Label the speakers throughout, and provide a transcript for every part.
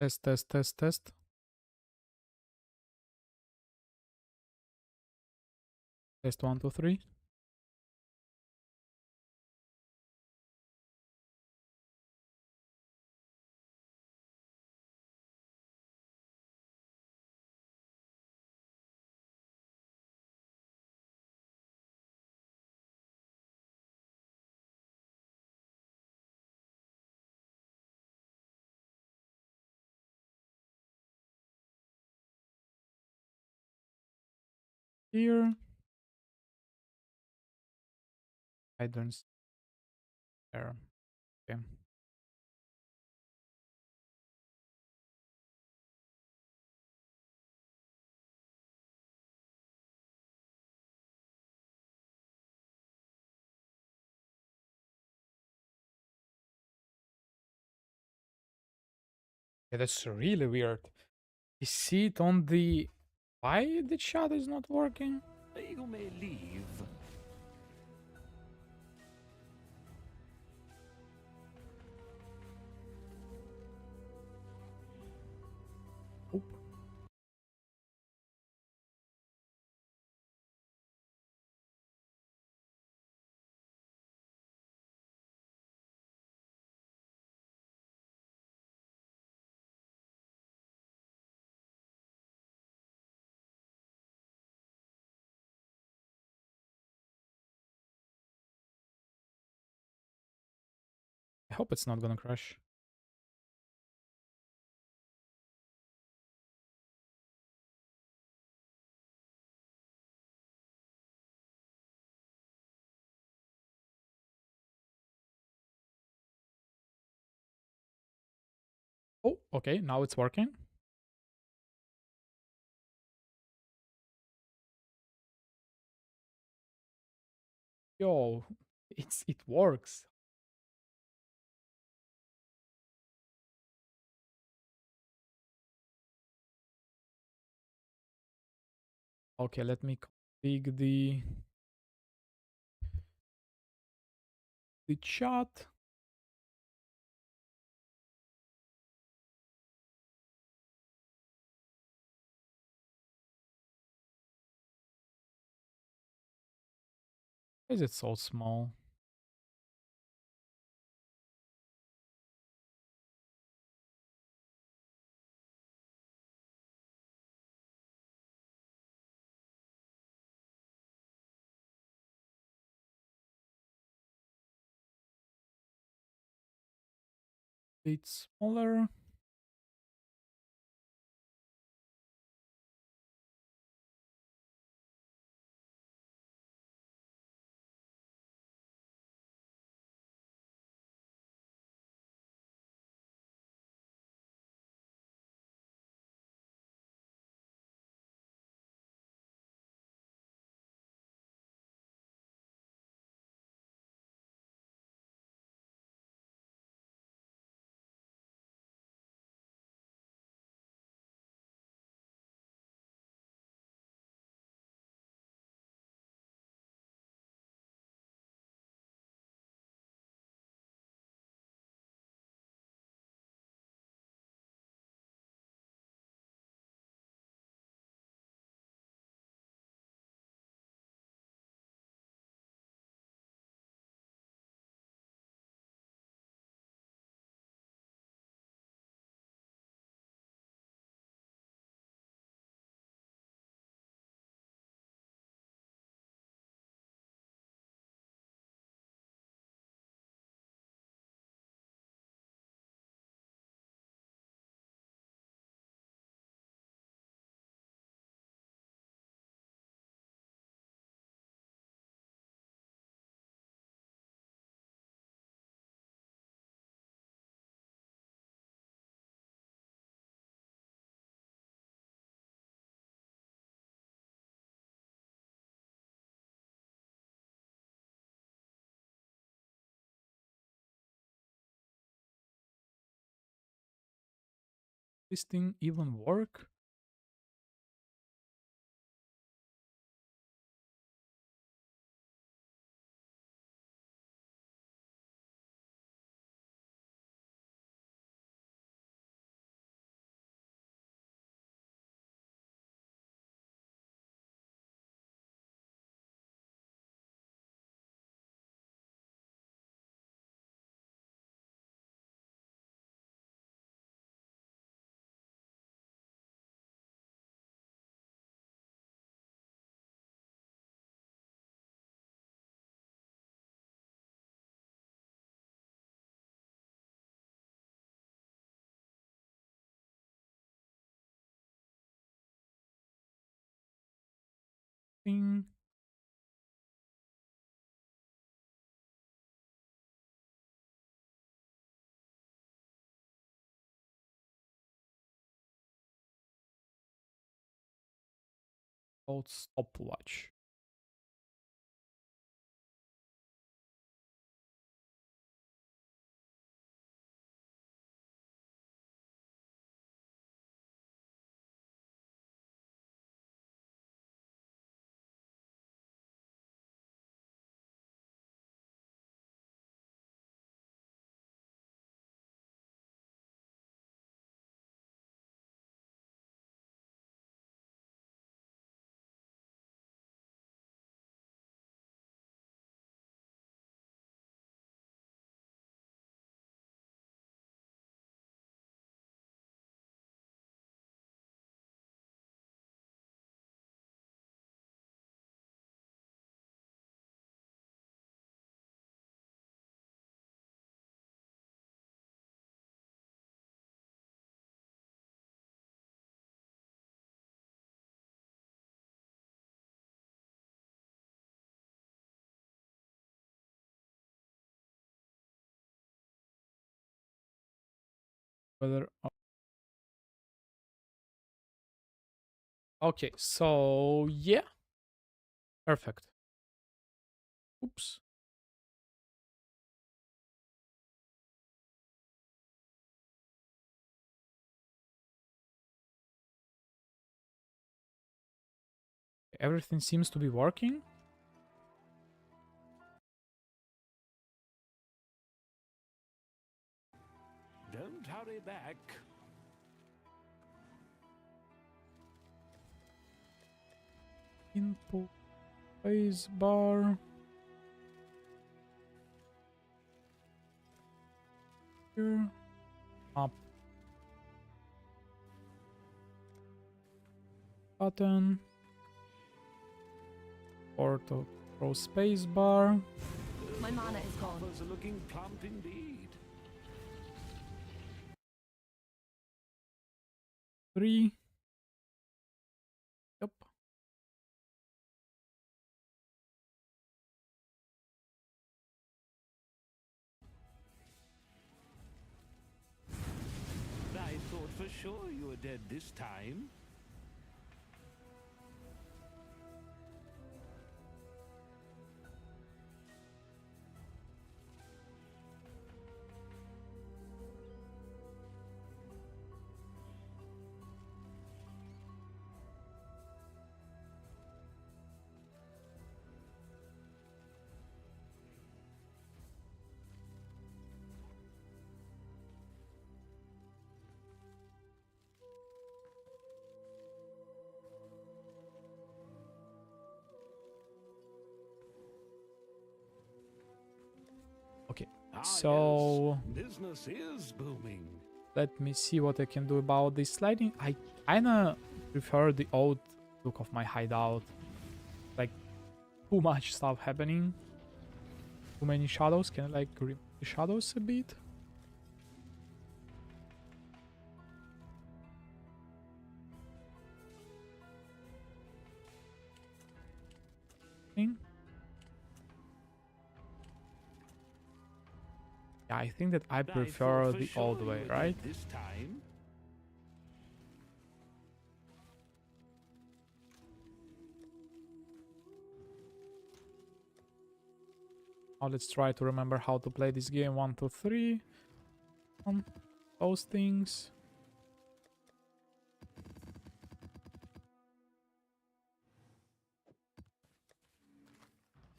Speaker 1: Test, test, test, test. Test 1, 2, 3. Here. I don't there. Okay. Yeah, that's really weird. You see it on the... Why the chat is not working?
Speaker 2: You may leave.
Speaker 1: Oh. I hope it's not gonna crash. Oh, okay, now it's working. Yo, it works. Okay, let me config the chat. Why is it so small? It's smaller. This thing even work? thing. Called stopwatch. Whether okay, so yeah, perfect. Oops. Everything seems to be working.
Speaker 2: Don't hurry back.
Speaker 1: Input space bar. Here. Up. Button. Or to throw space bar.
Speaker 3: My mana is gone.
Speaker 2: Coffers are looking plump indeed.
Speaker 1: 3. Yep.
Speaker 2: I thought for sure you were dead this time.
Speaker 1: Okay.
Speaker 2: Ah,
Speaker 1: So
Speaker 2: yes. Business is booming.
Speaker 1: let me see what I can do about this sliding. I kinda prefer the old look of my hideout. Like too much stuff happening. Too many shadows. Can I like remove the shadows a bit? Thing? Yeah, I think that I prefer the old way, right?
Speaker 2: This time.
Speaker 1: Now let's try to remember how to play this game. 1, 2, 3. Those things.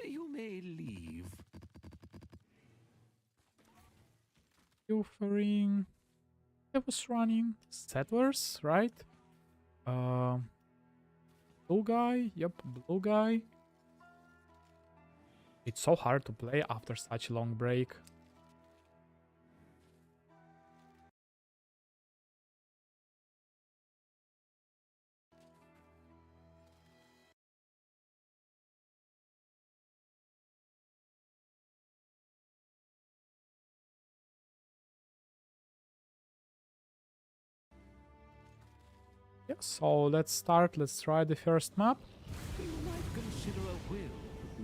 Speaker 2: You may leave.
Speaker 1: Pilfering. I was running settlers, right? Blue guy. Yep, blue guy. It's so hard to play after such a long break. Yeah, so let's start. Let's try the first map.
Speaker 2: You might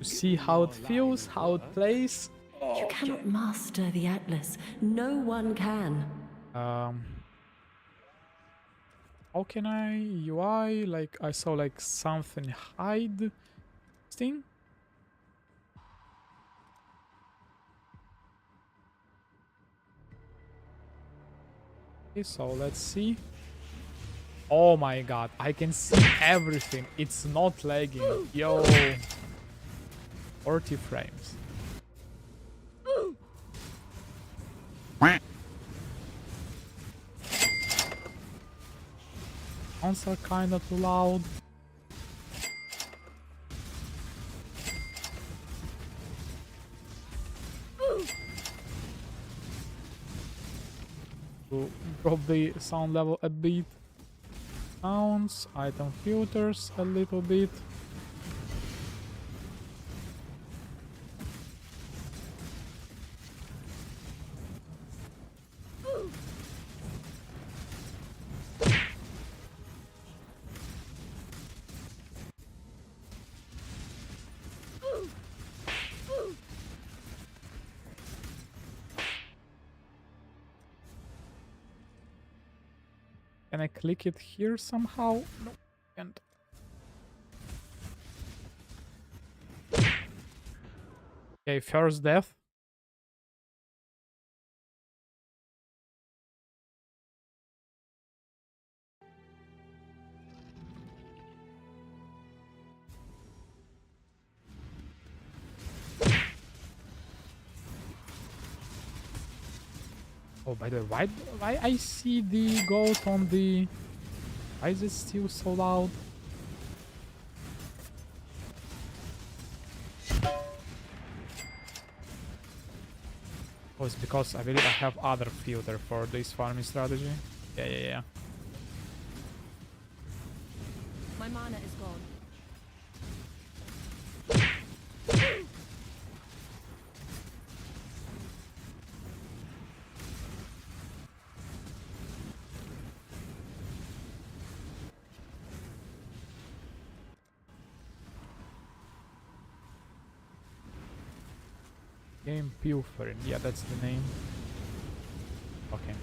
Speaker 1: see how it feels, how it plays.
Speaker 3: You cannot master the Atlas. No one can.
Speaker 1: How can I UI? Like I saw like something hide thing. Okay, so let's see. Oh my god, I can see everything. It's not lagging. Yo. 40 frames. Sounds are kinda too loud. To drop the sound level a bit. Sounds, item filters a little bit. Can I click it here somehow? No, can't. Okay, first death. Oh, by the way, why I see the goat on the... Why is it still so loud? Oh, it's because I believe I have other filter for this farming strategy. Yeah.
Speaker 3: My mana is gone.
Speaker 1: Game Pilfering. Yeah, that's the name. Okay.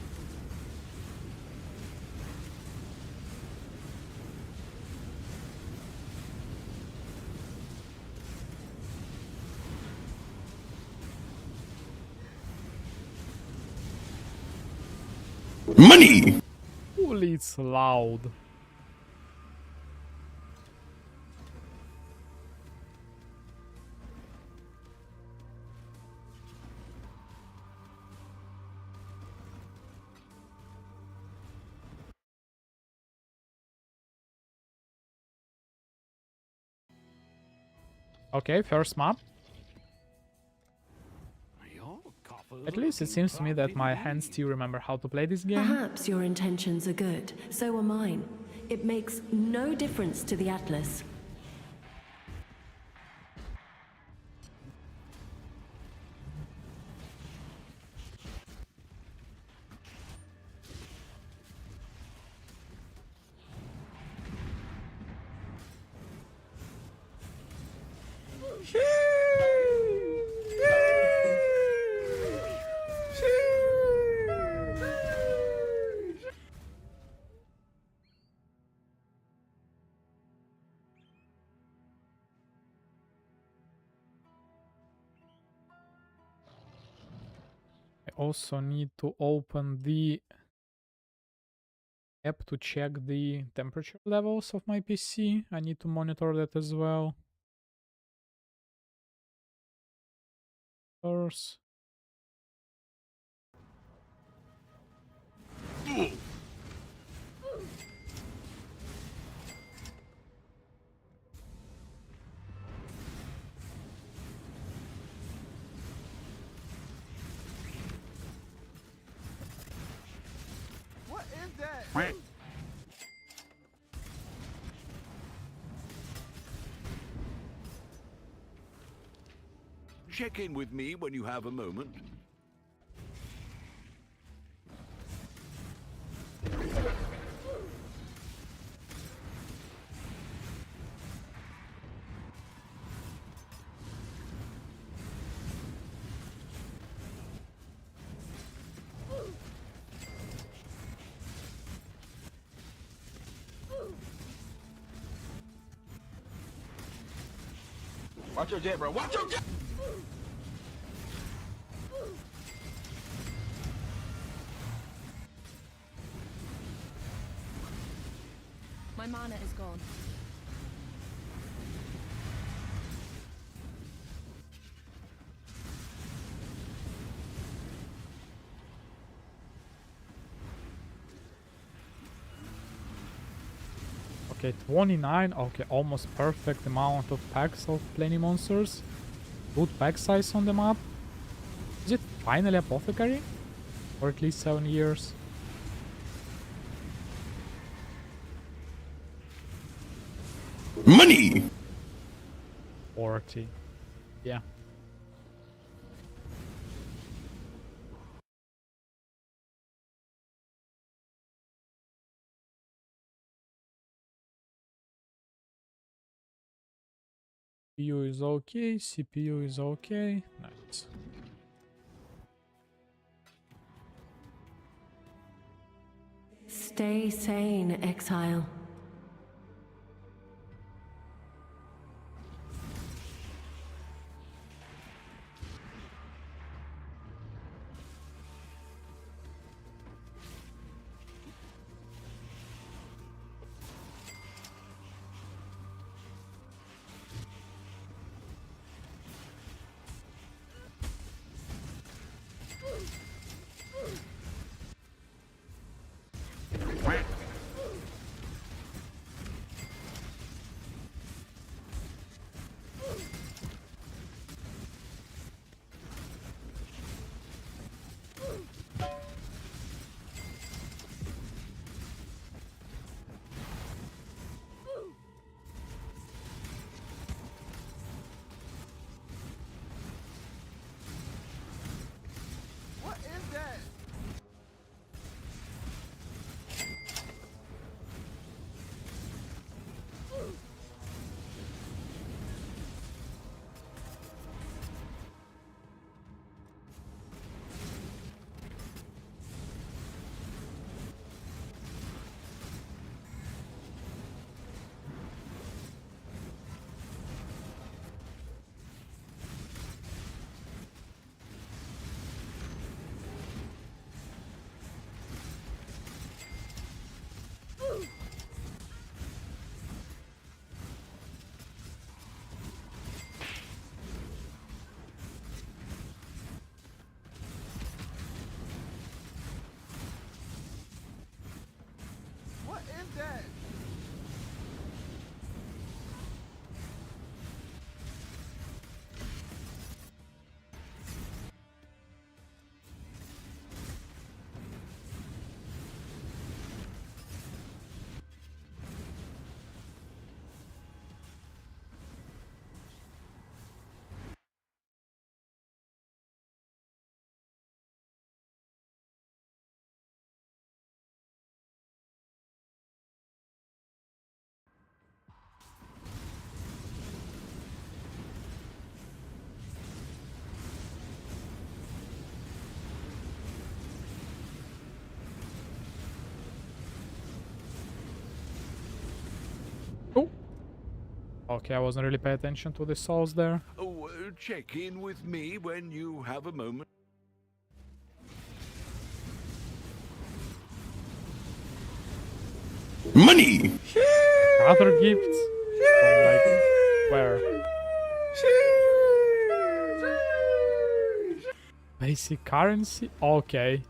Speaker 4: Money!
Speaker 1: Holy, it's loud. Okay, first map. At least it seems to me that my hands still remember how to play this game.
Speaker 3: Perhaps your intentions are good. So are mine. It makes no difference to the Atlas.
Speaker 1: I also need to open the app to check the temperature levels of my PC. I need to monitor that as well. First.
Speaker 5: What is that?
Speaker 2: Check in with me when you have a moment.
Speaker 4: Watch your jet, bro. Watch your jet.
Speaker 3: My mana is gone.
Speaker 1: Okay, 29. Okay, almost perfect amount of packs of plenty monsters. Good pack size on the map. Is it finally apothecary? Or at least 7 years?
Speaker 4: Money.
Speaker 1: 40. Yeah. CPU is okay, CPU is okay. Nice.
Speaker 3: Stay sane, exile.
Speaker 5: What is that? What is that?
Speaker 1: Oh! Okay, I wasn't really paying attention to the souls there.
Speaker 2: Oh, check in with me when you have a moment.
Speaker 4: Money.
Speaker 1: Other gifts? From like, where? Basic currency? Okay.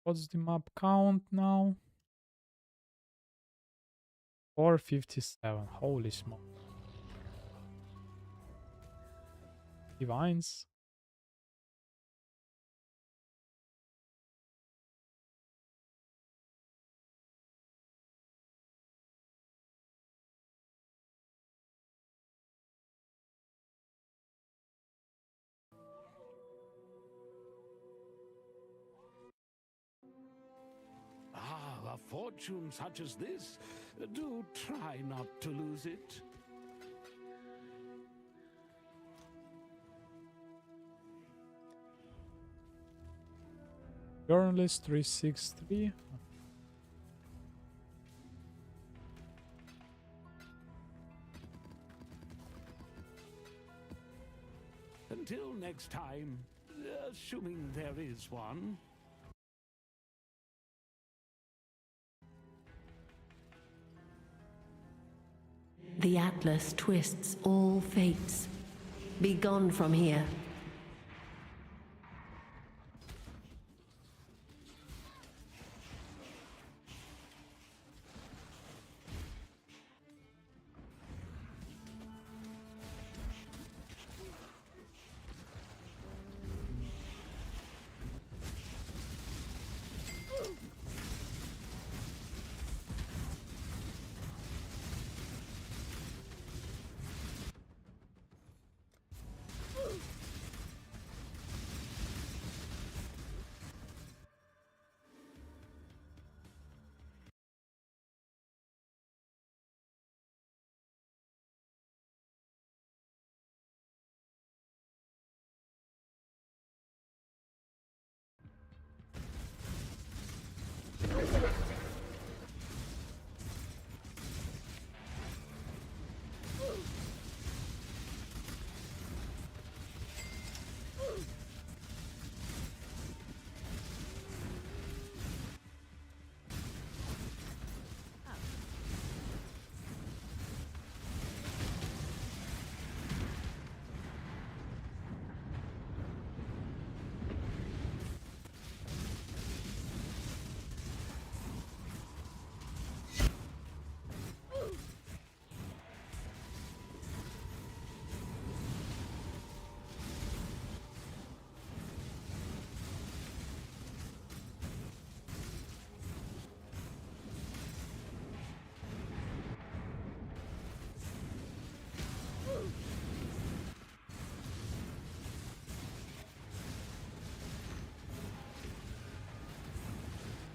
Speaker 1: What's the map count now? 457. Holy smoke. Divines.
Speaker 2: Ah, a fortune such as this. Do try not to lose it.
Speaker 1: Journalist 363.
Speaker 2: Until next time, assuming there is one.
Speaker 3: The Atlas twists all fates. Be gone from here.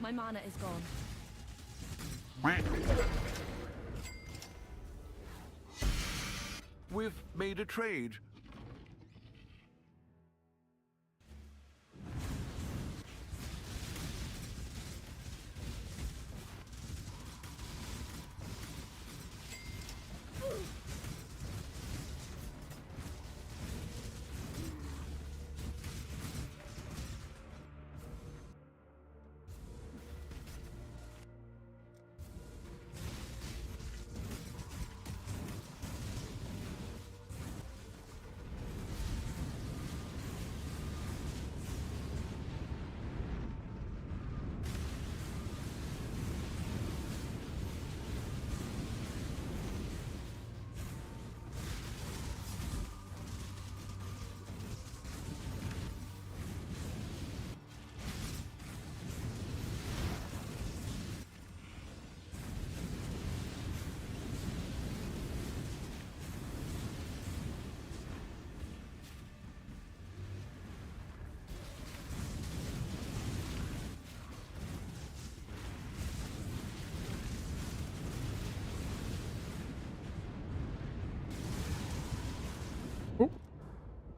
Speaker 4: My mana is gone.
Speaker 6: We've made a trade.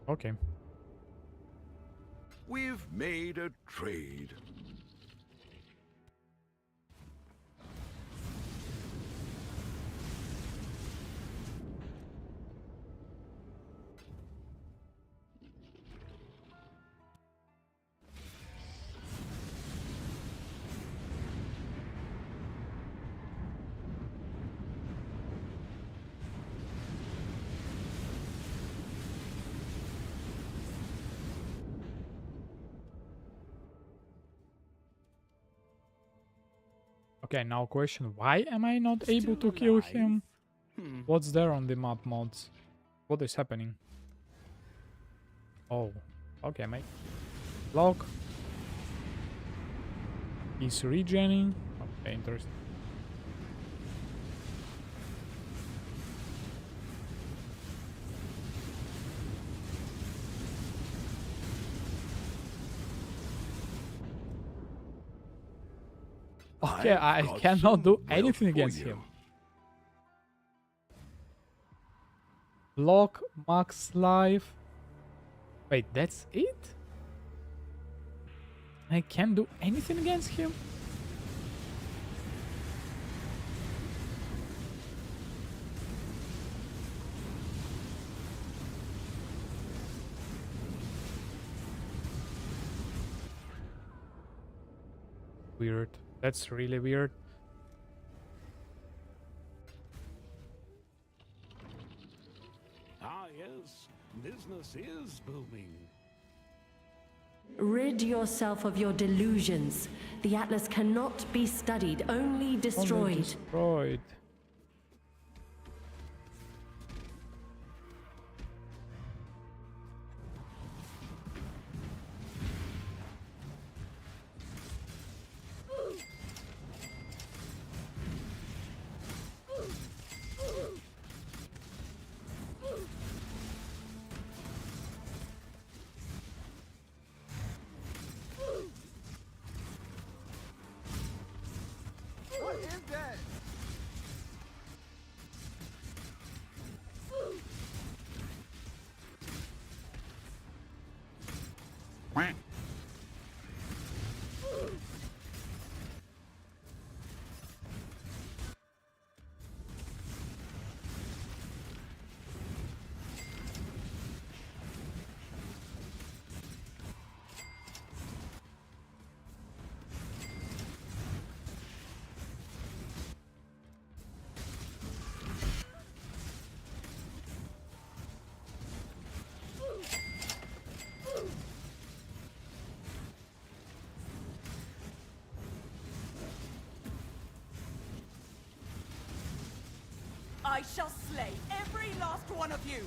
Speaker 1: Okay.
Speaker 6: We've made a trade.
Speaker 1: Okay, now question, why am I not able
Speaker 2: Still
Speaker 1: to kill
Speaker 2: alive?
Speaker 1: him? What's there on the map mods? What is happening? Oh, okay, mate. Block. He's regenning. Okay, interesting. Okay, I
Speaker 6: I've got
Speaker 1: cannot
Speaker 6: some
Speaker 1: do
Speaker 6: wealth
Speaker 1: anything
Speaker 6: for
Speaker 1: against
Speaker 6: you.
Speaker 1: him. Block, max life. Wait, that's it? I can't do anything against him? Weird. That's really weird.
Speaker 2: Ah, yes. Business is booming.
Speaker 3: Rid yourself of your delusions. The Atlas cannot be studied, only
Speaker 1: Only
Speaker 3: destroyed.
Speaker 1: destroyed.
Speaker 5: What is that?
Speaker 4: I shall slay every last one of you.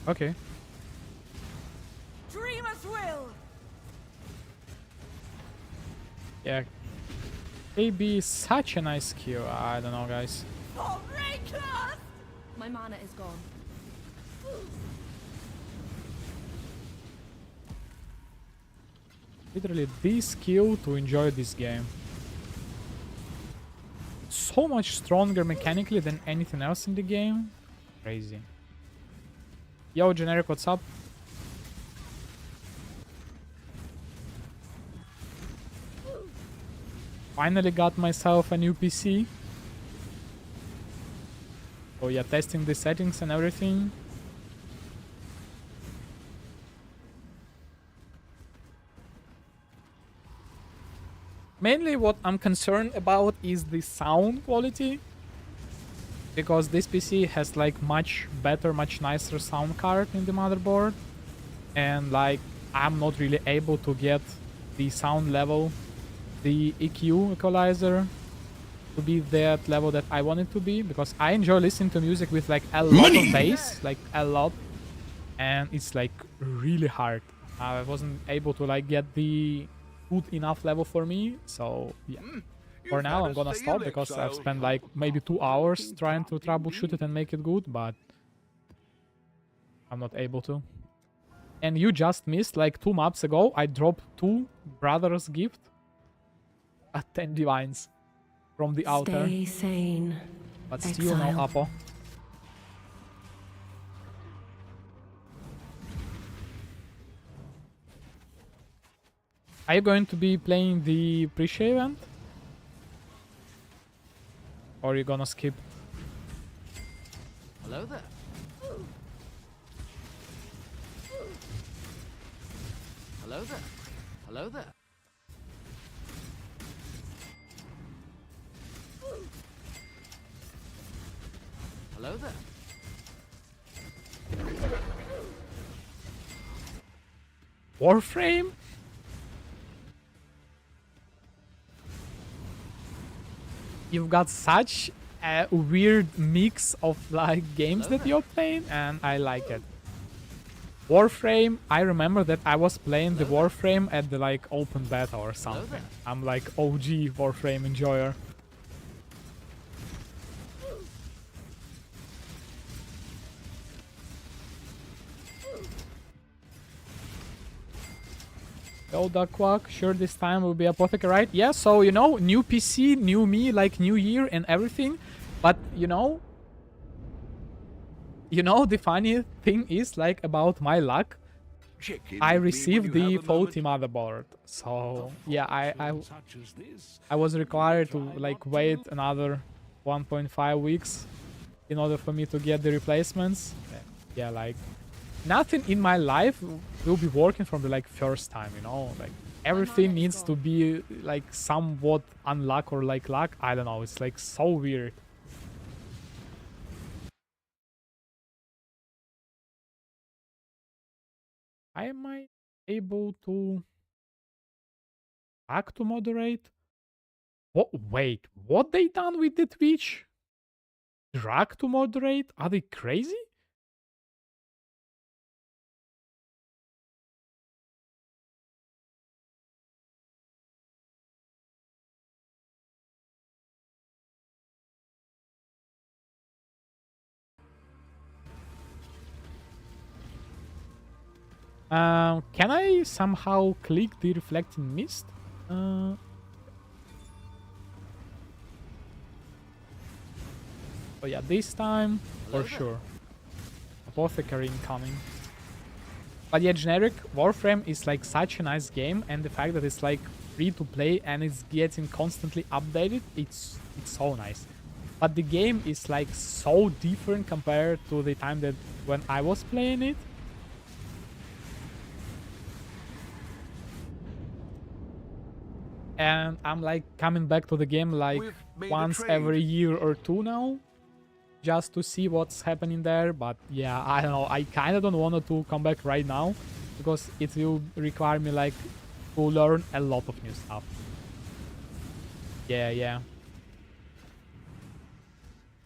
Speaker 1: Okay.
Speaker 4: Dreamers will.
Speaker 1: Yeah. AB is such a nice skill. I don't know, guys.
Speaker 4: For Reckless!
Speaker 3: My mana is gone.
Speaker 1: Literally the skill to enjoy this game. So much stronger mechanically than anything else in the game. Crazy. Yo, generic, what's up? Finally got myself a new PC. So yeah, testing the settings and everything. Mainly what I'm concerned about is the sound quality. Because this PC has like much better, much nicer sound card in the motherboard. And like I'm not really able to get the sound level, the EQ equalizer to be that level that I want it to be. Because I enjoy listening to music with like a lot of bass, like a lot. And it's like really hard. I wasn't able to like get the good enough level for me, so yeah. For now I'm gonna stop because I've spent like maybe 2 hours trying to troubleshoot it and make it good, but I'm not able to. And you just missed, like 2 maps ago I dropped 2 brothers gift at 10 divines from the outer,
Speaker 3: Stay sane.
Speaker 1: but still no
Speaker 3: Exile.
Speaker 1: Apo. Are you going to be playing the pre-show event? Or are you gonna skip?
Speaker 7: Hello there. Hello there. Hello there. Hello there.
Speaker 1: Warframe? you've got such a weird mix of like games that you're playing, and I like it. Warframe, I remember that I was playing the Warframe at the like open beta or something. I'm like OG Warframe enjoyer. Yo, Duckquack, sure this time will be apothecary, right? Yeah, so, you know, new PC, new me, like new year and everything. But, you know, the funny thing is, like, about my luck,
Speaker 6: Check in
Speaker 1: I
Speaker 6: with me when
Speaker 1: received
Speaker 6: you
Speaker 1: the
Speaker 6: have a
Speaker 1: faulty
Speaker 6: moment.
Speaker 1: motherboard. So, yeah,
Speaker 2: Such as this,
Speaker 1: I was required to, like, wait another 1.5 weeks in order for me to get the replacements. Yeah, like, nothing in my life will be working from the, like, first time, you know? Like, everything needs to be, like, somewhat unluck or, like, luck. I don't know. It's, like, so weird. Am I able to back to moderate? What? Wait, what they done with the Twitch? Drag to moderate? Are they crazy? Can I somehow click the reflecting mist? Oh yeah, this time for sure. Apothecary incoming. But yeah, generic Warframe is like such a nice game, and the fact that it's like free to play and it's getting constantly updated, it's so nice. But the game is like so different compared to the time that when I was playing it. And I'm like coming back to the game like once every year or two now, just to see what's happening there. But yeah, I don't know, I kind of don't want to come back right now because it will require me like to learn a lot of new stuff. Yeah.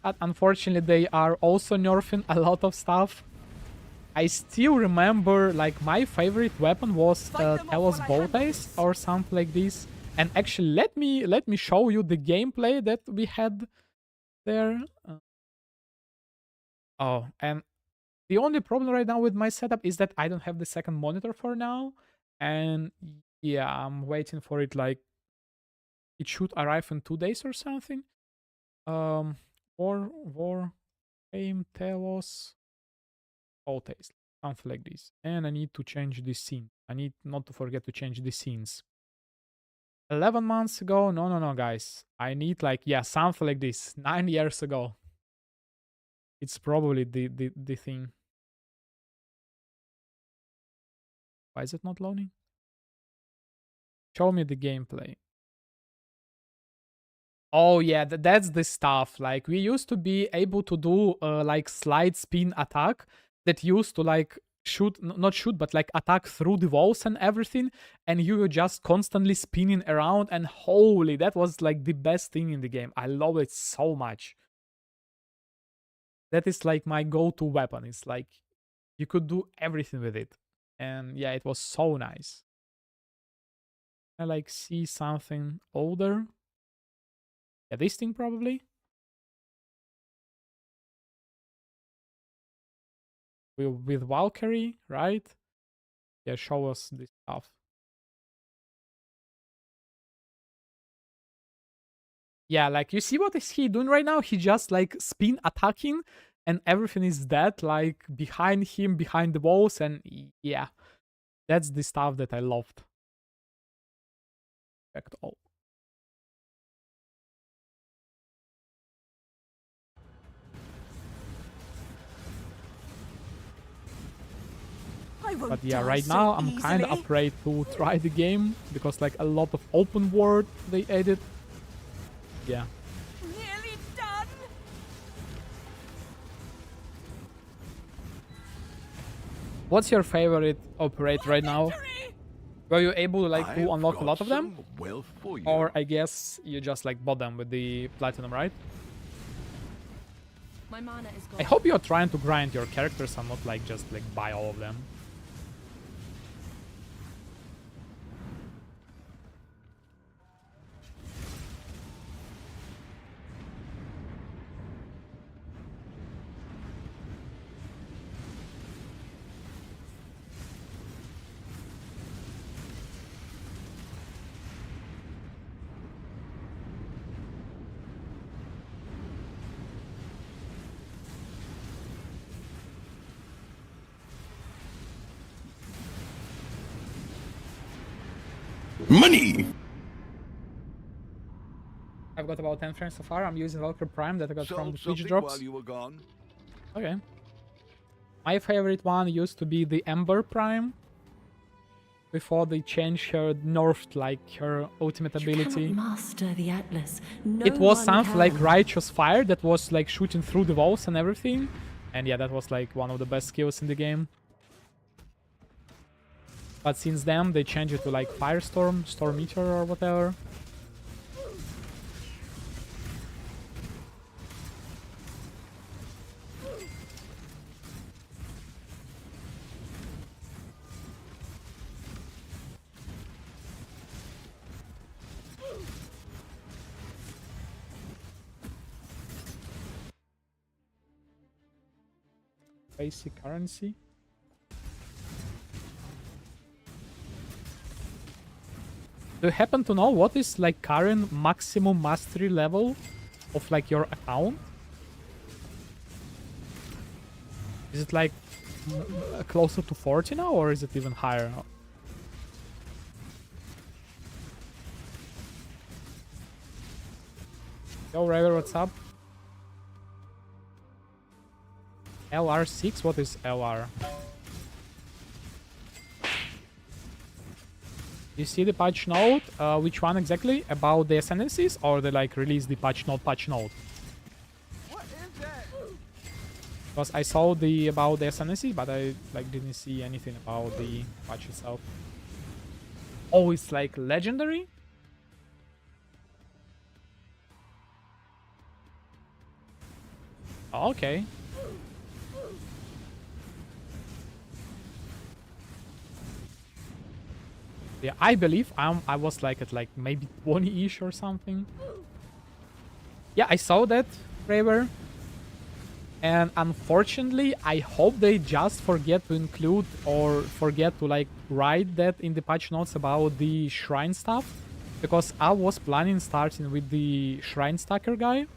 Speaker 1: But unfortunately they are also nerfing a lot of stuff. I still remember like my favorite weapon was Telos Bowties or something like this. And actually, let me show you the gameplay that we had there. Oh, and the only problem right now with my setup is that I don't have the second monitor for now. And yeah, I'm waiting for it. Like, it should arrive in 2 days or something. War game Telos Bowties, something like this. And I need to change the scene. I need not to forget to change the scenes. 11 months ago? No, guys. I need like, yeah, something like this. 9 years ago. It's probably the thing. Why is it not loading? Show me the gameplay. Oh yeah, that's the stuff. Like we used to be able to do like slide spin attack that used to like shoot, not shoot, but like attack through the walls and everything, and you were just constantly spinning around, and holy, that was like the best thing in the game. I love it so much. That is like my go-to weapon. It's like you could do everything with it, and yeah, it was so nice. I like see something older. Yeah, this thing probably. With Valkyrie, right? Yeah, show us this stuff. Yeah, like you see what is he doing right now? He just like spin attacking and everything is dead, like behind him, behind the walls, and yeah. That's the stuff that I loved. Checked all. But yeah, right now I'm kind of afraid to try the game because like a lot of open world they added. Yeah.
Speaker 4: Nearly done.
Speaker 1: What's your favorite operate right now? Were you able like to
Speaker 6: I've
Speaker 1: unlock a
Speaker 6: got
Speaker 1: lot of them?
Speaker 6: some wealth for you.
Speaker 1: Or I guess you just like bought them with the platinum, right?
Speaker 3: My mana is gone.
Speaker 1: I hope you're trying to grind your characters and not like just like buy all of them.
Speaker 6: Money!
Speaker 1: I've got about 10 frames so far. I'm using Valkyrie Prime that I got from
Speaker 6: Sold
Speaker 1: the Twitch
Speaker 6: something
Speaker 1: drops.
Speaker 6: while you were gone.
Speaker 1: Okay. My favorite one used to be the Ember Prime. Before they changed her, nerfed like her ultimate
Speaker 3: You
Speaker 1: ability.
Speaker 3: cannot master the Atlas. No
Speaker 1: It was
Speaker 3: one
Speaker 1: something like
Speaker 3: can.
Speaker 1: Righteous Fire that was like shooting through the walls and everything. And yeah, that was like one of the best skills in the game. But since then, they changed it to like Firestorm, Storm Meteor or whatever. Basic currency. Do you happen to know what is like current maximum mastery level of like your account? Is it like closer to 40 now, or is it even higher? Yo, Raver, what's up? LR6? What is LR? You see the patch note? Which one exactly? About the ascendancies, or they like release the patch note?
Speaker 5: What is that?
Speaker 1: Because I saw the about the ascendancy, but I like didn't see anything about the patch itself. Oh, it's like legendary? Oh, okay. Yeah, I believe I was like at like maybe 20-ish or something. Yeah, I saw that, Raver. And unfortunately, I hope they just forget to include or forget to like write that in the patch notes about the shrine stuff. Because I was planning starting with the shrine stacker guy.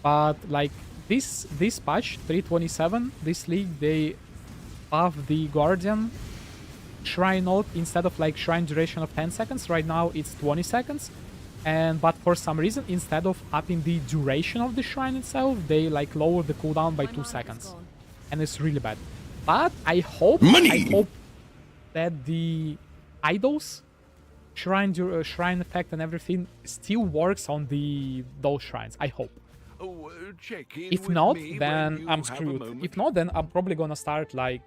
Speaker 1: But like this patch, 3.27, this league, they buff the guardian shrine note instead of like shrine duration of 10 seconds. Right now it's 20 seconds. And but for some reason, instead of upping the duration of the shrine itself, they like lower the cooldown by 2 seconds. And it's really bad. But I hope that the idols shrine effect and everything still works on those shrines. I hope.
Speaker 6: Oh, check in
Speaker 1: If
Speaker 6: with
Speaker 1: not,
Speaker 6: me when
Speaker 1: then
Speaker 6: you
Speaker 1: I'm
Speaker 6: have a
Speaker 1: screwed.
Speaker 6: moment.
Speaker 1: If not, then I'm probably gonna start like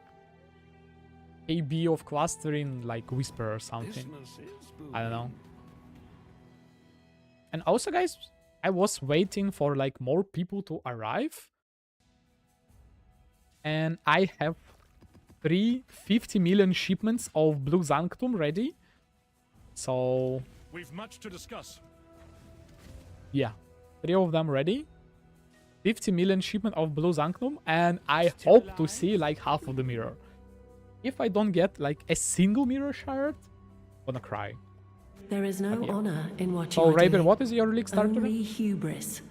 Speaker 1: AB of clustering like Whisper or something.
Speaker 2: Business is booming.
Speaker 1: I don't know. And also, guys, I was waiting for like more people to arrive. And I have 50 million shipments of Blue Sanctum ready. So
Speaker 8: We've much to discuss.
Speaker 1: yeah, 3 of them ready. 50 million shipment of Blue Sanctum, and I hope to see like half of the mirror. If I don't get like a single mirror shard, I'm gonna cry.
Speaker 3: There is no
Speaker 1: Yeah.
Speaker 3: honor in what you
Speaker 1: So
Speaker 3: are
Speaker 1: Raven,
Speaker 3: doing.
Speaker 1: what is your league starter?
Speaker 3: Only hubris.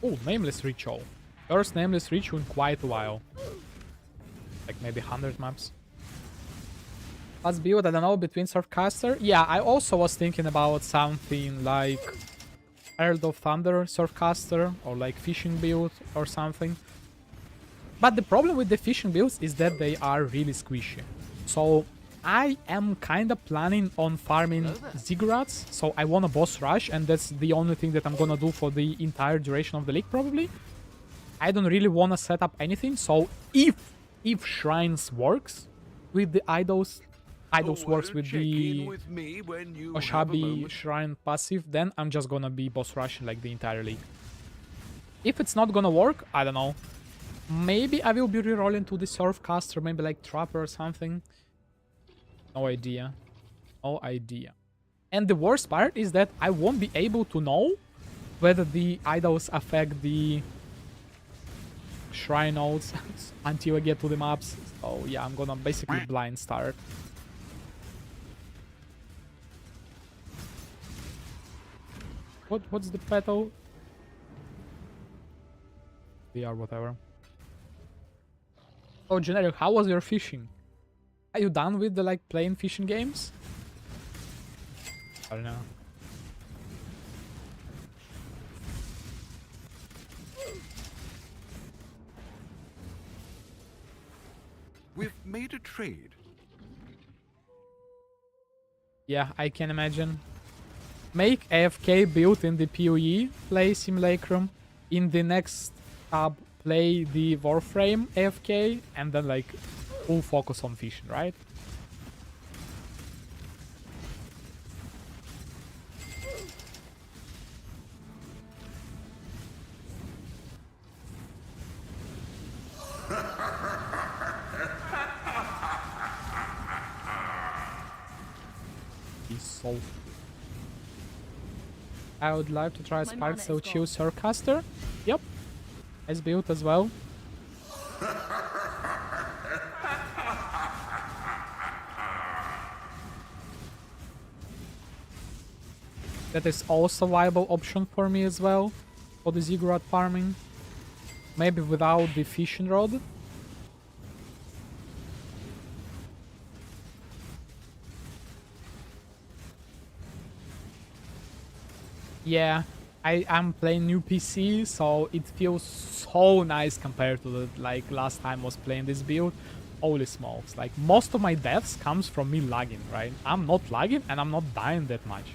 Speaker 1: Oh, Nameless Reach. Oh. First Nameless Reach in quite a while. Like maybe 100 maps. Let's build, I don't know, between Surfcaster. Yeah, I also was thinking about something like Herald of Thunder Surfcaster or like Fishing build or something. But the problem with the fishing builds is that they are really squishy. So I am kind of planning on farming ziggurats. So I want a boss rush, and that's the only thing that I'm gonna do for the entire duration of the league probably. I don't really want to set up anything. So if shrines works with the idols works with the Oshabi shrine passive, then I'm just gonna be boss rushing like the entire league. If it's not gonna work, I don't know. Maybe I will be rerolling to the Surfcaster, maybe like Trapper or something. No idea. No idea. And the worst part is that I won't be able to know whether the idols affect the shrine nodes until I get to the maps. So yeah, I'm gonna basically blind start. What's the petal? VR, whatever. Oh, Generic, how was your fishing? Are you done with the like playing fishing games? I don't know.
Speaker 6: We've made a trade.
Speaker 1: Yeah, I can imagine. Make AFK build in the PoE, play Simulacrum. In the next tab, play the Warframe AFK, and then like full focus on fishing, right? He's so... I would like to try Spark, so choose Surfcaster. Yep. Nice build as well. That is also a viable option for me as well, for the ziggurat farming. Maybe without the fishing rod. Yeah, I'm playing new PC, so it feels so nice compared to the like last time I was playing this build. Holy smokes, like most of my deaths comes from me lagging, right? I'm not lagging and I'm not dying that much.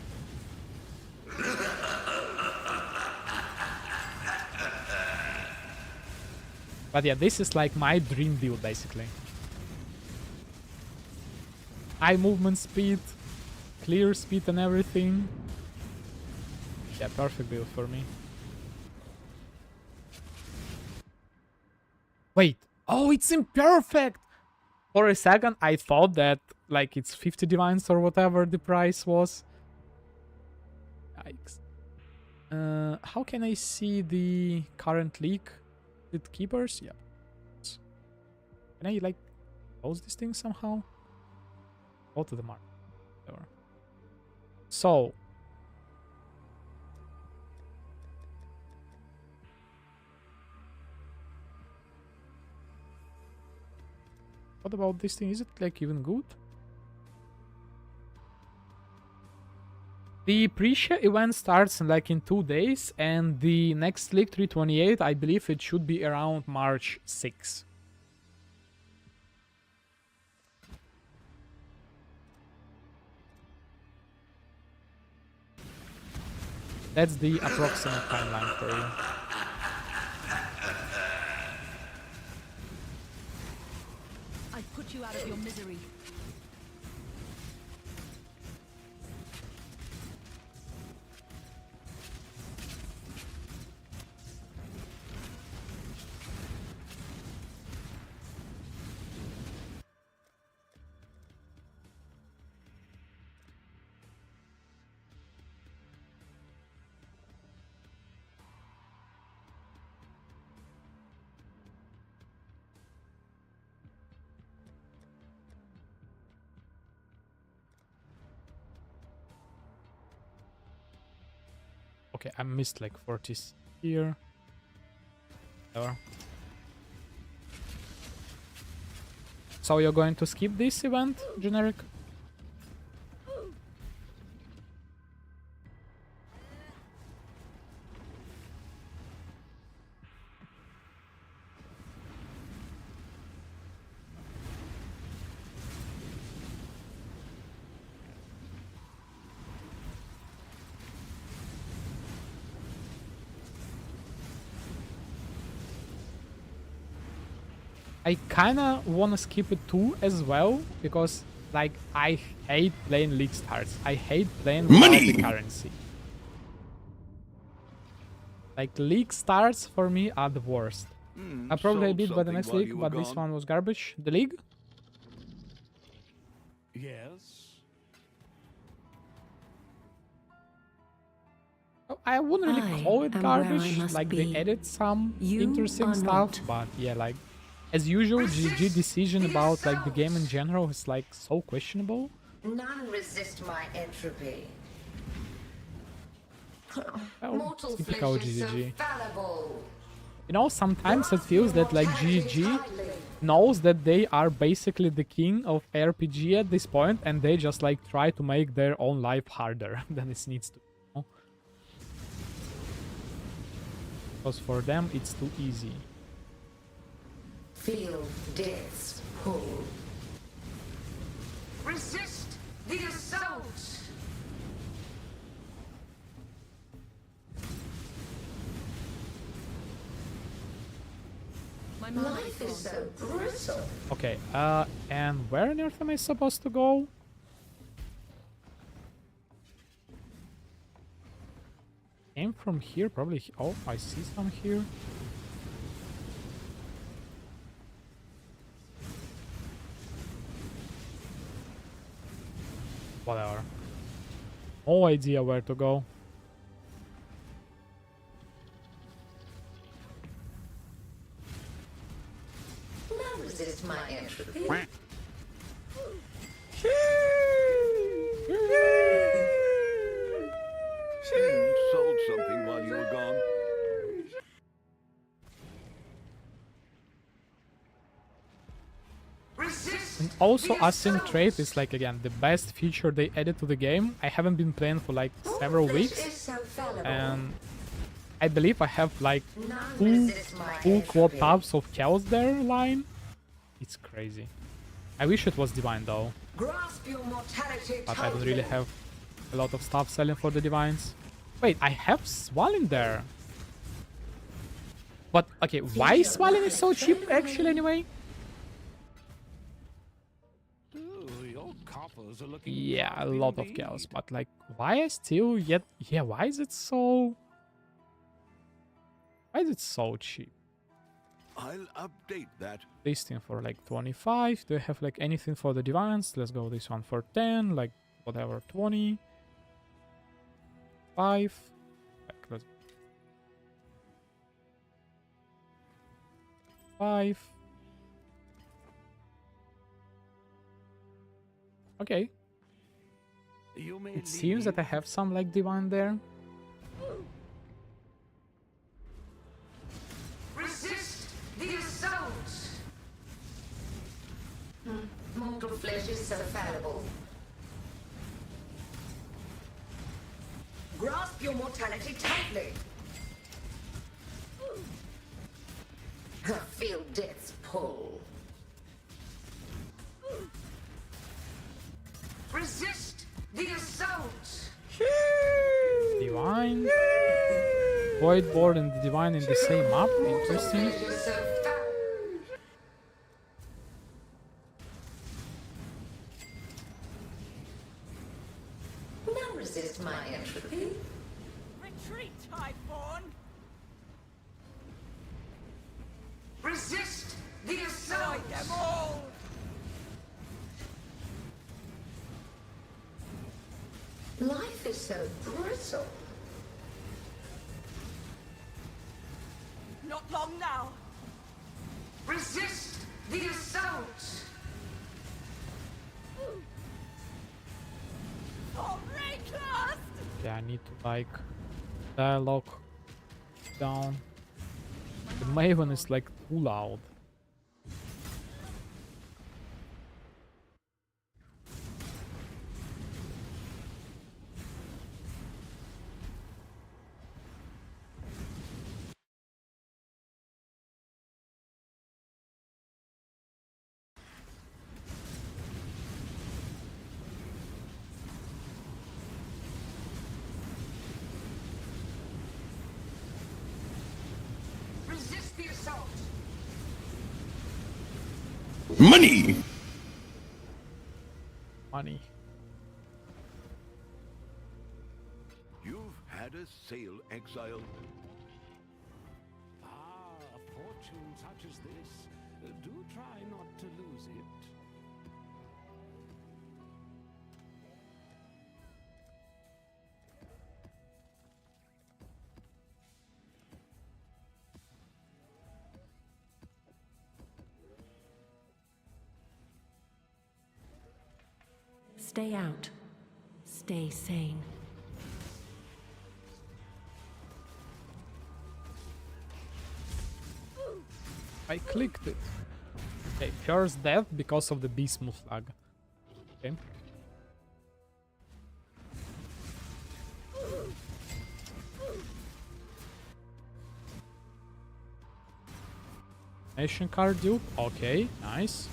Speaker 1: But yeah, this is like my dream build basically. High movement speed, clear speed and everything. Yeah, perfect build for me. Wait. Oh, it's imperfect! For a second, I thought that, like, it's 50 divines or whatever the price was. Yikes. How can I see the current league? With keepers? Yeah. Can I, like, close this thing somehow? Go to the mark. Whatever. So... what about this thing? Is it like even good? The pre-show event starts like in 2 days, and the next League 328, I believe it should be around March 6. That's the approximate timeline for you.
Speaker 4: Put you out of your misery. Okay, I missed like 40s here. Whatever. So you're going to skip this event, Generic?
Speaker 1: I kinda wanna skip it too as well, because like I hate playing league starts. I hate playing without the currency. Like league starts for me are the worst. I probably
Speaker 6: sold
Speaker 1: beat by the
Speaker 6: something
Speaker 1: next
Speaker 6: while
Speaker 1: league,
Speaker 6: you were
Speaker 1: but this
Speaker 6: gone.
Speaker 1: one was garbage. The league?
Speaker 2: Yes.
Speaker 1: Oh, I wouldn't really
Speaker 3: I
Speaker 1: call it
Speaker 3: am where I
Speaker 1: garbage.
Speaker 3: must
Speaker 1: Like
Speaker 3: be.
Speaker 1: they added some
Speaker 3: You
Speaker 1: interesting
Speaker 3: are
Speaker 1: stuff,
Speaker 3: not.
Speaker 1: but yeah, like as usual, GG decision about like the game in general is like so questionable.
Speaker 8: None resist my entropy.
Speaker 1: Well,
Speaker 8: Mortal
Speaker 1: typical
Speaker 8: flesh is so
Speaker 1: GG.
Speaker 8: fallible.
Speaker 1: You know, sometimes it feels that like GG knows that they are basically the king of RPG at this point, and they just like try to make their own life harder than it needs to. You know? Because for them it's too easy.
Speaker 8: Feel death's pull. Resist the assault. Life is so brittle.
Speaker 1: Okay, and where on earth am I supposed to go? Came from here, probably. Oh, I see some here. Whatever. No idea where to go.
Speaker 8: None resist my entropy.
Speaker 6: Sold something while you were gone.
Speaker 8: Resist.
Speaker 1: And also, async trade is like again the best feature they added to the game. I haven't been playing for like several
Speaker 8: Flesh
Speaker 1: weeks,
Speaker 8: is so fallible.
Speaker 1: and I believe I have like
Speaker 8: None
Speaker 1: two
Speaker 8: resist my
Speaker 1: full quad
Speaker 8: entropy.
Speaker 1: tabs of chaos there line. It's crazy. I wish it was divine though,
Speaker 8: Grasp your mortality
Speaker 1: but I don't
Speaker 8: tightly.
Speaker 1: really have a lot of stuff selling for the divines. Wait, I have Swalin there. But okay, why Swalin is so cheap actually anyway?
Speaker 2: Ooh, your coppers are looking
Speaker 1: Yeah, a
Speaker 2: rough
Speaker 1: lot of
Speaker 2: indeed.
Speaker 1: chaos, but like why I still yet yeah, why is it so cheap?
Speaker 6: I'll update that.
Speaker 1: This thing for like 25. Do I have like anything for the divines? Let's go this one for 10, like whatever, 20. 5. Like, let's 5. Okay.
Speaker 2: You may
Speaker 1: It seems that I
Speaker 2: leave.
Speaker 1: have some like divine there.
Speaker 8: Resist the assault. Mortal flesh is so fallible. Grasp your mortality tightly. Feel death's pull. Resist the assault.
Speaker 1: Divine. Void board and the divine in the same map. Interesting.
Speaker 8: Flesh is so fallible. None resist my entropy.
Speaker 5: Retreat, Highborn!
Speaker 8: Resist the assault.
Speaker 5: Them all!
Speaker 8: Life is so brittle.
Speaker 5: Not long now!
Speaker 8: Resist the assault.
Speaker 5: For Rayclast!
Speaker 1: Yeah, I need to like dialogue down. The Maven is like too loud.
Speaker 8: Resist the assault.
Speaker 6: Money!
Speaker 1: Money.
Speaker 6: You've had a sale, exile.
Speaker 2: Ah, a fortune such as this. Do try not to lose it.
Speaker 3: Stay out. Stay sane.
Speaker 1: I clicked it. Okay, first death because of the Bismuth flag. Okay. Nation card dupe. Okay, nice.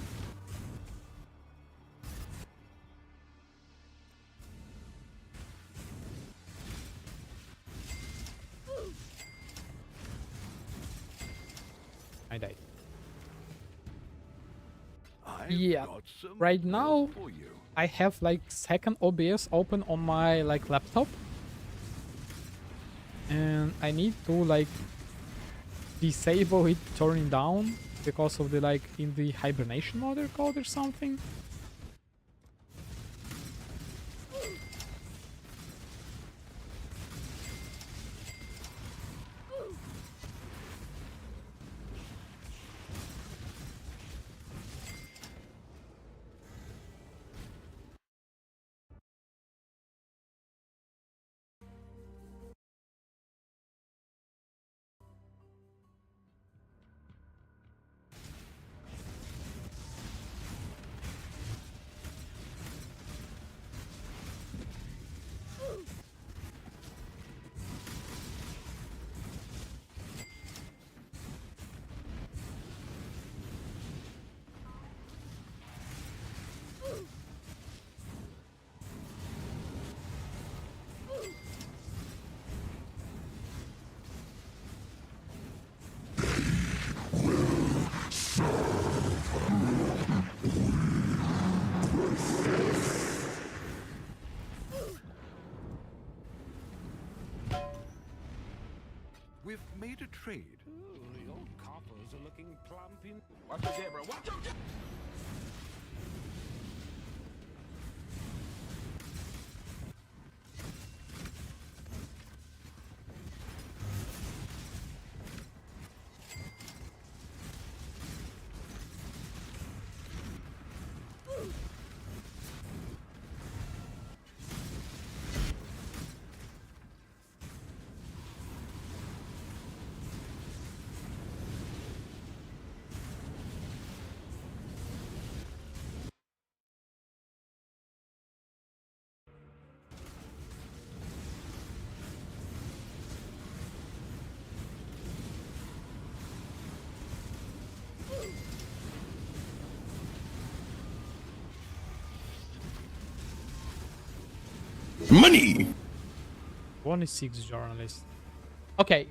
Speaker 1: I died.
Speaker 6: I've
Speaker 1: Yeah,
Speaker 6: got some
Speaker 1: right
Speaker 6: news
Speaker 1: now
Speaker 6: for you.
Speaker 1: I have like second OBS open on my like laptop, and I need to like disable it, turning down because of the like in the hibernation mode code or something.
Speaker 6: We've made a trade.
Speaker 2: Ooh, your coffers are looking plump in.
Speaker 6: Watch your Deborah, watch your money!
Speaker 1: 26 journalists. Okay,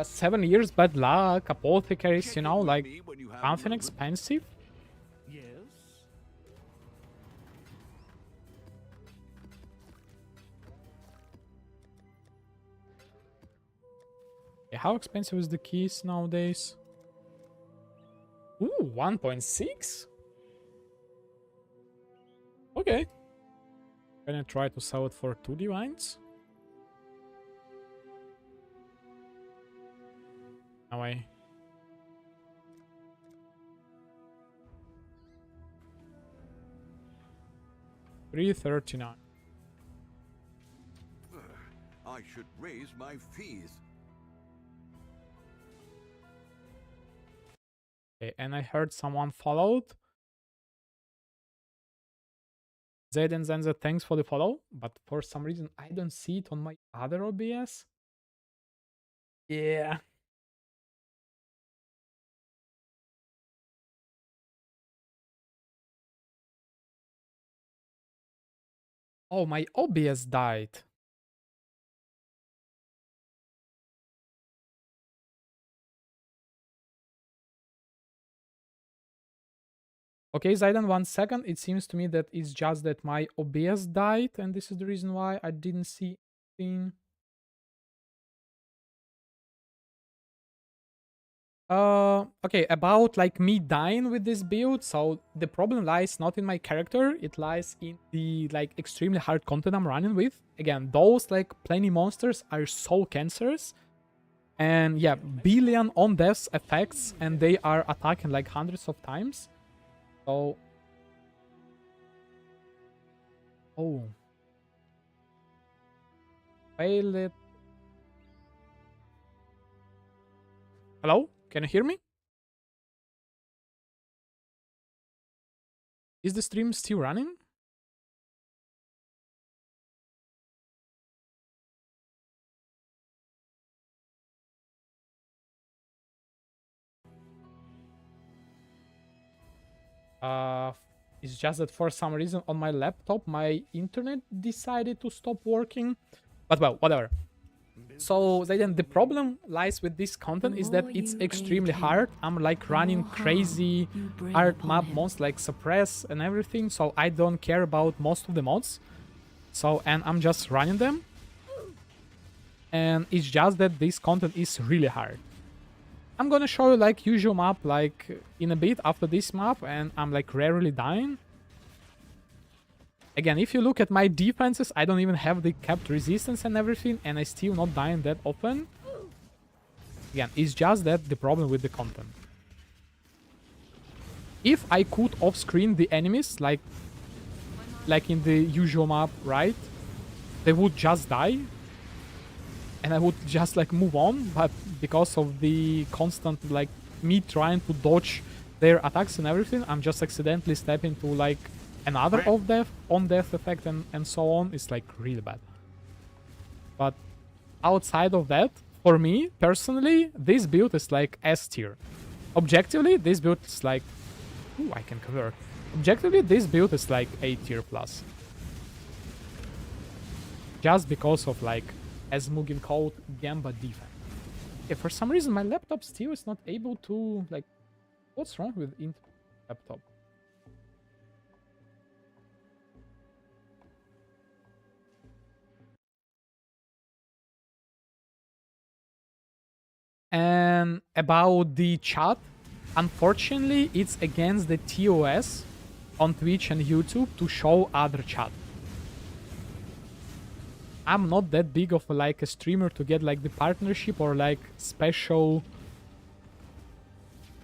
Speaker 1: 7 years bad luck, apothecaries, you
Speaker 6: Check
Speaker 1: know,
Speaker 6: in with
Speaker 1: like
Speaker 6: me when you have a
Speaker 1: something
Speaker 6: moment.
Speaker 1: expensive.
Speaker 2: Yes?
Speaker 1: Okay, how expensive is the keys nowadays? Ooh, 1.6? Okay. Can I try to sell it for 2 divines? No way. $339.
Speaker 6: I should raise my fees.
Speaker 1: Okay, and I heard someone followed. Zed and Zenza, thanks for the follow, but for some reason I don't see it on my other OBS. Yeah. Oh, my OBS died. Okay, Zaidan, 1 second. It seems to me that it's just that my OBS died, and this is the reason why I didn't see anything. Okay, about like me dying with this build. So the problem lies not in my character, it lies in the like extremely hard content I'm running with. Again, those like plenty monsters are so cancerous. And yeah, billion on deaths effects, and they are attacking like hundreds of times. So... Oh. Fail it. Hello? Can you hear me? Is the stream still running? It's just that for some reason on my laptop, my internet decided to stop working. But well, whatever. So then the problem lies with this content is that it's extremely hard. I'm like running crazy hard map mods like suppress and everything. So I don't care about most of the mods. So, and I'm just running them. And it's just that this content is really hard. I'm gonna show you like usual map like in a bit after this map, and I'm like rarely dying. Again, if you look at my defenses, I don't even have the capped resistance and everything, and I still not dying that often. Again, it's just that the problem with the content. If I could off-screen the enemies like in the usual map, right, they would just die. And I would just like move on, but because of the constant like me trying to dodge their attacks and everything, I'm just accidentally stepping to like another off death, on death effect and so on. It's like really bad. But outside of that, for me personally, this build is like S tier. Objectively, this build is like, ooh, I can convert. Objectively, this build is like A tier plus. Just because of like, as Mugen called, Gamba defense. Okay, for some reason my laptop still is not able to, like, what's wrong with laptop? And about the chat, unfortunately, it's against the TOS on Twitch and YouTube to show other chat. I'm not that big of like a streamer to get like the partnership or like special,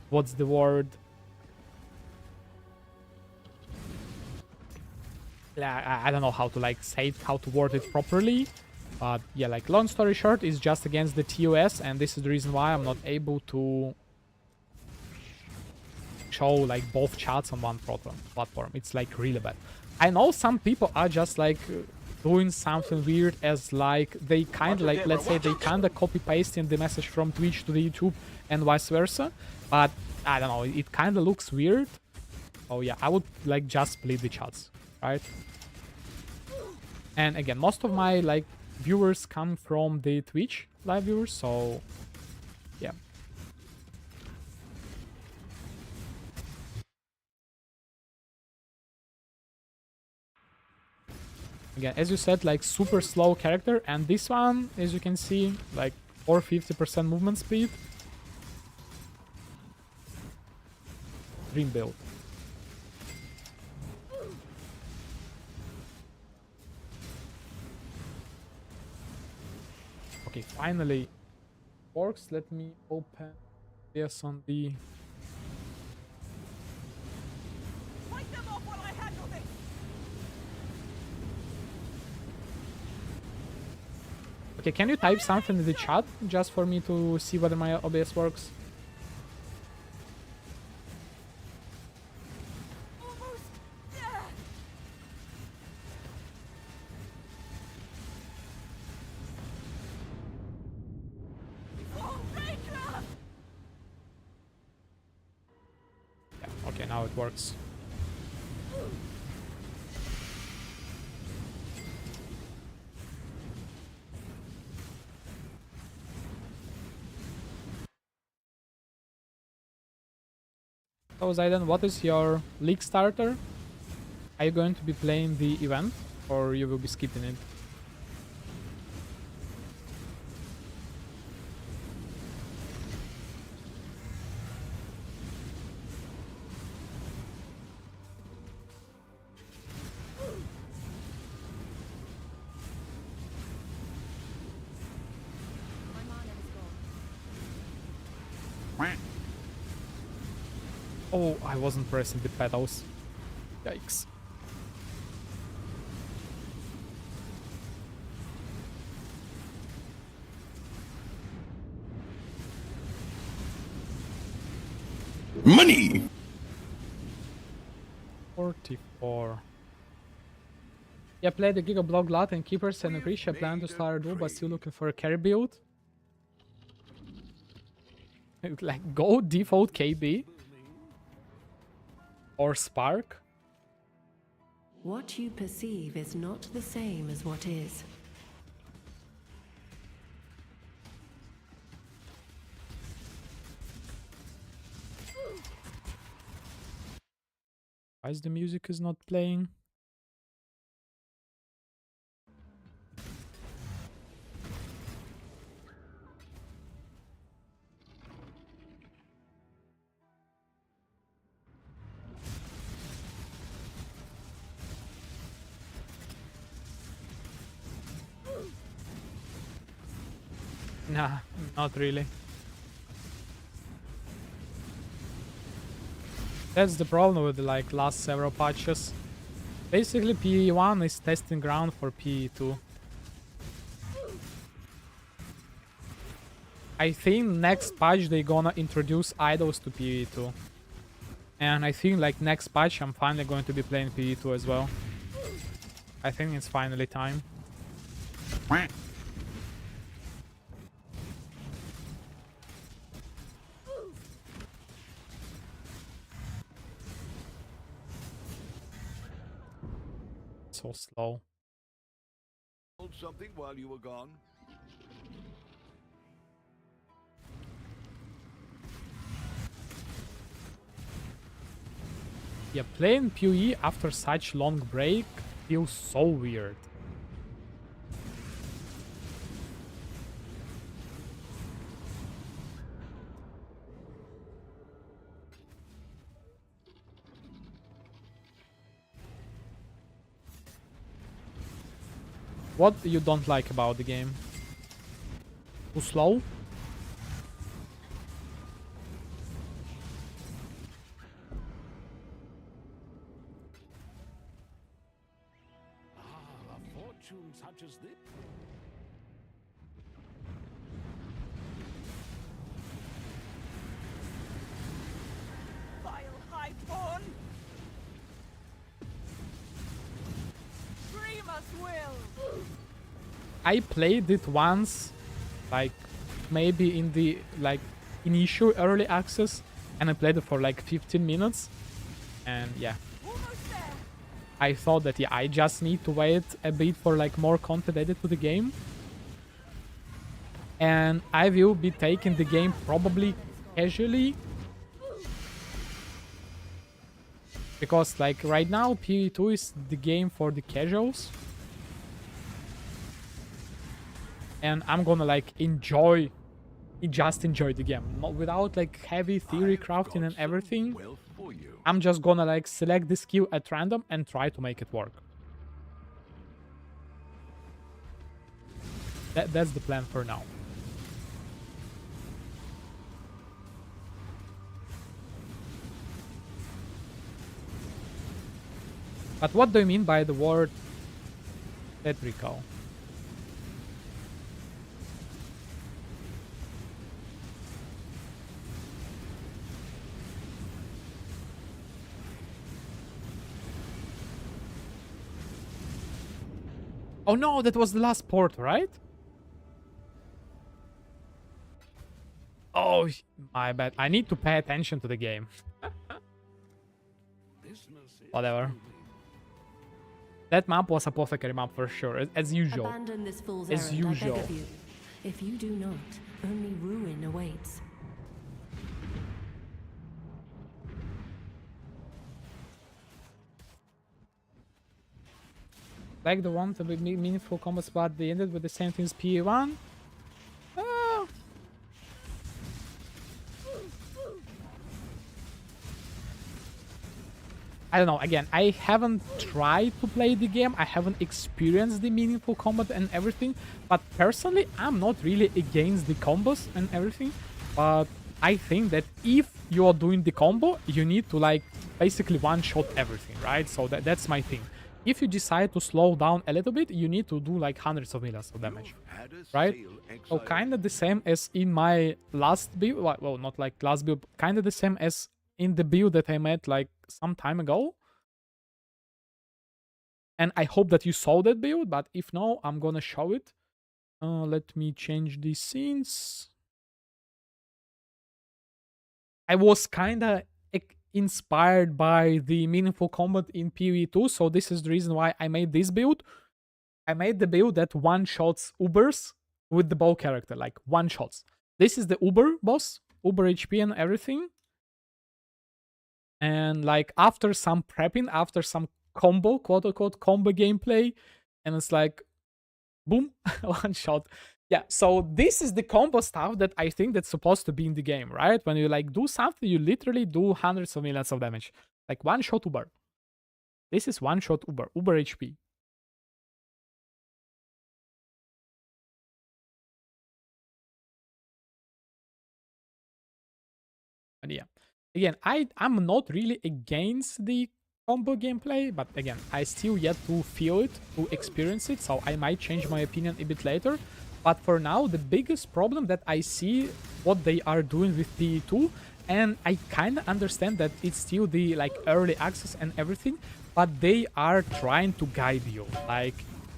Speaker 1: what's the word? I don't know how to like say it, how to word it properly. But yeah, like long story short, it's just against the TOS, and this is the reason why I'm not able to show like both chats on one platform. It's like really bad. I know some people are just like doing something weird, as like they kind of like, let's say they kind of copy pasting the message from Twitch to the YouTube and vice versa, but I don't know, it kind of looks weird. Oh yeah, I would like just split the chats, right? And again, most of my like viewers come from the Twitch live viewers, so yeah. Again, as you said, like super slow character, and this one, as you can see, like 450% movement speed. Dream build. Okay, finally works. Let me open this on the...
Speaker 5: Fight them off while I handle this.
Speaker 1: Okay, can you type something in the chat just for me to see whether my OBS works?
Speaker 5: Almost there.
Speaker 1: Yeah, okay, now it works. So Zayden, what is your league starter? Are you going to be playing the event or you will be skipping it?
Speaker 5: My mana is gone.
Speaker 1: Oh, I wasn't pressing the pedals. Yikes.
Speaker 6: Money!
Speaker 1: 44. Yeah, play the Giga Block Glut and Keepers and Appreciate. Plan to start a duel, but still looking for a carry build. Like, go default KB. Or Spark.
Speaker 3: What you perceive is not the same as what is.
Speaker 1: Why is the music is not playing? Nah, not really. That's the problem with the like last several patches. Basically, PE1 is testing ground for PE2. I think next patch they gonna introduce idols to PE2. And I think like next patch I'm finally going to be playing PE2 as well. I think it's finally time. So slow.
Speaker 6: Hold something while you were gone.
Speaker 1: Yeah, playing PoE after such long break feels so weird. What you don't like about the game? Too slow?
Speaker 2: Ah, a fortune such as this.
Speaker 5: Vile highborn! Grimace will!
Speaker 1: I played it once, like maybe in the like initial early access, and I played it for like 15 minutes, and yeah,
Speaker 5: Almost there!
Speaker 1: I thought that yeah, I just need to wait a bit for like more content added to the game, and I will be taking the game probably casually, because like right now PE2 is the game for the casuals. And I'm gonna like just enjoy the game, not without like heavy theory crafting and everything.
Speaker 6: Well for you.
Speaker 1: I'm just gonna like select the skill at random and try to make it work. That's the plan for now. But what do you mean by the word theatrical? Oh no, that was the last port, right? Oh, my bad. I need to pay attention to the game.
Speaker 2: Business is
Speaker 1: Whatever.
Speaker 2: booming.
Speaker 1: That map was apothecary map for sure, as usual.
Speaker 3: Abandon this fool's
Speaker 1: As
Speaker 3: errand, I
Speaker 1: usual.
Speaker 3: beg of you. If you do not, only ruin awaits.
Speaker 1: like the one to be meaningful combos, but they ended with the same thing as PE1. I don't know. Again, I haven't tried to play the game. I haven't experienced the meaningful combat and everything. But personally, I'm not really against the combos and everything. But I think that if you are doing the combo, you need to like basically one-shot everything, right? So that's my thing. If you decide to slow down a little bit, you need to do like hundreds of millions of damage, right? So kind of the same as in my last build. Well, not like last build, kind of the same as in the build that I made like some time ago. And I hope that you saw that build, but if no, I'm gonna show it. Let me change the scenes. I was kind of inspired by the meaningful combat in PvE2, so this is the reason why I made this build. I made the build that one-shots Ubers with the bow character, like one-shots. This is the Uber boss, Uber HP and everything. And like after some prepping, after some combo, quote-unquote combo gameplay, and it's like, boom, one shot. Yeah, so this is the combo stuff that I think that's supposed to be in the game, right? When you like do something, you literally do hundreds of millions of damage. Like one shot Uber. This is one shot Uber, Uber HP. And yeah, again, I'm not really against the combo gameplay, but again, I still yet to feel it, to experience it, so I might change my opinion a bit later. But for now, the biggest problem that I see what they are doing with PE2, and I kind of understand that it's still the like early access and everything, but they are trying to guide you, like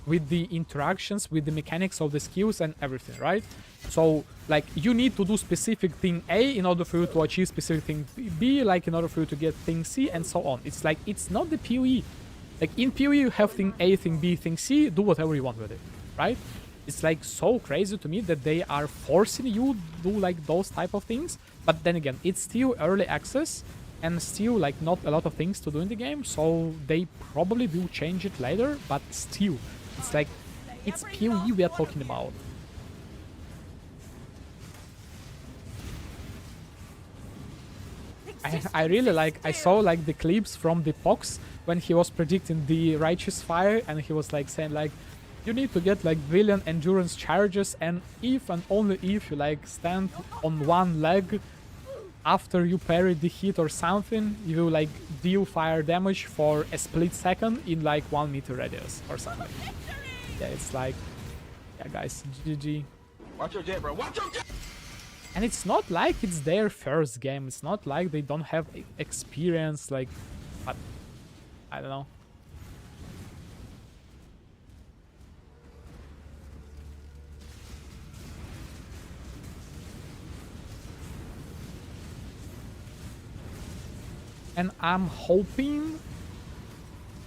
Speaker 1: with the interactions, with the mechanics of the skills and everything, right? So like you need to do specific thing A in order for you to achieve specific thing B, like in order for you to get thing C, and so on. It's like, it's not the PoE. Like in PoE you have thing A, thing B, thing C, do whatever you want with it, right? It's like so crazy to me that they are forcing you to do like those type of things. But then again, it's still early access and still like not a lot of things to do in the game, so they probably will change it later, but still, it's like, it's PoE we are talking about. I really like, I saw like the clips from the Pox when he was predicting the Righteous Fire, and he was like saying like, you need to get like billion endurance charges, and if and only if you like stand on one leg after you parry the hit or something, you will like deal fire damage for a split second in like 1 meter radius or something. Yeah, it's like, yeah guys, GG.
Speaker 6: Watch your jet, bro. Watch your jet!
Speaker 1: And it's not like it's their first game. It's not like they don't have experience, like, but I don't know. And I'm hoping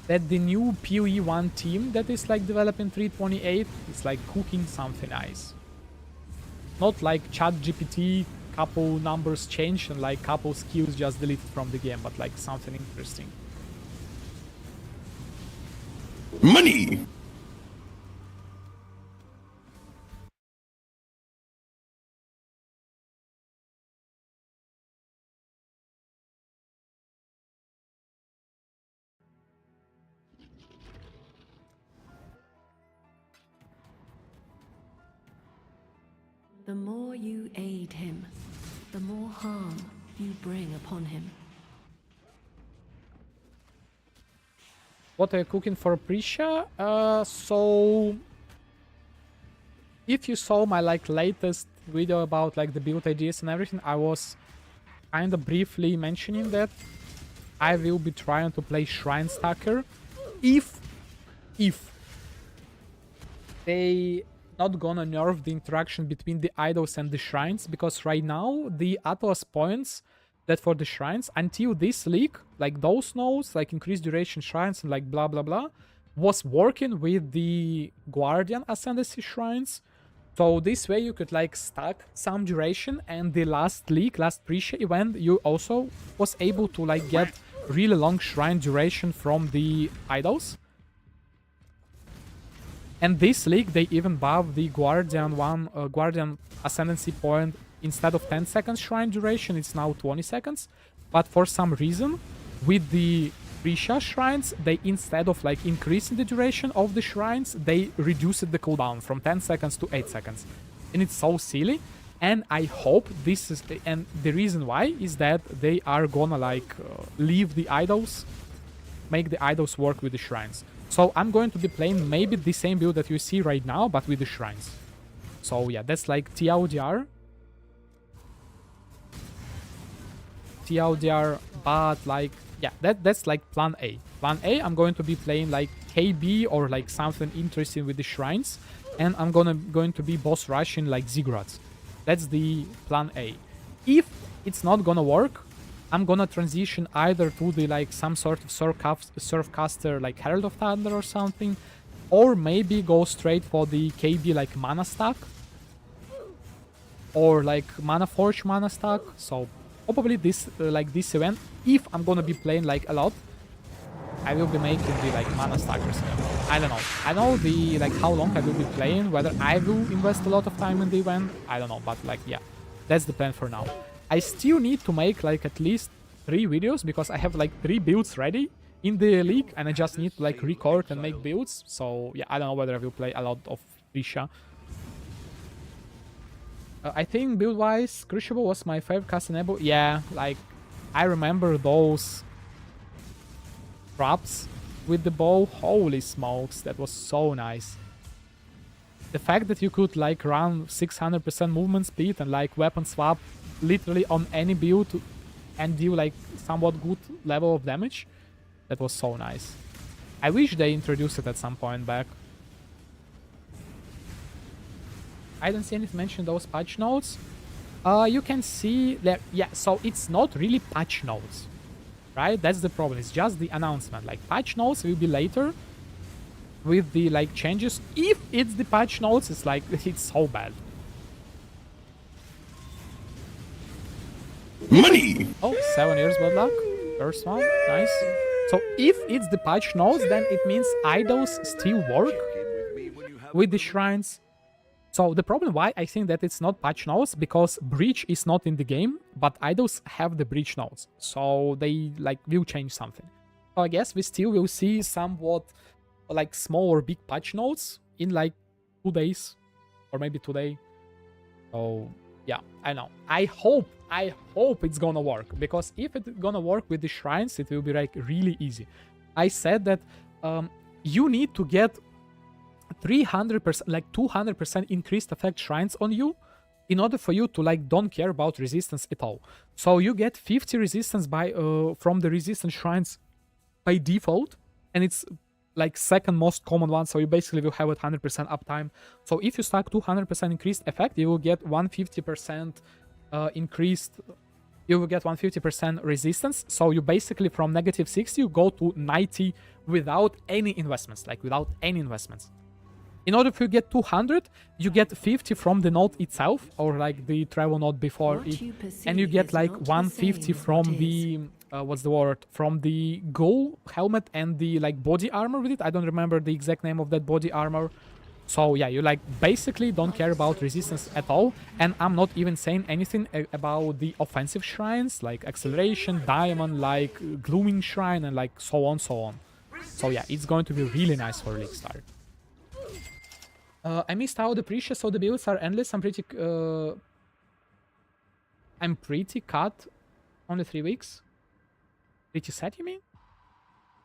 Speaker 1: that the new PoE1 team that is like developing 328 is like cooking something nice. Not like ChatGPT, couple numbers changed and like couple skills just deleted from the game, but like something interesting.
Speaker 6: Money!
Speaker 3: The more you aid him, the more harm you bring upon him.
Speaker 1: What are you cooking for Prisha? So if you saw my like latest video about like the build ideas and everything, I was kind of briefly mentioning that I will be trying to play Shrine Stacker if they not gonna nerf the interaction between the idols and the shrines, because right now the Atlas points that for the shrines until this leak, like those nodes, like increased duration shrines and like blah blah blah, was working with the Guardian Ascendancy shrines. So this way you could like stack some duration, and the last leak, last pre-show event, you also was able to like get really long shrine duration from the idols. And this league, they even buff the Guardian Ascendancy point. Instead of 10 seconds shrine duration, it's now 20 seconds. But for some reason, with the Prisha shrines, they, instead of like increasing the duration of the shrines, they reduced the cooldown from 10 seconds to 8 seconds. And it's so silly. And I hope this is... And the reason why is that they are gonna like leave the idols, make the idols work with the shrines. So I'm going to be playing maybe the same build that you see right now, but with the shrines. So yeah, that's like TLDR. TLDR, but like, yeah, that's like plan A. Plan A, I'm going to be playing like KB or like something interesting with the shrines. And I'm going to be boss rushing like Ziggurats. That's the plan A. If it's not gonna work, I'm gonna transition either to the like some sort of Surfcaster like Herald of Thunder or something, or maybe go straight for the KB like mana stack, or like Mana Forge mana stack. So probably this like this event, if I'm gonna be playing like a lot, I will be making the like mana stackers. I don't know. I know the like how long I will be playing, whether I will invest a lot of time in the event, I don't know, but like yeah, that's the plan for now. I still need to make like at least 3 videos because I have like 3 builds ready in the league and I just need to like record and make builds. So yeah, I don't know whether I will play a lot of Prisha. I think build-wise, Crucible was my favorite cast enable. Yeah, like I remember those traps with the bow. Holy smokes, that was so nice. The fact that you could like run 600% movement speed and like weapon swap literally on any build and deal like somewhat good level of damage, that was so nice. I wish they introduced it at some point back. I don't see anything mentioned those patch notes. You can see that, yeah, so it's not really patch notes, right? That's the problem. It's just the announcement. Like patch notes will be later with the like changes. If it's the patch notes, it's like it's so bad.
Speaker 6: Money!
Speaker 1: Oh, 7 years bad luck. First one, nice. So if it's the patch notes, then it means idols still work with the shrines. So the problem why I think that it's not patch notes, because breach is not in the game, but idols have the breach notes. So they like will change something. So I guess we still will see somewhat like small or big patch notes in like 2 days or maybe today. So yeah, I know. I hope it's gonna work, because if it's gonna work with the shrines, it will be like really easy. I said that you need to get 300%, like 200% increased effect shrines on you in order for you to like don't care about resistance at all. So you get 50 resistance by from the resistance shrines by default, and it's like second most common one, so you basically will have 100% uptime. So if you stack 200% increased effect, you will get 150% increased, you will get 150% resistance. So you basically from -60 you go to 90 without any investments, like without any investments. In order to get 200, you get 50 from the node itself, or like the travel node before it, and you get like 150 from the what's the word, from the gold helmet and the like body armor with it. I don't remember the exact name of that body armor. So yeah, you like basically don't care about resistance at all. And I'm not even saying anything about the offensive shrines like acceleration, diamond, like glooming shrine, and like so on. So yeah, it's going to be really nice for league start. I missed out the Prisha, so the builds are endless. I'm pretty cut. Only 3 weeks. Pretty sad, you mean?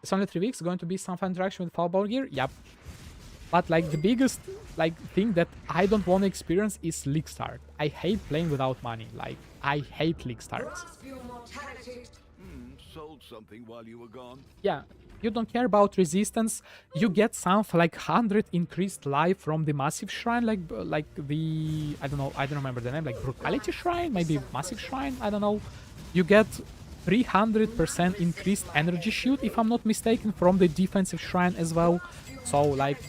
Speaker 1: It's only 3 weeks. Going to be some fun interaction with foul gear. Yep. But like the biggest like thing that I don't want to experience is league start. I hate playing without money. Like I hate league starts.
Speaker 2: Sold something while you were gone.
Speaker 1: Yeah. You don't care about resistance. You get something like 100 increased life from the massive shrine, like the I don't remember the name, like brutality shrine, maybe massive shrine, I don't know. You get 300% increased energy shield, if I'm not mistaken, from the defensive shrine as well. So like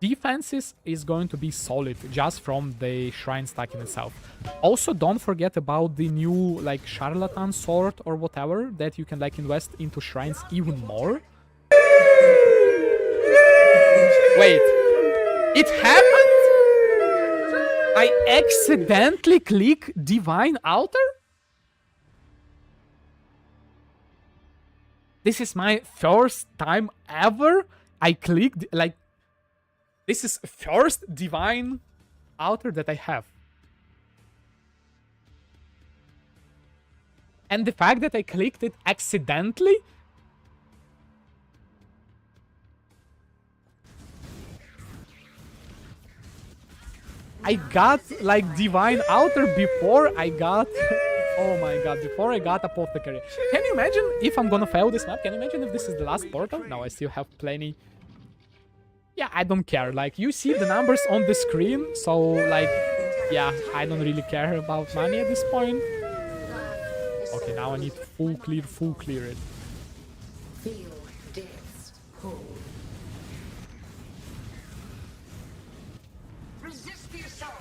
Speaker 1: defenses is going to be solid just from the shrine stack in itself. Also, don't forget about the new like charlatan sword or whatever that you can like invest into shrines even more. Wait. It happened? I accidentally click Divine Altar? This is my first time ever I clicked, like, this is first Divine Altar that I have. And the fact that I clicked it accidentally? I got, like, Divine Altar before I got... Oh my god, before I got Apothecary. Can you imagine if I'm gonna fail this map? Can you imagine if this is the last portal? No, I still have plenty. Yeah, I don't care. Like, you see the numbers on the screen, so, like, yeah, I don't really care about money at this point. Okay, now I need to full clear it.
Speaker 8: Feel death's pull. Resist the assault.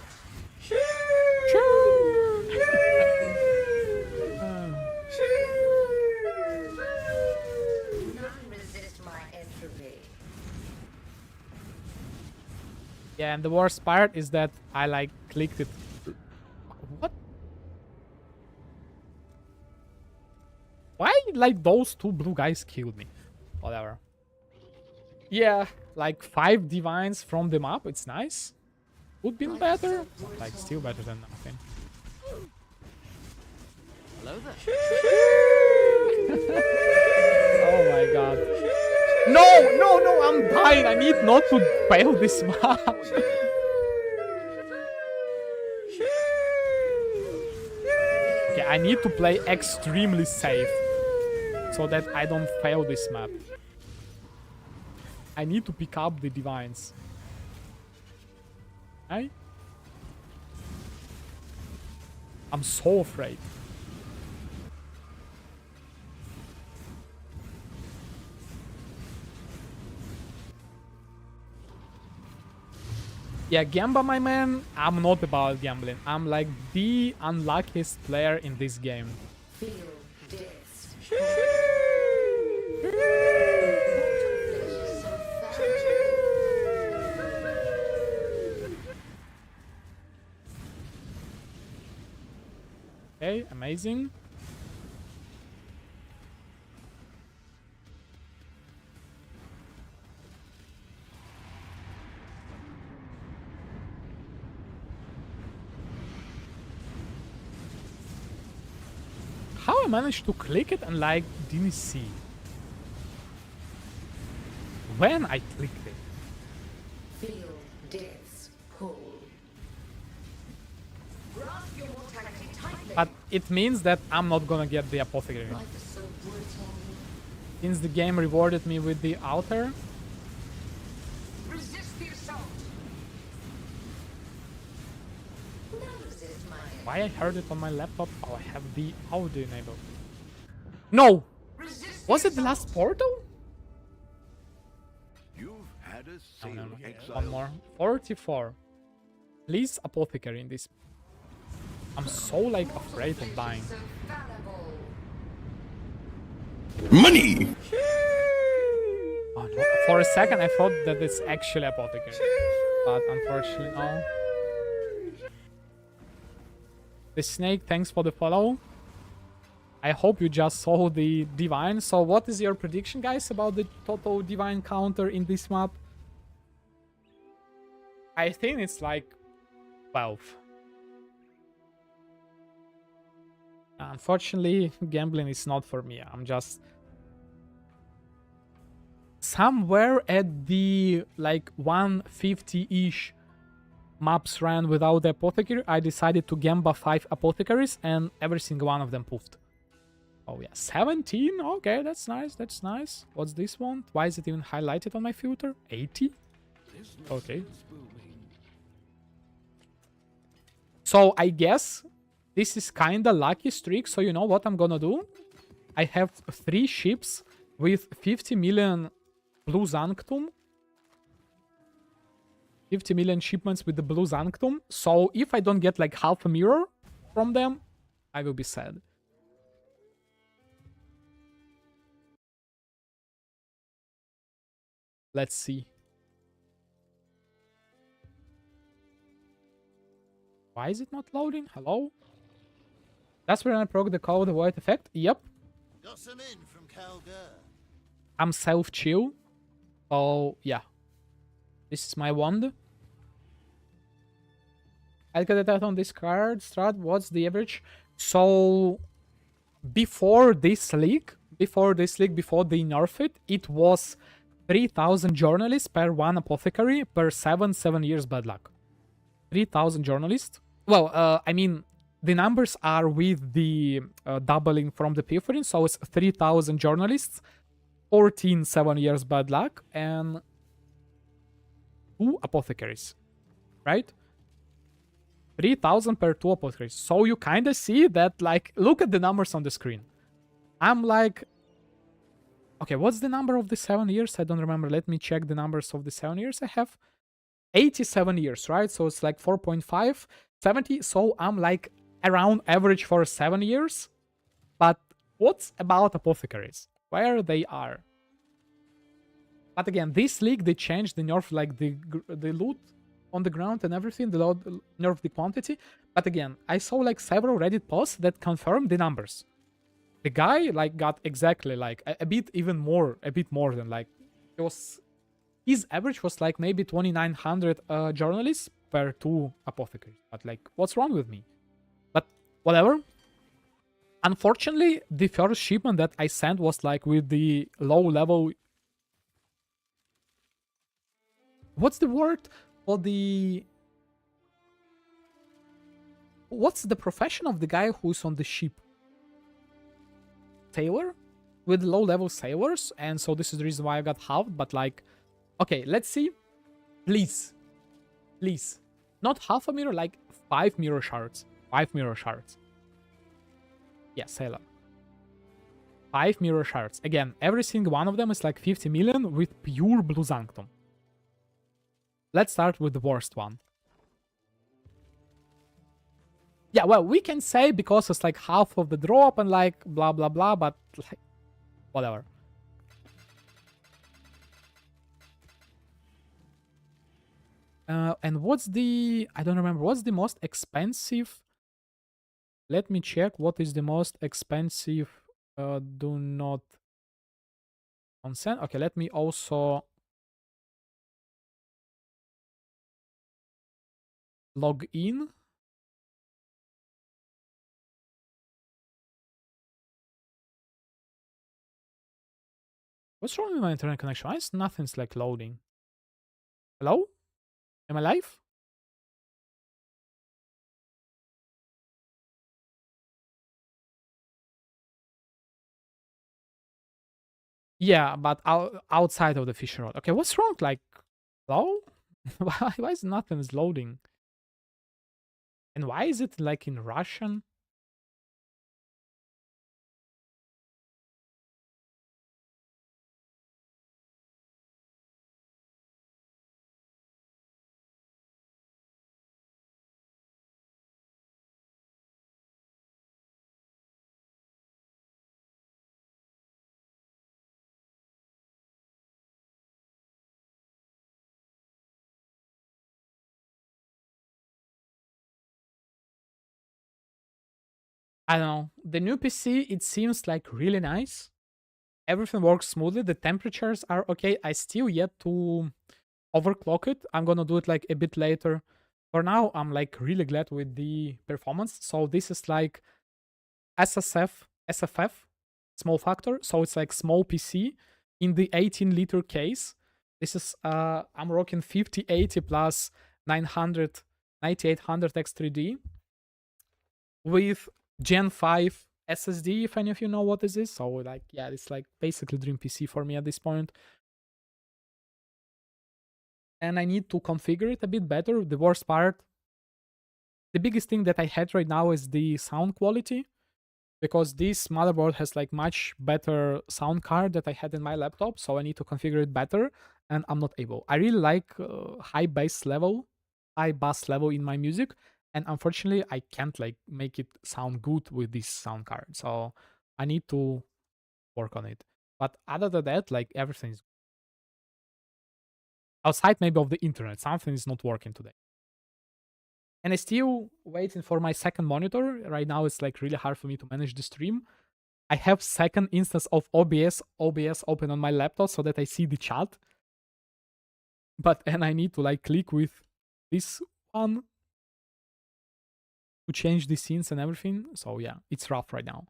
Speaker 8: None resist my entropy.
Speaker 1: Yeah, and the worst part is that I, like, clicked it. What? Why, like, those two blue guys killed me? Whatever. Yeah, like, 5 divines from the map, it's nice. Would been better, but, like, still better than nothing.
Speaker 7: Hello there.
Speaker 1: Oh my god. No, I'm dying. I need not to fail this map. Okay, I need to play extremely safe so that I don't fail this map. I need to pick up the divines. Okay? I'm so afraid. Yeah, Gamba, my man, I'm not about gambling. I'm like the unluckiest player in this game.
Speaker 8: Feel death's
Speaker 1: Okay, amazing. How I managed to click it and, like, didn't see? When I clicked it.
Speaker 8: Feel death's pull. Grasp your mortality tightly.
Speaker 1: But it means that I'm not gonna get the apothecary.
Speaker 8: Life is so brutal.
Speaker 1: Since the game rewarded me with the altar.
Speaker 8: Resist the assault. None resist my
Speaker 1: Why I heard it on my laptop? Oh, I have the audio enabled. No!
Speaker 8: resist.
Speaker 1: Was it the last portal?
Speaker 2: You've had a
Speaker 1: No.
Speaker 2: sailing exile.
Speaker 1: One more. 44. Please, apothecary in this. I'm so, like, afraid of dying.
Speaker 8: So fallible.
Speaker 6: Money.
Speaker 1: Oh, no. For a second, I thought that it's actually apothecary. But unfortunately, no. The snake, thanks for the follow. I hope you just saw the divine. So what is your prediction, guys, about the total divine counter in this map? I think it's like 12. Unfortunately, gambling is not for me. I'm just somewhere at the, like, 150-ish maps ran without the apothecary. I decided to gamba 5 apothecaries and every single one of them poofed. Oh yeah, 17? Okay, that's nice, that's nice. What's this one? Why is it even highlighted on my filter? 80? Okay. So I guess this is kinda lucky streak, so you know what I'm gonna do? I have 3 ships with 50 million blue Zanctum. 50 million shipments with the blue Zanctum. So if I don't get like half a mirror from them, I will be sad. Let's see. Why is it not loading? Hello? That's where I proc the code void effect. Yep.
Speaker 9: Got some in from Calgar.
Speaker 1: I'm self-chill. So, yeah. This is my wand. I'll get that on this card. Strat, what's the average? So, before this leak, before they nerf it, it was 3,000 journalists per one apothecary per 7 years bad luck. 3,000 journalists. Well, I mean, the numbers are with the doubling from the Piffering, so it's 3,000 journalists, 14 7 years bad luck, and 2 apothecaries, right? 3,000 per 2 apothecaries. So you kind of see that, like, look at the numbers on the screen. I'm like, okay, what's the number of the 7 years? I don't remember. Let me check the numbers of the 7 years I have. 87 years, right? So it's like 4.5, 70. So I'm like around average for 7 years. But what's about apothecaries? Where they are? But again, this league, they changed the nerf, like the loot on the ground and everything, the nerf the quantity. But again, I saw like several Reddit posts that confirmed the numbers. The guy like got exactly like a bit more than like it was. His average was like maybe 2,900 journalists per 2 apothecaries. But like, what's wrong with me? But whatever. Unfortunately, the first shipment that I sent was like with the low level. What's the word for the? What's the profession of the guy who's on the ship? Sailor? With low level sailors. And so this is the reason why I got halved. But like, okay, let's see. Please. Please. Not half a mirror, like 5 mirror shards. 5 mirror shards. Yeah, sailor. 5 mirror shards. Again, every single one of them is like 50 million with pure blue Zanctum. Let's start with the worst one. Yeah, well, we can say because it's like half of the drop and like blah blah blah, but like whatever. And what's the... I don't remember. What's the most expensive? Let me check what is the most expensive. Do not consent. Okay, let me also log in. What's wrong with my internet connection? Why is nothing's like loading? Hello? Am I live? Yeah, but outside of the fishing rod. Okay, what's wrong? Like, hello? Why is nothing's loading? And why is it like in Russian? I don't know. The new PC, it seems like really nice. Everything works smoothly. The temperatures are okay. I still yet to overclock it. I'm gonna do it like a bit later. For now, I'm like really glad with the performance. So this is like SFF, small factor. So it's like small PC in the 18-liter case. This is I'm rocking 5080 plus 900, 9800 X3D with Gen 5 SSD, if any of you know what this is. So like, yeah, it's like basically dream PC for me at this point. And I need to configure it a bit better. The worst part, the biggest thing that I had right now is the sound quality, because this motherboard has like much better sound card that I had in my laptop, so I need to configure it better, and I'm not able. I really like high bass level in my music, and unfortunately I can't like make it sound good with this sound card, so I need to work on it. But other than that, like everything is outside maybe of the internet, something is not working today. And I still waiting for my second monitor. Right now it's like really hard for me to manage the stream. I have second instance of OBS open on my laptop so that I see the chat. And I need to like click with this one to change the scenes and everything. So yeah, it's rough right now.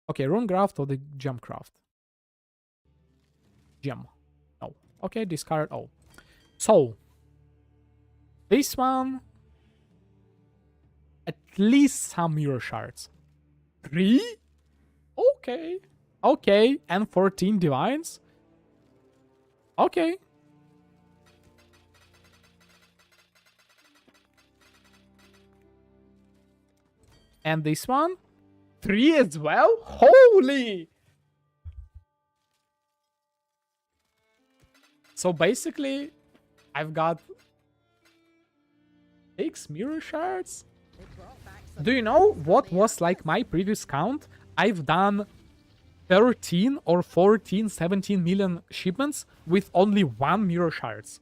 Speaker 1: Okay, Runecraft or the Gemcraft? Gem. No. Okay, discard. Oh. So, this one, at least some mirror shards. 3? Okay. Okay, and 14 divines. Okay. And this one? 3 as well? Holy! So basically, I've got 6 mirror shards. Do you know what was like my previous count? I've done 13 or 14, 17 million shipments with only 1 mirror shards.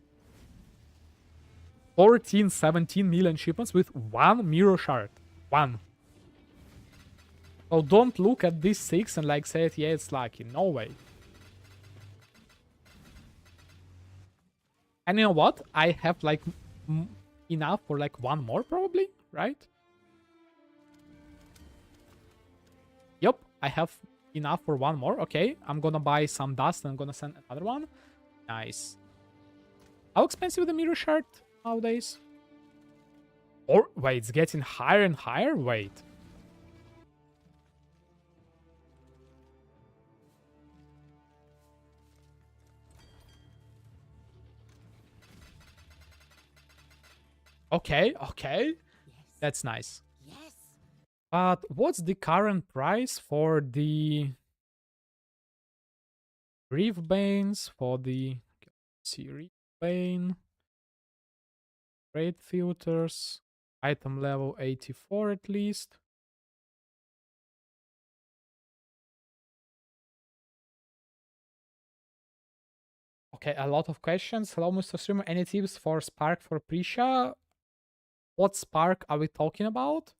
Speaker 1: 14, 17 million shipments with 1 mirror shard. 1. So don't look at this 6 and like say, yeah, it's lucky. No way. And you know what? I have like enough for like 1 more probably, right? Yep, I have enough for 1 more. Okay, I'm gonna buy some dust and I'm gonna send another one. Nice. How expensive is the mirror shard nowadays? Or wait, it's getting higher and higher? Wait. Okay, okay. That's nice.
Speaker 5: Yes.
Speaker 1: But what's the current price for the Reef Banes, for the Reef Bane, trade filters, item level 84 at least. Okay, a lot of questions. Hello, Mr. Streamer. Any tips for Spark for Prisha? What Spark are we talking about?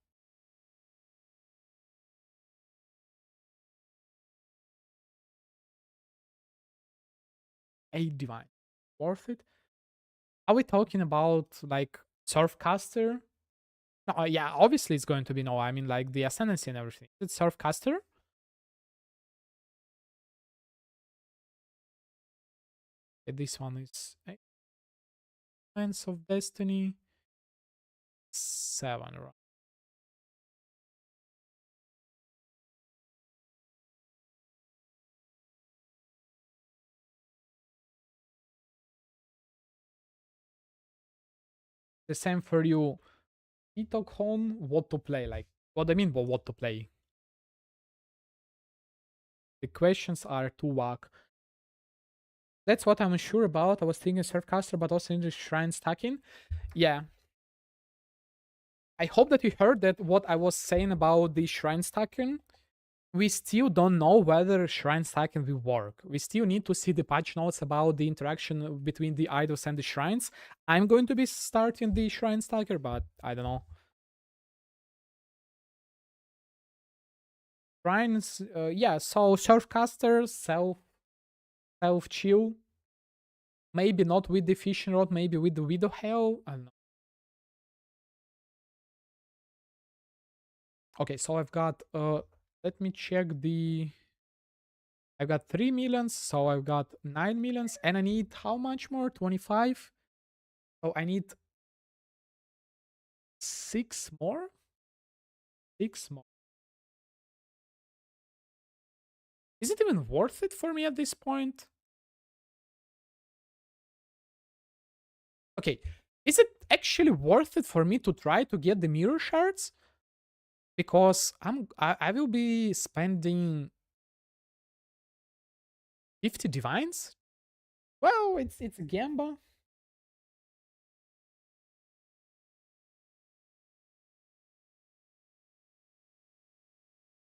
Speaker 1: A divine. Worth it? Are we talking about like Surfcaster? No, yeah, obviously it's going to be no. I mean, like the Ascendancy and everything. Is it Surfcaster? Okay, this one is Lens of Destiny. 7, right? The same for you. Stockholm, what to play? Like, what I mean by what to play? The questions are too vague. That's what I'm unsure about. I was thinking Surfcaster, but also in the Shrine stacking. Yeah. I hope that you heard that what I was saying about the Shrine stacking. We still don't know whether Shrine stacking will work. We still need to see the patch notes about the interaction between the idols and the shrines. I'm going to be starting the Shrine stacker, but I don't know. Shrines, yeah, so Surfcaster, self-chill. Maybe not with the Fishing Rod, maybe with the Widow Hell. I don't know. Okay, so I've got, let me check the... I've got 3 millions, so I've got 9 millions, and I need how much more? 25? So I need 6 more? 6 more. Is it even worth it for me at this point? Okay, is it actually worth it for me to try to get the mirror shards? Because I will be spending 50 divines? Well, it's Gamba.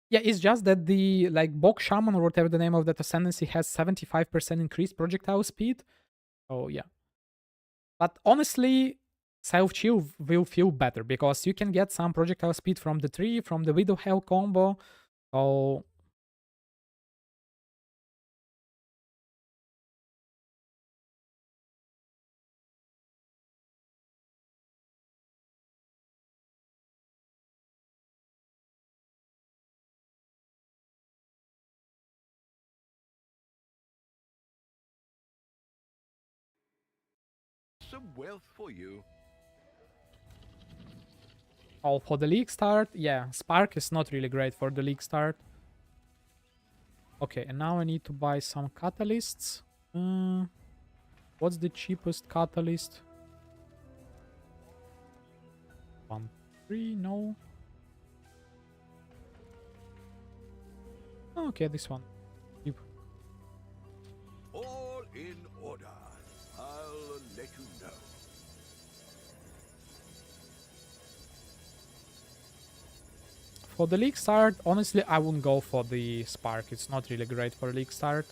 Speaker 1: Yeah, it's just that the like Bog Shaman or whatever the name of that ascendancy has 75% increased projectile speed. Oh yeah. But honestly, self-chill will feel better because you can get some projectile speed from the tree, from the Widow Hell combo. So
Speaker 6: Some wealth for you.
Speaker 1: oh, for the league start, yeah, Spark is not really great for the league start. Okay, and now I need to buy some catalysts. What's the cheapest catalyst? 1, 3, no. Okay, this one. Cheap.
Speaker 6: All in order. I'll let you know.
Speaker 1: For the league start, honestly, I wouldn't go for the Spark. It's not really great for league start.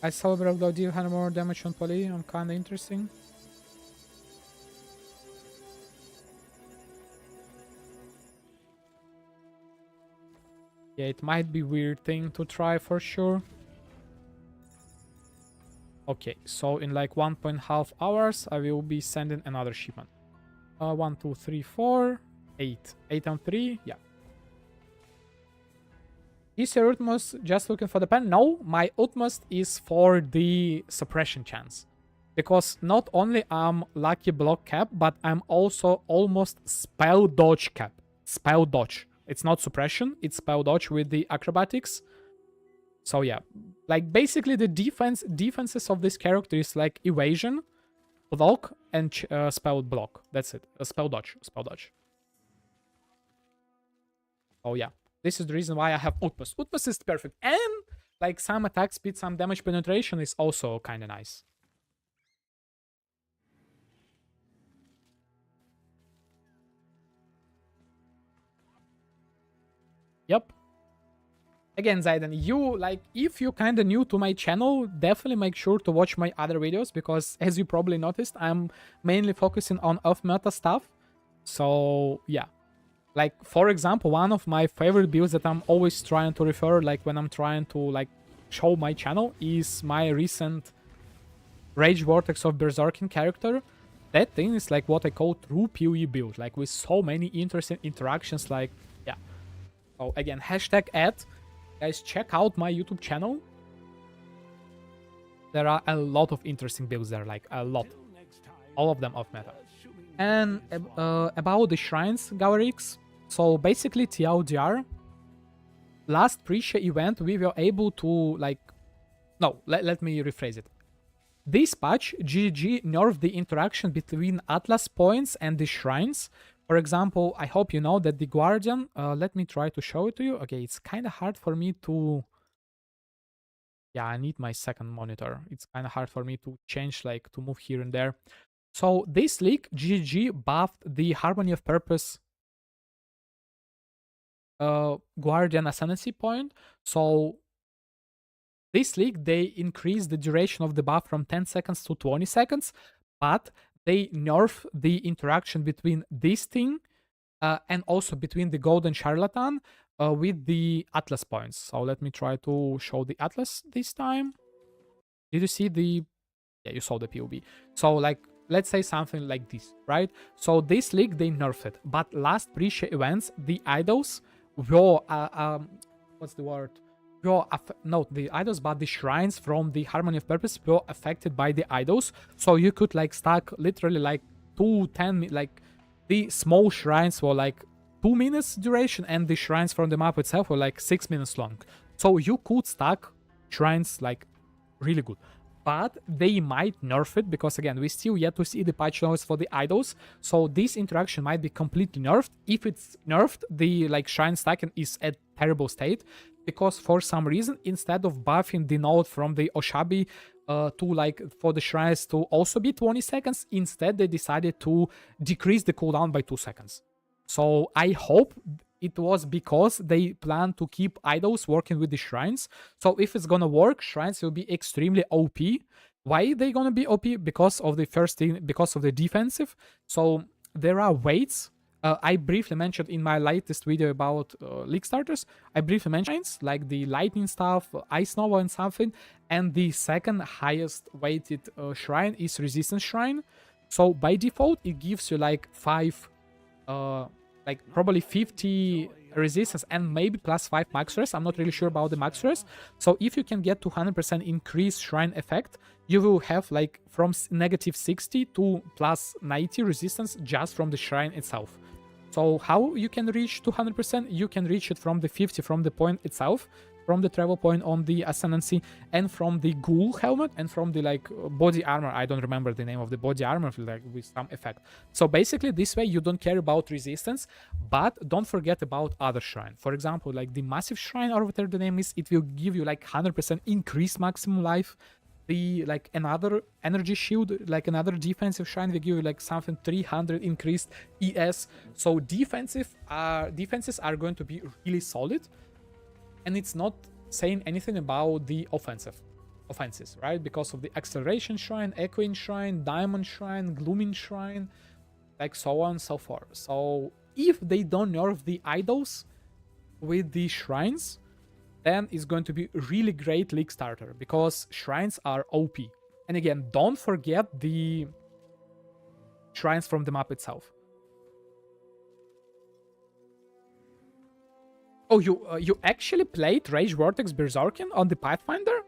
Speaker 1: I saw Brock deal had more damage on Poly. I'm kinda interesting. Yeah, it might be weird thing to try for sure. Okay, so in like 1.5 hours, I will be sending another shipment. 1, 2, 3, 4, 8. 8 and 3, yeah. Is your utmost just looking for the pen? No, my utmost is for the suppression chance. Because not only I'm lucky block cap, but I'm also almost spell dodge cap. Spell dodge. It's not suppression, it's spell dodge with the acrobatics. So yeah, like basically the defenses of this character is like evasion, block, and spell block. That's it. Spell dodge. Spell dodge. Oh yeah. This is the reason why I have Utmost. Utmost is perfect. And like some attack speed, some damage penetration is also kind of nice. Yep. Again, Zayden, you like if you're kind of new to my channel, definitely make sure to watch my other videos because as you probably noticed, I'm mainly focusing on off-meta stuff. So yeah. Like, for example, one of my favorite builds that I'm always trying to refer, like, when I'm trying to, like, show my channel is my recent Rage Vortex of Berserking character. That thing is, like, what I call true PoE build, like, with so many interesting interactions, like, yeah. So, again, hashtag ad. Guys, check out my YouTube channel. There are a lot of interesting builds there, like, a lot. All of them off-meta. And about the shrines, Gawarix. So basically, TLDR, last pre-show event, we were able to, like... No, let me rephrase it. This patch, GG nerfed the interaction between Atlas points and the shrines. For example, I hope you know that the Guardian... let me try to show it to you. Okay, it's kind of hard for me to... Yeah, I need my second monitor. It's kind of hard for me to change, like, to move here and there. So this league, GG buffed the Harmony of Purpose Guardian Ascendancy point. So this league, they increased the duration of the buff from 10 seconds to 20 seconds, but they nerf the interaction between this thing and also between the Golden Charlatan with the Atlas points. So let me try to show the Atlas this time. Did you see the... Yeah, you saw the POV. So like, let's say something like this, right? So this league, they nerfed it. But last pre-show events, the idols were, what's the word? Not the idols, but the shrines from the Harmony of Purpose were affected by the idols. So you could like stack literally like 2-10, like the small shrines were like 2 minutes duration and the shrines from the map itself were like 6 minutes long. So you could stack shrines like really good. But they might nerf it because again, we still yet to see the patch notes for the idols. So this interaction might be completely nerfed. If it's nerfed, the like shrine stacking is at terrible state because for some reason, instead of buffing the node from the Oshabi to like for the shrines to also be 20 seconds, instead they decided to decrease the cooldown by 2 seconds. So I hope it was because they plan to keep idols working with the shrines. So if it's gonna work, shrines will be extremely OP. Why they gonna be OP? Because of the first thing, because of the defensive. So there are weights. I briefly mentioned in my latest video about league starters. I briefly mentioned like the lightning stuff, ice nova and something. And the second highest weighted shrine is resistance shrine. So by default, it gives you like 5 like probably 50 resistance and maybe plus 5 max rest. I'm not really sure about the max rest. So if you can get to 100% increase shrine effect, you will have like from negative 60 to plus 90 resistance just from the shrine itself. So how you can reach 200%? You can reach it from the 50 from the point itself, from the travel point on the ascendancy, and from the ghoul helmet, and from the like body armor. I don't remember the name of the body armor, like with some effect. So basically this way you don't care about resistance, but don't forget about other shrine. For example, like the massive shrine or whatever the name is, it will give you like 100% increased maximum life. The like another energy shield, like another defensive shrine, will give you like something 300 increased ES. So defenses are going to be really solid. And it's not saying anything about the offenses, right? Because of the acceleration shrine, echoing shrine, diamond shrine, glooming shrine, like so on and so forth. So if they don't nerf the idols with the shrines, then it's going to be really great league starter, because shrines are OP. And again, don't forget the shrines from the map itself. Oh, you actually played Rage Vortex Berserken on the Pathfinder?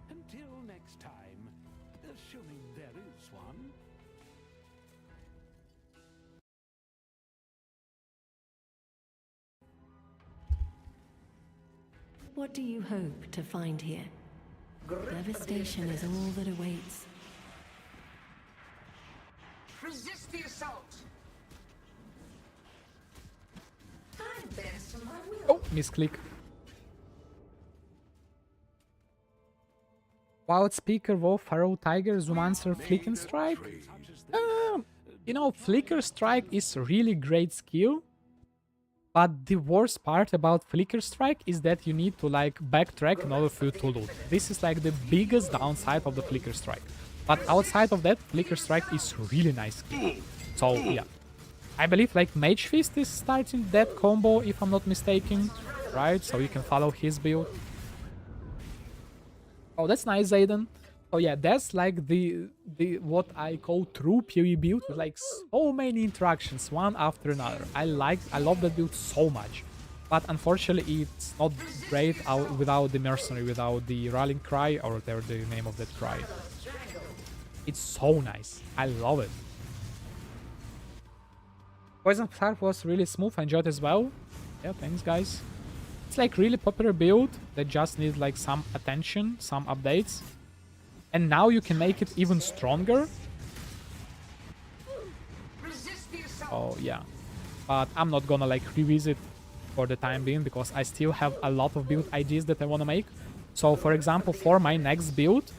Speaker 2: Until next time, assuming there is one.
Speaker 3: What do you hope to find here? Devastation is all that awaits.
Speaker 8: Resist the assault. I'm bent to my will.
Speaker 1: Oh, misclick. Wild Speaker, Wolf, Pharaoh, Tiger, Zoomancer, Flicker Strike. You know, Flicker Strike is a really great skill. But the worst part about Flicker Strike is that you need to like backtrack in order for you to loot. This is like the biggest downside of the Flicker Strike. But outside of that, Flicker Strike is really nice skill. So yeah. I believe like Mage Fist is starting that combo if I'm not mistaken. Right? So you can follow his build. Oh, that's nice, Zayden. Oh yeah, that's like the what I call true PoE build with like so many interactions one after another. I love that build so much. But unfortunately it's not great without the mercenary, without the rallying cry, or whatever the name of that cry. It's so nice. I love it. Poison Fire was really smooth. I enjoyed it as well. Yeah, thanks guys. It's like really popular build that just needs like some attention, some updates. And now you can make it even stronger. Oh yeah. But I'm not gonna like revisit for the time being, because I still have a lot of build ideas that I wanna make. So for example, for my next build,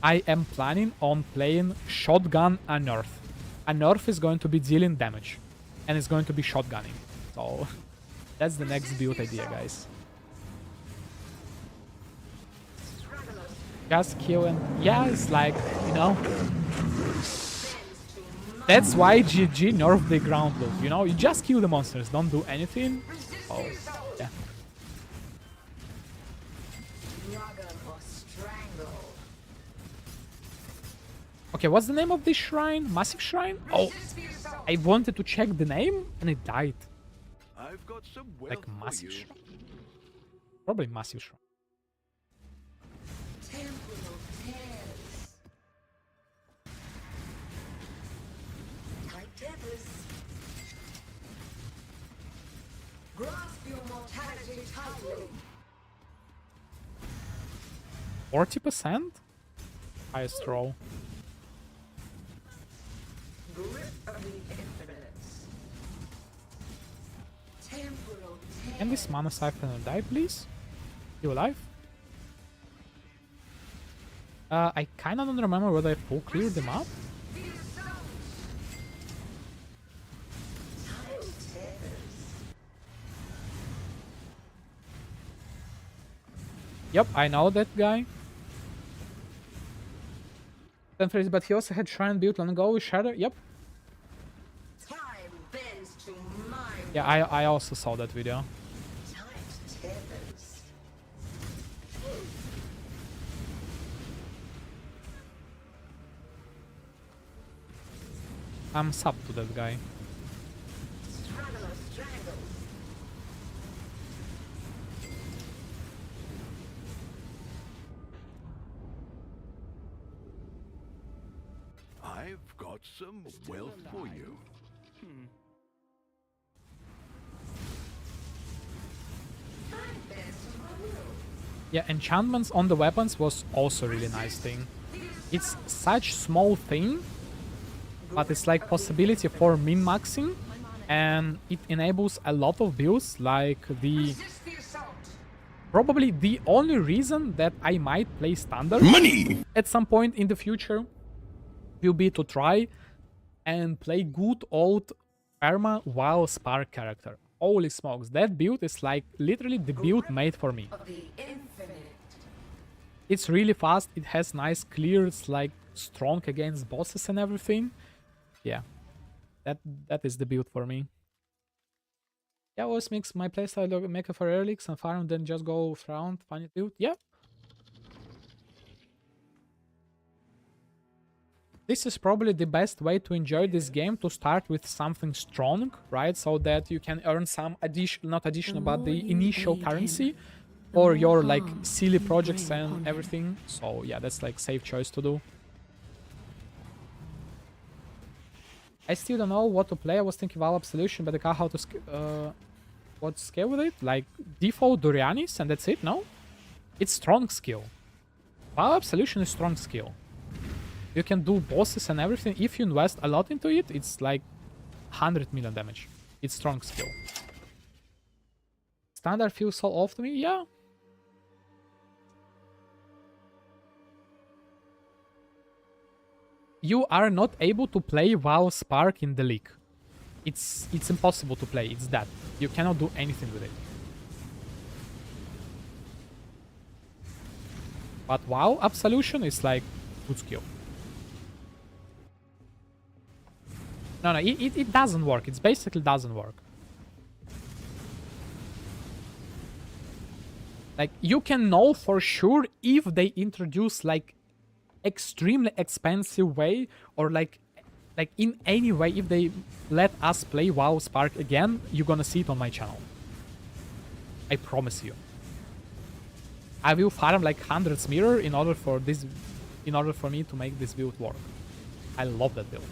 Speaker 1: I am planning on playing Shotgun Unearth. Unearth is going to be dealing damage. And it's going to be shotgunning. So that's the next build idea, guys. Just kill and yeah, it's like, you know, that's why GG nerfed the ground loot, you know, you just kill the monsters, don't do anything. Oh, yeah. Okay, what's the name of this shrine? Massive Shrine? Oh, I wanted to check the name and it died.
Speaker 6: I've got some
Speaker 1: Like Massive Shrine. Probably Massive Shrine.
Speaker 8: Grasp your mortality tightly.
Speaker 1: 40%? Highest roll.
Speaker 8: Grip of the infinite. Temple
Speaker 1: Can this mana siphoner die, please? You alive? I kinda don't remember whether I full cleared them up. Yep, I know that guy. But he also had Shrine built long ago with Shadow. Yep.
Speaker 8: Time bends to my
Speaker 1: Yeah, I also saw that video.
Speaker 8: tight tethers.
Speaker 1: I'm sub to that guy.
Speaker 8: Straggler strangle.
Speaker 6: I've got some wealth for you.
Speaker 8: Time bends to my will.
Speaker 1: Yeah, enchantments on the weapons was also a really nice thing. It's such small thing, but it's like possibility for min-maxing, and it enables a lot of builds, like the...
Speaker 8: Resist the assault.
Speaker 1: Probably the only reason that I might play standard at some point in the future will be to try and play good old Perma while Spark character. Holy smokes, that build is like literally the build made for me.
Speaker 8: Of the infinite.
Speaker 1: It's really fast, it has nice clears, like strong against bosses and everything. Yeah, that is the build for me. Yeah, always mix my playstyle, make a for relics and farm, then just go around, find it build. Yeah. This is probably the best way to enjoy this game, to start with something strong, right? So that you can earn some not additional, but the initial currency for your like silly projects and everything. So yeah, that's like safe choice to do. I still don't know what to play. I was thinking about Absolution, but I can't how to what scale with it? Like default Dorianis and that's it? No? It's strong skill. Wow, Absolution is strong skill. You can do bosses and everything. If you invest a lot into it, it's like 100 million damage. It's strong skill. Standard feels so off to me? Yeah. You are not able to play WoW Spark in the league. It's impossible to play. It's that. You cannot do anything with it. But WoW Absolution is like good skill. No, it doesn't work. It basically doesn't work. Like, you can know for sure if they introduce, like, extremely expensive way, or, like in any way, if they let us play WoW Spark again, you're gonna see it on my channel. I promise you. I will farm, like, hundreds mirror in order for me to make this build work. I love that build.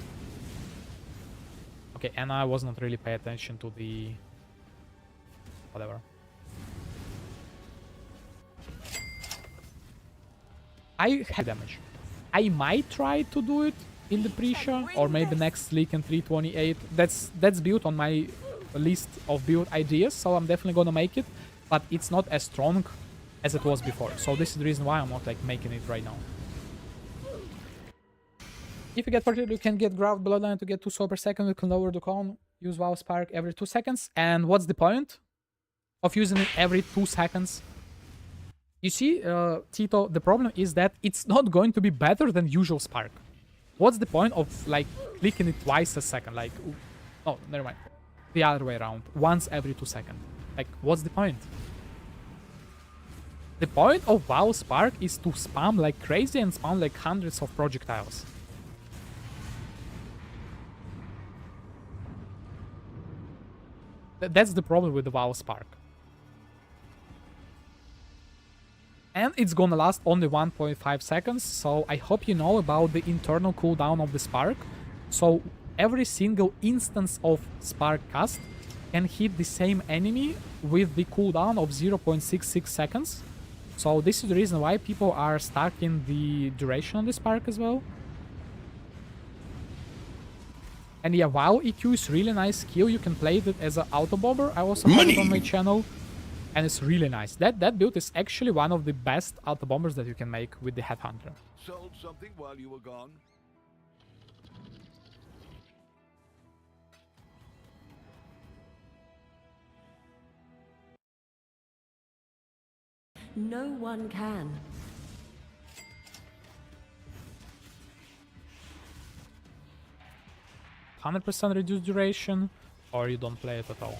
Speaker 1: Okay, and I was not really paying attention to the... whatever. I have damage. I might try to do it in the pre-show, or maybe next leak in 328. That's built on my list of build ideas, so I'm definitely gonna make it, but it's not as strong as it was before. So this is the reason why I'm not, like, making it right now. If you get 40, you can get Graft Bloodline to get 2 souls per second. You can lower the con. Use WoW Spark every 2 seconds. And what's the point of using it every 2 seconds? You see, Tito, the problem is that it's not going to be better than usual Spark. What's the point of, like, clicking it twice a second? Like, oh, never mind. The other way around. Once every 2 seconds. Like, what's the point? The point of WoW Spark is to spam like crazy and spawn like hundreds of projectiles. That's the problem with the WoW Spark. And it's gonna last only 1.5 seconds, so I hope you know about the internal cooldown of the Spark. So every single instance of Spark cast can hit the same enemy with the cooldown of 0.66 seconds. So this is the reason why people are stuck in the duration of the Spark as well. And yeah, while EQ is really nice skill, you can play it as an auto bomber. I also have it on my channel, and it's really nice. That build is actually one of the best auto bombers that you can make with the Headhunter.
Speaker 6: Sold something while you were gone?
Speaker 3: No one can.
Speaker 1: 100% reduced duration, or you don't play it at all.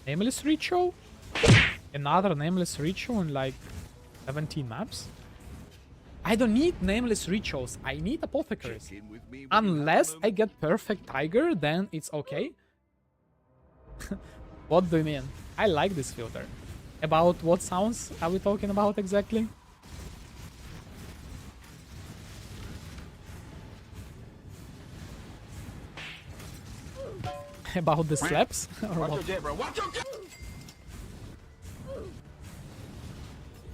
Speaker 1: Nameless Ritual? Another Nameless Ritual in like 17 maps? I don't need Nameless Rituals, I need Apothecaries.
Speaker 6: Check in with me when you
Speaker 1: Unless
Speaker 6: have a
Speaker 1: I get Perfect Tiger, then it's okay. What do you mean? I like this filter. About what sounds are we talking about exactly? About the slaps? Or what?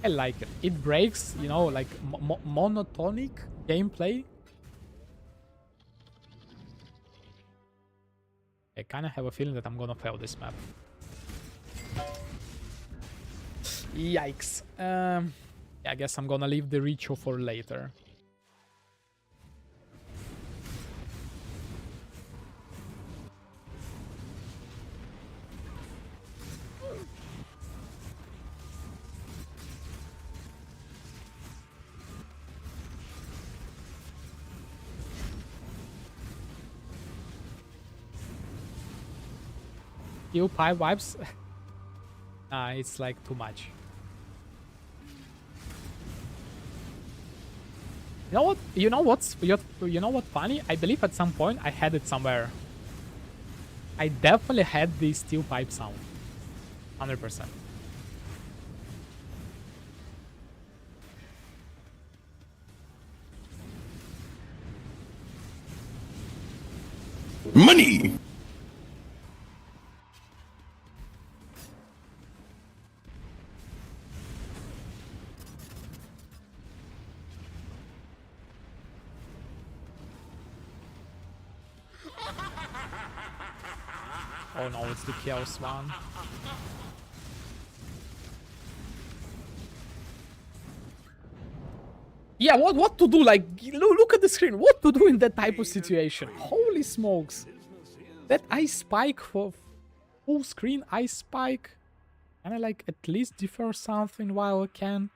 Speaker 1: I like it. It breaks, you know, like monotonic gameplay. I kind of have a feeling that I'm gonna fail this map. Yikes. Yeah, I guess I'm gonna leave the ritual for later. Steel pipe wipes? Nah, it's like too much. You know what? You know what funny? I believe at some point I had it somewhere. I definitely had the steel pipe sound. 100%.
Speaker 6: money.
Speaker 1: Oh no, it's the Chaos one. Yeah, what to do? Like, look at the screen. What to do in that type of situation? Holy smokes. That ice spike for full screen ice spike. Can I like at least defer something while I can?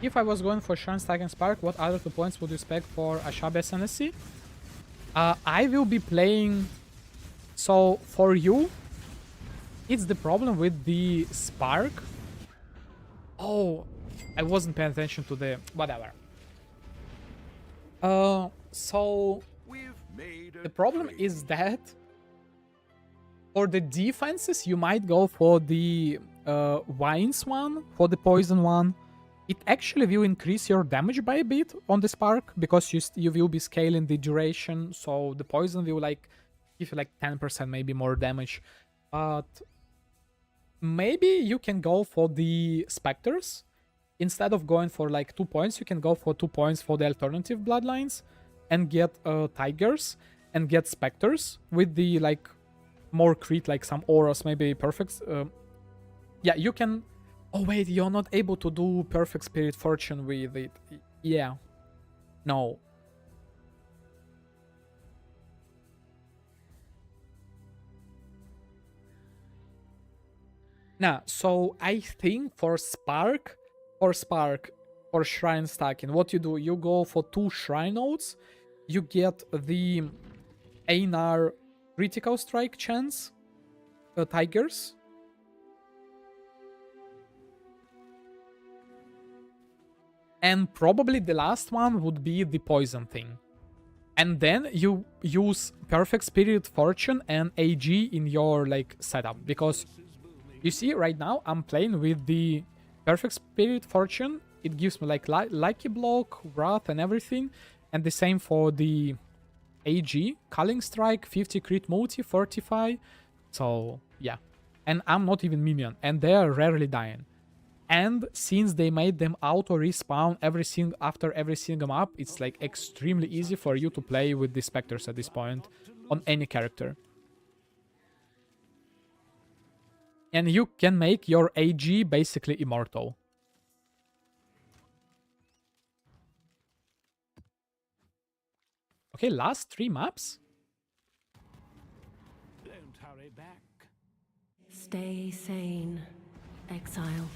Speaker 1: If I was going for Shrine Stack and Spark, what other 2 points would you expect for Ashab SNSC? I will be playing... So, for you, it's the problem with the Spark. Oh, I wasn't paying attention to the... Whatever. So...
Speaker 6: We've made a
Speaker 1: The problem
Speaker 6: trade.
Speaker 1: is that for the defenses, you might go for the Vines one, for the Poison one. It actually will increase your damage by a bit on the Spark, because you will be scaling the duration, so the Poison will like give you like 10% maybe more damage. But maybe you can go for the Spectres. Instead of going for like 2 points, you can go for 2 points for the alternative Bloodlines and get Tigers and get Spectres with the like more crit, like some auras, maybe perfects. Yeah, you can... Oh wait, you're not able to do Perfect Spirit Fortune with it. Yeah. No. Nah, so I think for Spark, for shrine stacking. What you do, you go for 2 shrine nodes, you get the Einar critical strike chance, tigers, and probably the last one would be the poison thing. And then you use Perfect Spirit Fortune and AG in your like setup, because you see right now I'm playing with the Perfect Spirit Fortune. It gives me like Lucky Block, Wrath and everything, and the same for the AG, Culling Strike, 50 crit multi, Fortify. So yeah, and I'm not even minion, and they are rarely dying. And since they made them auto respawn after every single map, it's like extremely easy for you to play with the specters at this point on any character. And you can make your AG basically immortal. Okay, last 3 maps.
Speaker 2: Don't hurry back.
Speaker 3: Stay sane, exile.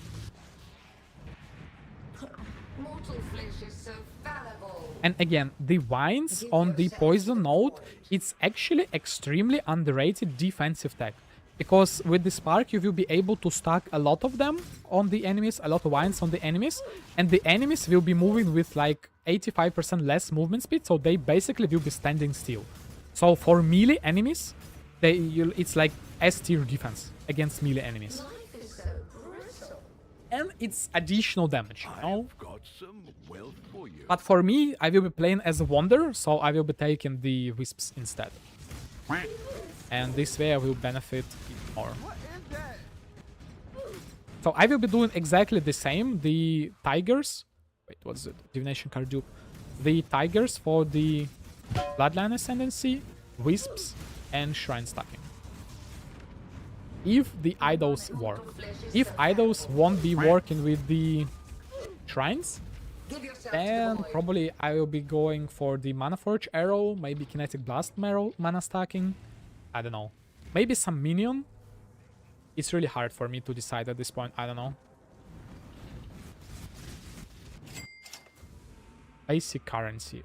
Speaker 8: Mortal flesh is so fallible.
Speaker 1: And again, the vines on the poison node, it's actually extremely underrated defensive tech. Because with the spark, you will be able to stack a lot of them on the enemies, a lot of vines on the enemies, and the enemies will be moving with like 85% less movement speed, so they basically will be standing still. So for melee enemies, it's like S tier defense against melee enemies.
Speaker 8: Life is so brittle.
Speaker 1: And it's additional damage, you know?
Speaker 6: I've got some wealth for you.
Speaker 1: But for me, I will be playing as a Wander, so I will be taking the Wisps instead. And this way I will benefit even more. So I will be doing exactly the same. The Tigers... Wait, what's it? Divination card dupe. The Tigers for the Bloodline Ascendancy, Wisps, and Shrine Stacking. If the Idols work. If Idols won't be working with the Shrines,
Speaker 8: Give yourself
Speaker 1: then
Speaker 8: to the void.
Speaker 1: probably I will be going for the Mana Forge Arrow, maybe Kinetic Blast Mana Stacking. I don't know. Maybe some Minion. It's really hard for me to decide at this point. I don't know. Basic currency.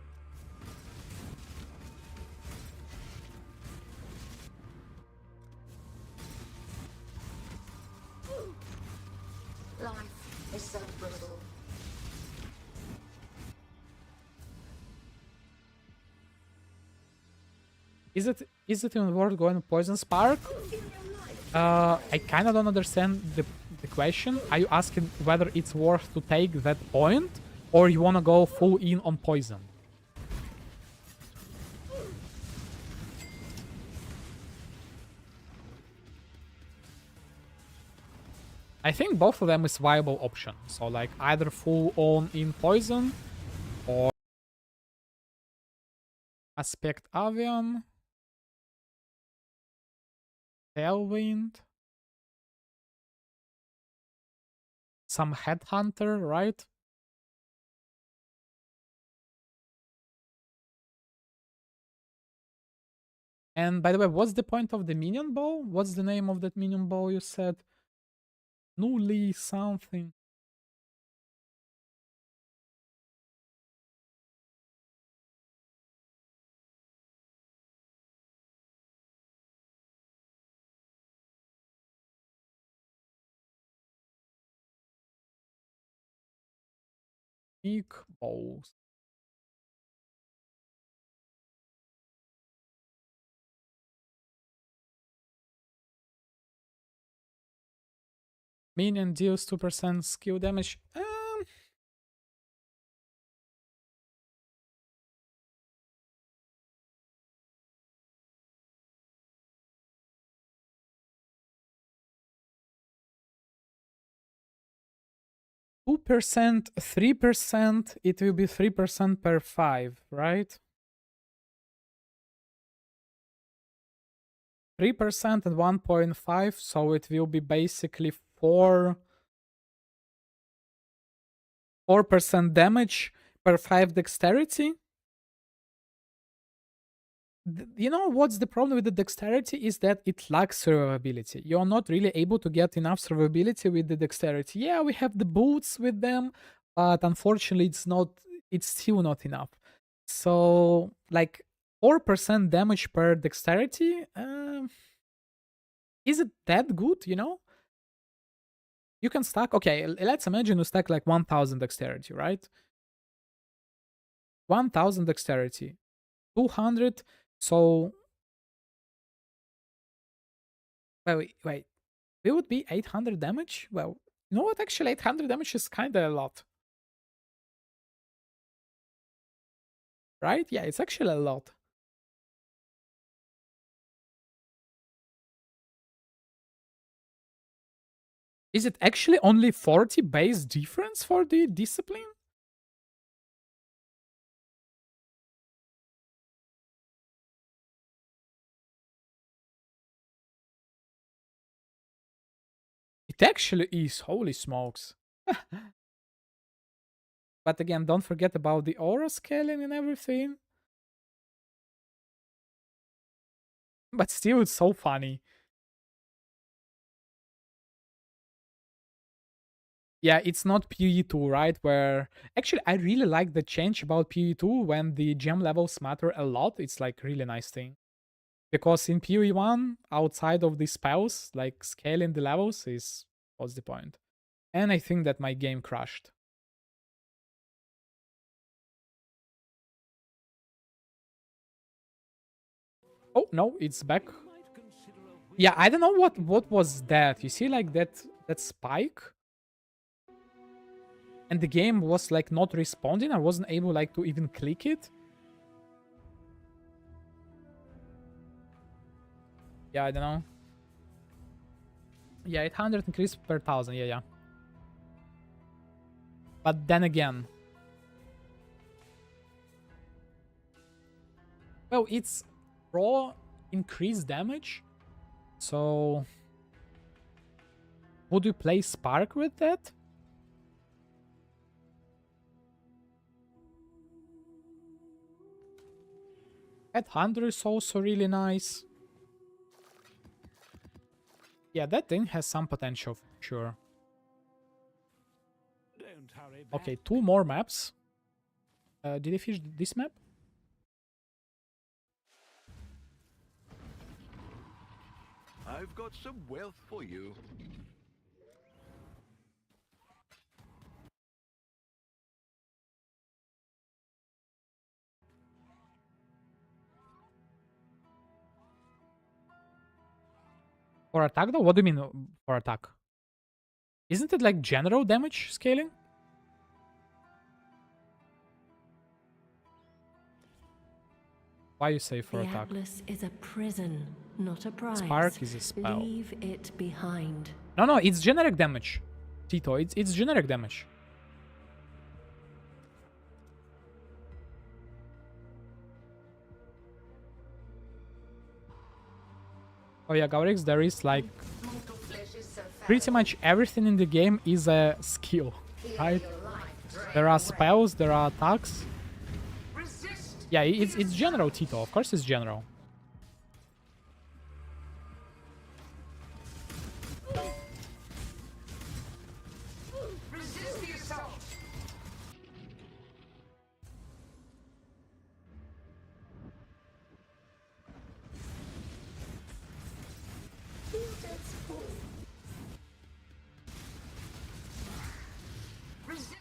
Speaker 8: Life is so brittle.
Speaker 1: Is it even worth going Poison Spark? I kind of don't understand the question. Are you asking whether it's worth to take that point, or you want to go full in on Poison? I think both of them is viable option. So like either full on in Poison or Aspect Avian, Tailwind, some Headhunter, right? And by the way, what's the point of the minion bow? What's the name of that minion bow you said? Newly something. Big bows. Minion deals 2% skill damage. 2%, 3%, it will be 3% per 5, right? 3% and 1.5, so it will be basically 4% damage per 5 dexterity. You know what's the problem with the dexterity is that it lacks survivability. You're not really able to get enough survivability with the dexterity. Yeah, we have the boots with them, but unfortunately it's still not enough. So like 4% damage per dexterity, is it that good, you know? You can stack, okay, let's imagine you stack like 1000 dexterity, right? 1000 dexterity, 200, so wait, it would be 800 damage? Well, you know what, actually 800 damage is kinda a lot. Right? Yeah, it's actually a lot. Is it actually only 40 base difference for the discipline? It actually is, holy smokes. But again, don't forget about the aura scaling and everything. But still, it's so funny. Yeah, it's not PoE2, right? Where actually, I really like the change about PoE2 when the gem levels matter a lot. It's like really nice thing. Because in PoE1, outside of the spells, like scaling the levels is what's the point? And I think that my game crashed. Oh no, it's back. Yeah, I don't know what was that. You see, like that spike, and the game was like not responding. I wasn't able like to even click it. Yeah, I don't know. Yeah, 800 increase per 1000. Yeah, yeah. But then again, well, it's raw increased damage. So would you play Spark with that? Headhunter is also really nice. Yeah, that thing has some potential for sure.
Speaker 2: Don't hurry back.
Speaker 1: Okay, 2 more maps. Did I finish this map?
Speaker 6: I've got some wealth for you.
Speaker 1: For attack though? What do you mean for attack? Isn't it like general damage scaling? Why you say for
Speaker 3: The
Speaker 1: attack?
Speaker 3: Atlas is a prison, not a prize.
Speaker 1: Spark is a spell.
Speaker 3: Leave it behind.
Speaker 1: No, it's generic damage. Tito, it's generic damage. Oh yeah, Gaurix, there is like pretty much everything in the game is a skill, right? There are spells, there are attacks. Yeah, it's general, Tito. Of course it's general.
Speaker 8: Resist the assault. Resist.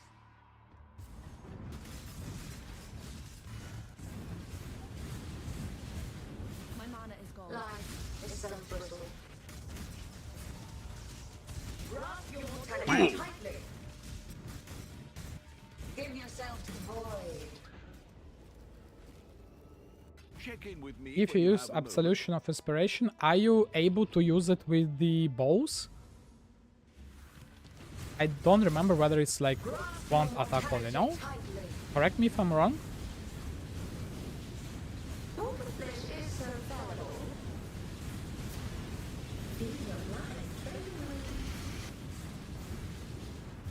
Speaker 5: My mana is gone.
Speaker 8: Life is so brittle. Grasp your mortality tightly. Give yourself to the void.
Speaker 6: Check in with me
Speaker 1: If
Speaker 6: when
Speaker 1: you
Speaker 6: you
Speaker 1: use
Speaker 6: have a moment.
Speaker 1: Absolution of Inspiration, are you able to use it with the bows? I don't remember whether it's like one attack only, no? Correct me if I'm wrong.
Speaker 8: All the flesh is so fallible. Feel your life fade away.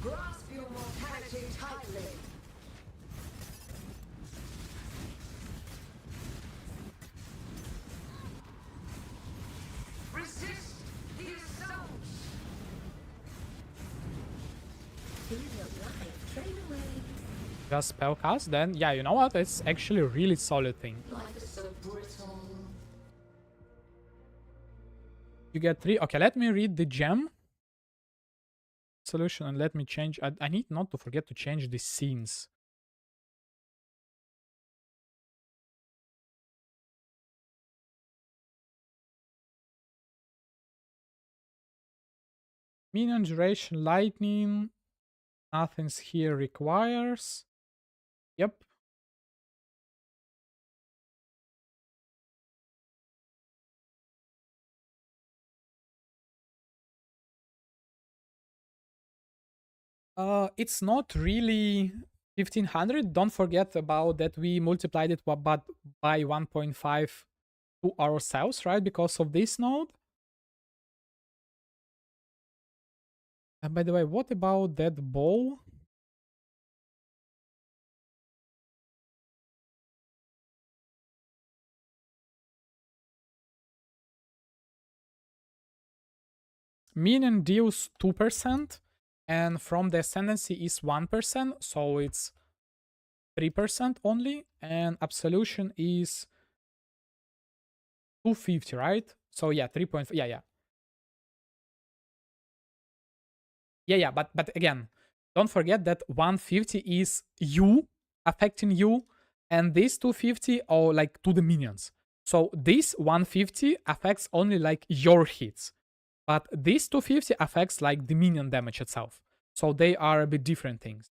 Speaker 8: Grasp your mortality tightly. Resist the assault. Feel your life fade away.
Speaker 1: just spellcast, then yeah, you know what? It's actually a really solid thing.
Speaker 8: Life is so brittle.
Speaker 1: You get 3. Okay, let me read the gem solution and let me change. I need not to forget to change the scenes. Minion duration, lightning. Nothing's here requires. Yep. It's not really 1500. Don't forget about that we multiplied it but by 1.5 to ourselves, right? Because of this node. And by the way, what about that ball? Minion deals 2%, and from the ascendancy is 1%, so it's 3% only, and absolution is 250, right? So yeah, 3.5. Yeah, but again, don't forget that 150 is you affecting you, and this 250 are like to the minions. So this 150 affects only like your hits, but this 250 affects like the minion damage itself. So they are a bit different things.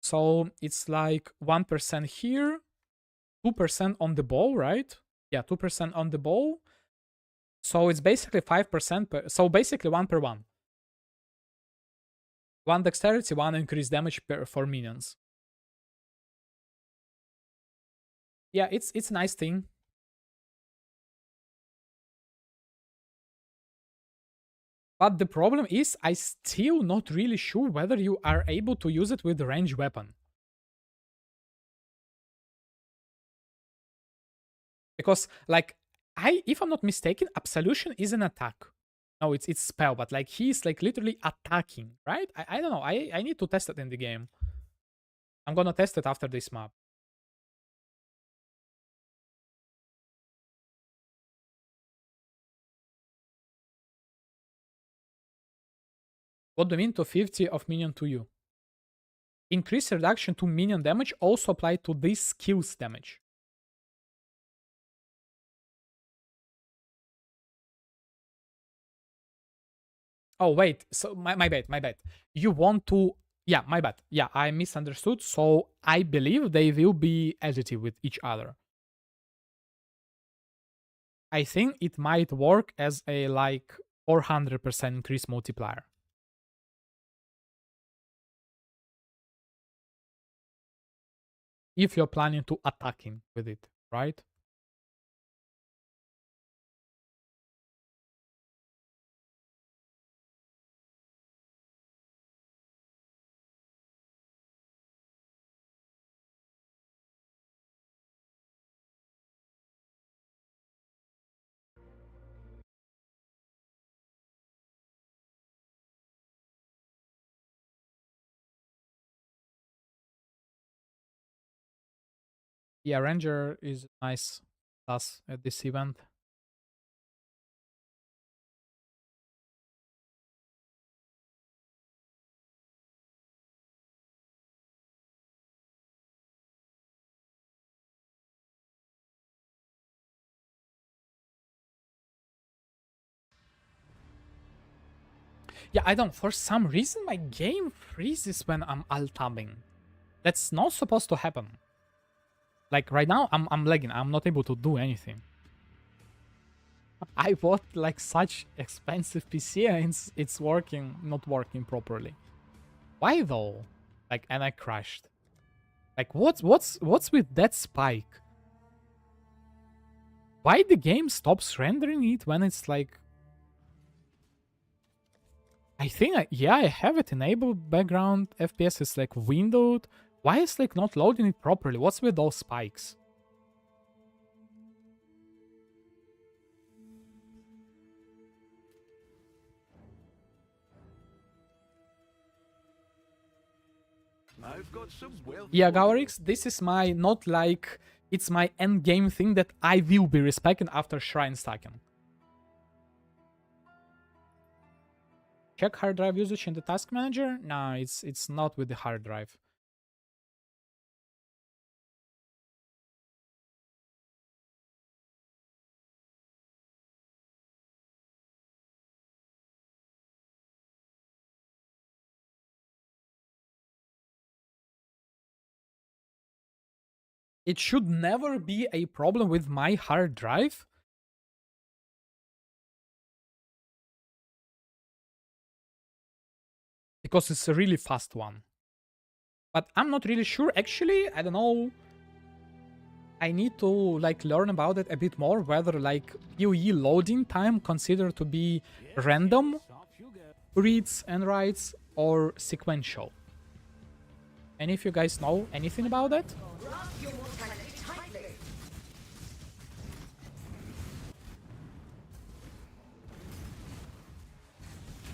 Speaker 1: So it's like 1% here, 2% on the ball, right? Yeah, 2% on the ball. So it's basically 5% per, so basically 1 per 1. 1 dexterity, 1 increased damage for minions. Yeah, it's a nice thing. But the problem is, I still not really sure whether you are able to use it with range weapon. Because, like, if I'm not mistaken, Absolution is an attack. No, it's spell, but like he's like literally attacking, right? I don't know. I need to test it in the game. I'm gonna test it after this map. What do you mean 250 of minion to you? Increase reduction to minion damage also applied to this skill's damage. Oh, wait. So, my bad. You want to... Yeah, my bad. Yeah, I misunderstood. So, I believe they will be additive with each other. I think it might work as a, like, 400% increase multiplier. If you're planning to attacking with it, right? Yeah, Ranger is nice class at this event. Yeah, I don't. For some reason, my game freezes when I'm alt-tabbing. That's not supposed to happen. Like right now, I'm lagging. I'm not able to do anything. I bought like such expensive PC and it's not working properly. Why though? Like, and I crashed. Like, what's with that spike? Why the game stops rendering it when it's like... I think, I have it enabled. Background FPS is like windowed. Why is like not loading it properly? What's with those spikes?
Speaker 6: I've got some wealth.
Speaker 1: Yeah,
Speaker 6: for you.
Speaker 1: Gaurix, this is my, not like, it's my end game thing that I will be respecting after shrine stacking. Check hard drive usage in the task manager? No, it's not with the hard drive. It should never be a problem with my hard drive. Because it's a really fast one. But I'm not really sure. Actually, I don't know. I need to like learn about it a bit more. Whether like PoE loading time considered to be random reads and writes or sequential. And if you guys know anything about it,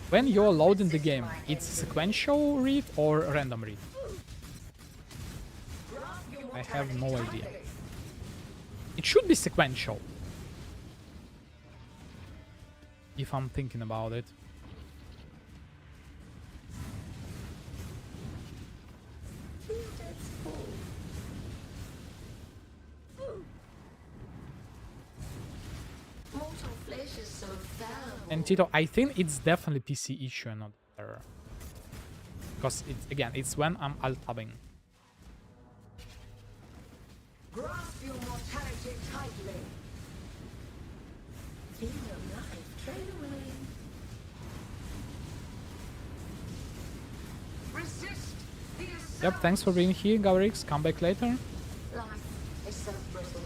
Speaker 1: when you're loading the game, it's sequential read or random read? I have no idea. It should be sequential. If I'm thinking about it. And Tito, I think it's definitely PC issue and not error. Because it's again, it's when I'm alt-tabbing.
Speaker 8: Grasp your mortality tightly. Feel your life train away. Resist the assault.
Speaker 1: Yep, thanks for being here, Gaurix. Come back later.
Speaker 8: Life is so brittle.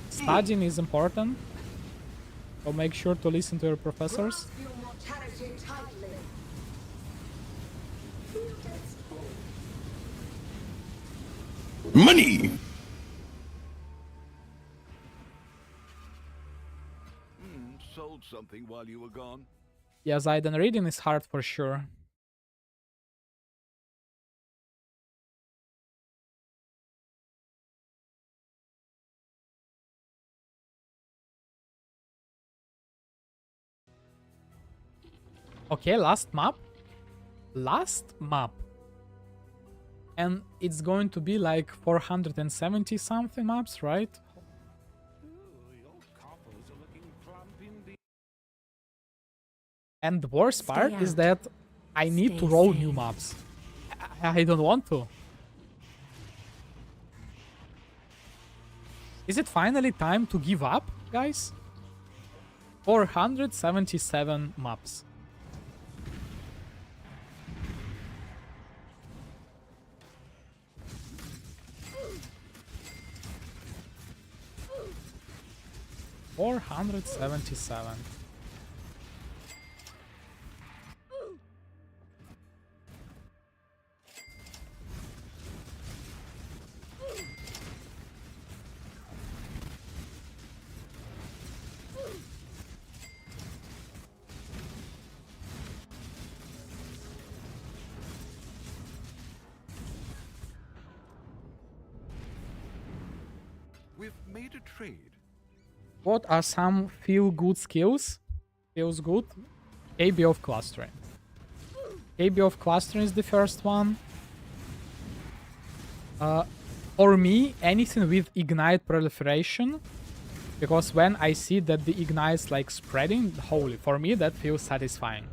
Speaker 1: Studying is important. So make sure to listen to your professors.
Speaker 8: Grasp your mortality tightly.
Speaker 6: Money! Sold something while you were gone.
Speaker 1: Yeah, Zayden, reading is hard for sure. Okay, last map. Last map. And it's going to be like 470 something maps, right?
Speaker 2: Your coppers are looking plump indeed.
Speaker 1: And the worst part
Speaker 3: Stay
Speaker 1: is
Speaker 3: out.
Speaker 1: that I need to
Speaker 3: Stay
Speaker 1: roll
Speaker 3: safe.
Speaker 1: new maps. I don't want to. Is it finally time to give up, guys? 477 maps. $477.
Speaker 6: We've made a trade.
Speaker 1: What are some feel-good skills? Feels good. KB of clustering. KB of clustering is the first one. For me, anything with ignite proliferation, because when I see that the ignites like spreading, holy, for me that feels satisfying.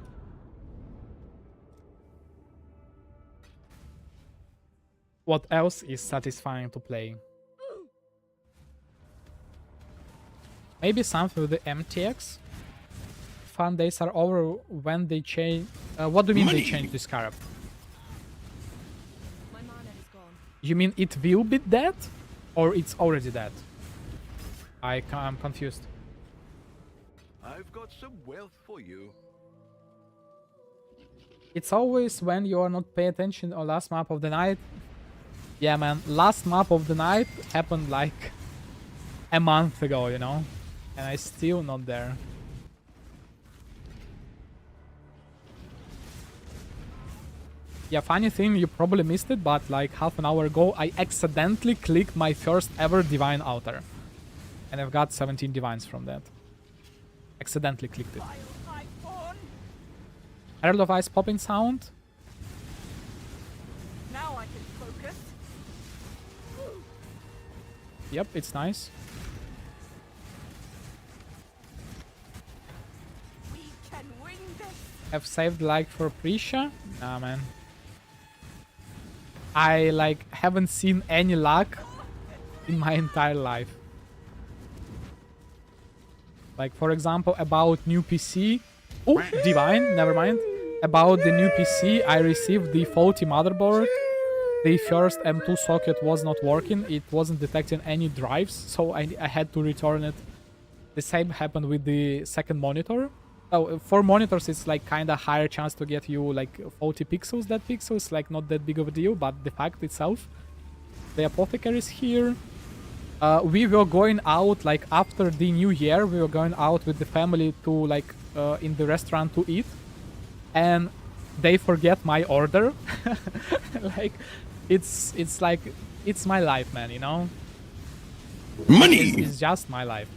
Speaker 1: What else is satisfying to play? Maybe something with the MTX. Fun days are over when they change. What do you mean they change the scarab?
Speaker 5: My mana is gone.
Speaker 1: You mean it will be dead, or it's already dead? I'm confused.
Speaker 6: I've got some wealth for you.
Speaker 1: It's always when you are not paying attention on last map of the night. Yeah, man, last map of the night happened like a month ago, you know, and I'm still not there. Yeah, funny thing, you probably missed it, but like half an hour ago, I accidentally clicked my first ever Divine Altar. And I've got 17 Divines from that. Accidentally clicked it. Herald of Ice popping sound.
Speaker 8: Now I can focus.
Speaker 1: Yep, it's nice.
Speaker 8: We can win this.
Speaker 1: Have saved like for Prisha? Nah, man. I like haven't seen any luck in my entire life. Like for example, about new PC. Oh, Divine, never mind. About the new PC, I received the faulty motherboard. The first M2 socket was not working. It wasn't detecting any drives, so I had to return it. The same happened with the second monitor. Oh, for monitors, it's like kind of higher chance to get you like 40 pixels. That pixels like not that big of a deal, but the fact itself. The apothecary is here. We were going out like after the new year. We were going out with the family to like in the restaurant to eat, and they forget my order. Like it's like it's my life, man. You know, money. It's just my life.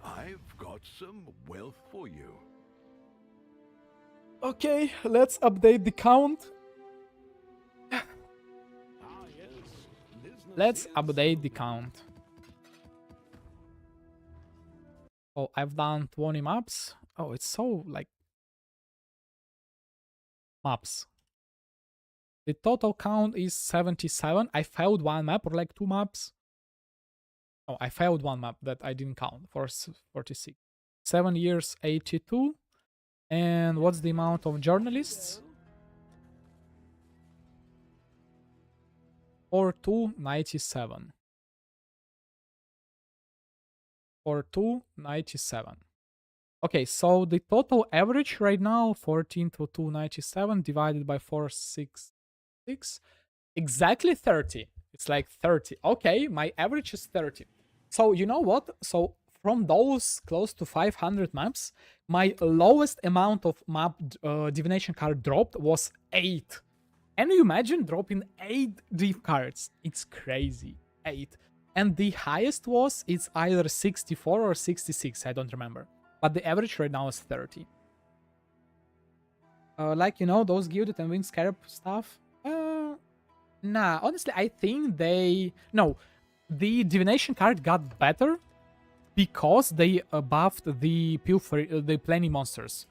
Speaker 6: I've got some wealth for you.
Speaker 1: Okay, let's update the count. Let's update the count. Oh, I've done 20 maps. Oh, it's so like maps. The total count is 77. I failed one map or like 2 maps. Oh, I failed one map that I didn't count for 46. 7 years, 82. And what's the amount of journalists? 4297. 4297. Okay, so the total average right now, 14 to 297 divided by 466, exactly 30. It's like 30. Okay, my average is 30. So you know what? So from those close to 500 maps, my lowest amount of map divination card dropped was 8. Can you imagine dropping 8 div cards? It's crazy. 8. And the highest was, it's either 64 or 66, I don't remember. But the average right now is 30. Like, you know, those Gilded and Winged Scarab stuff? Nah, honestly, I think they... No, the Divination card got better because they buffed the the Plenty monsters.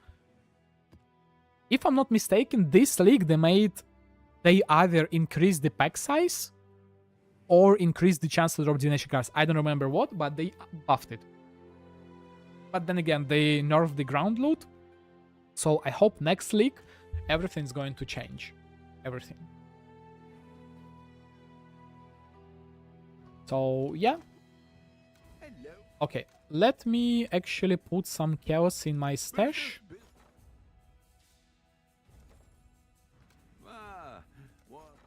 Speaker 1: If I'm not mistaken, this league they either increased the pack size or increased the chance to drop Divination cards. I don't remember what, but they buffed it. But then again, they nerfed the ground loot. So I hope next league, everything's going to change. Everything. So, yeah.
Speaker 6: Hello.
Speaker 1: Okay, let me actually put some chaos in my stash.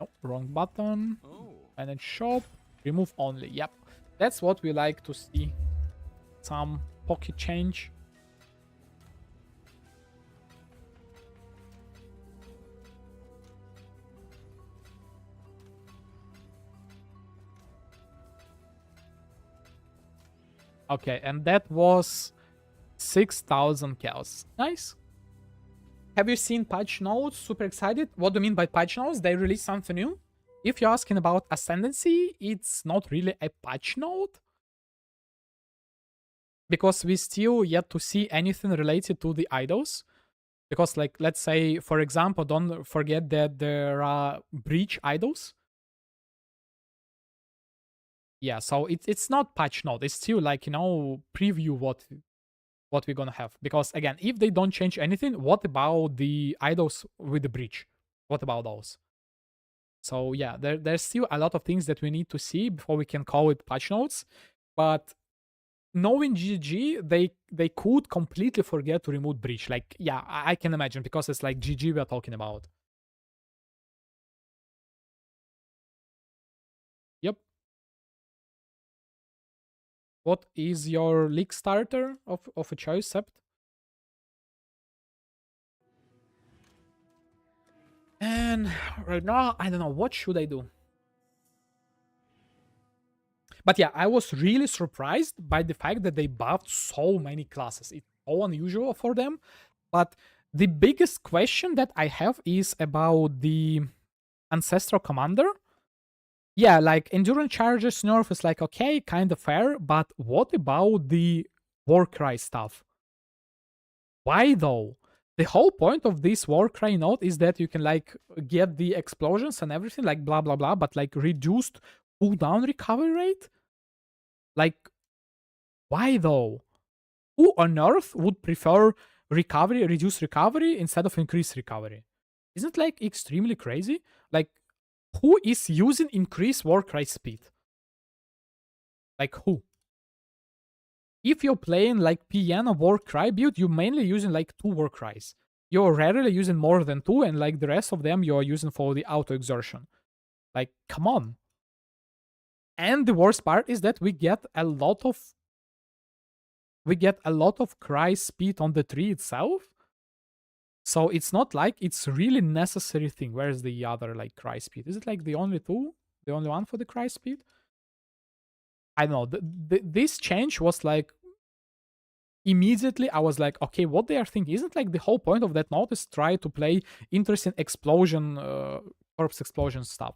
Speaker 1: Oh, wrong button. Manage shop. Remove only. Yep. That's what we like to see. Some pocket change. Okay, and that was 6,000 cows. Nice. Have you seen patch notes? Super excited. What do you mean by patch notes? They released something new? If you're asking about Ascendancy, it's not really a patch note. Because we still yet to see anything related to the idols. Because, like, let's say, for example, don't forget that there are breach idols. Yeah, so it's not patch note. It's still like, you know, preview what we're gonna have. Because again, if they don't change anything, what about the idols with the breach? What about those? So yeah, there's still a lot of things that we need to see before we can call it patch notes. But knowing GG, they could completely forget to remove breach. Like, yeah, I can imagine, because it's like GG we're talking about. Yep. What is your league starter of a choice, Sept? And right now, I don't know, what should I do? But yeah, I was really surprised by the fact that they buffed so many classes. It's so unusual for them. But the biggest question that I have is about the Ancestral Commander. Yeah, like Endurance Charges nerf is like, okay, kind of fair, but what about the Warcry stuff? Why though? The whole point of this Warcry node is that you can like get the explosions and everything, like blah blah blah, but like reduced cooldown recovery rate? Like, why though? Who on earth would prefer recovery, reduce recovery instead of increase recovery? Isn't like extremely crazy? Like, who is using increased Warcry speed? Like who? If you're playing like Piano Warcry build, you're mainly using like 2 Warcries. You're rarely using more than 2, and like the rest of them you're using for the auto exertion. Like, come on. And the worst part is that we get a lot of cry speed on the tree itself. So it's not like it's really necessary thing. Where's the other like cry speed? Is it like the only one for the cry speed? I don't know. This change was like immediately I was like, okay, what they are thinking isn't like the whole point of that node is try to play interesting explosion, corpse explosion stuff.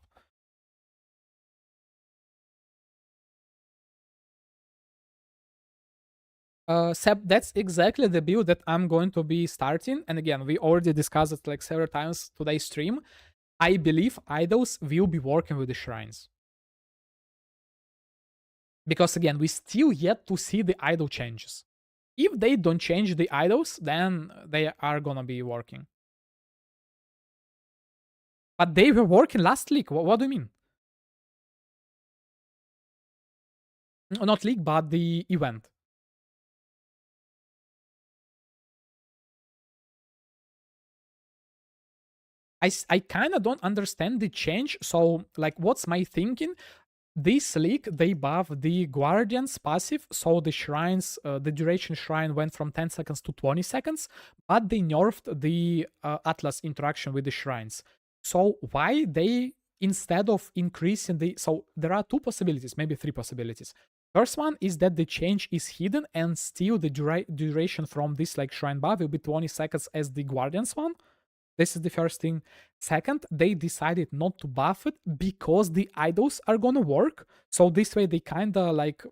Speaker 1: Seb, that's exactly the build that I'm going to be starting. And again, we already discussed it like several times today's stream. I believe idols will be working with the shrines. Because again, we still yet to see the idol changes. If they don't change the idols, then they are gonna be working. But they were working last league. What do you mean? Not league, but the event. I kind of don't understand the change. So, like, what's my thinking? This league, they buffed the Guardian's passive, so the shrines, the duration shrine went from 10 seconds to 20 seconds, but they nerfed the Atlas interaction with the shrines. So why they, instead of increasing the... So there are 2 possibilities, maybe 3 possibilities. First one is that the change is hidden and still the duration from this like shrine buff will be 20 seconds as the Guardian's one. This is the first thing. Second, they decided not to buff it because the idols are gonna work. So this way they kinda like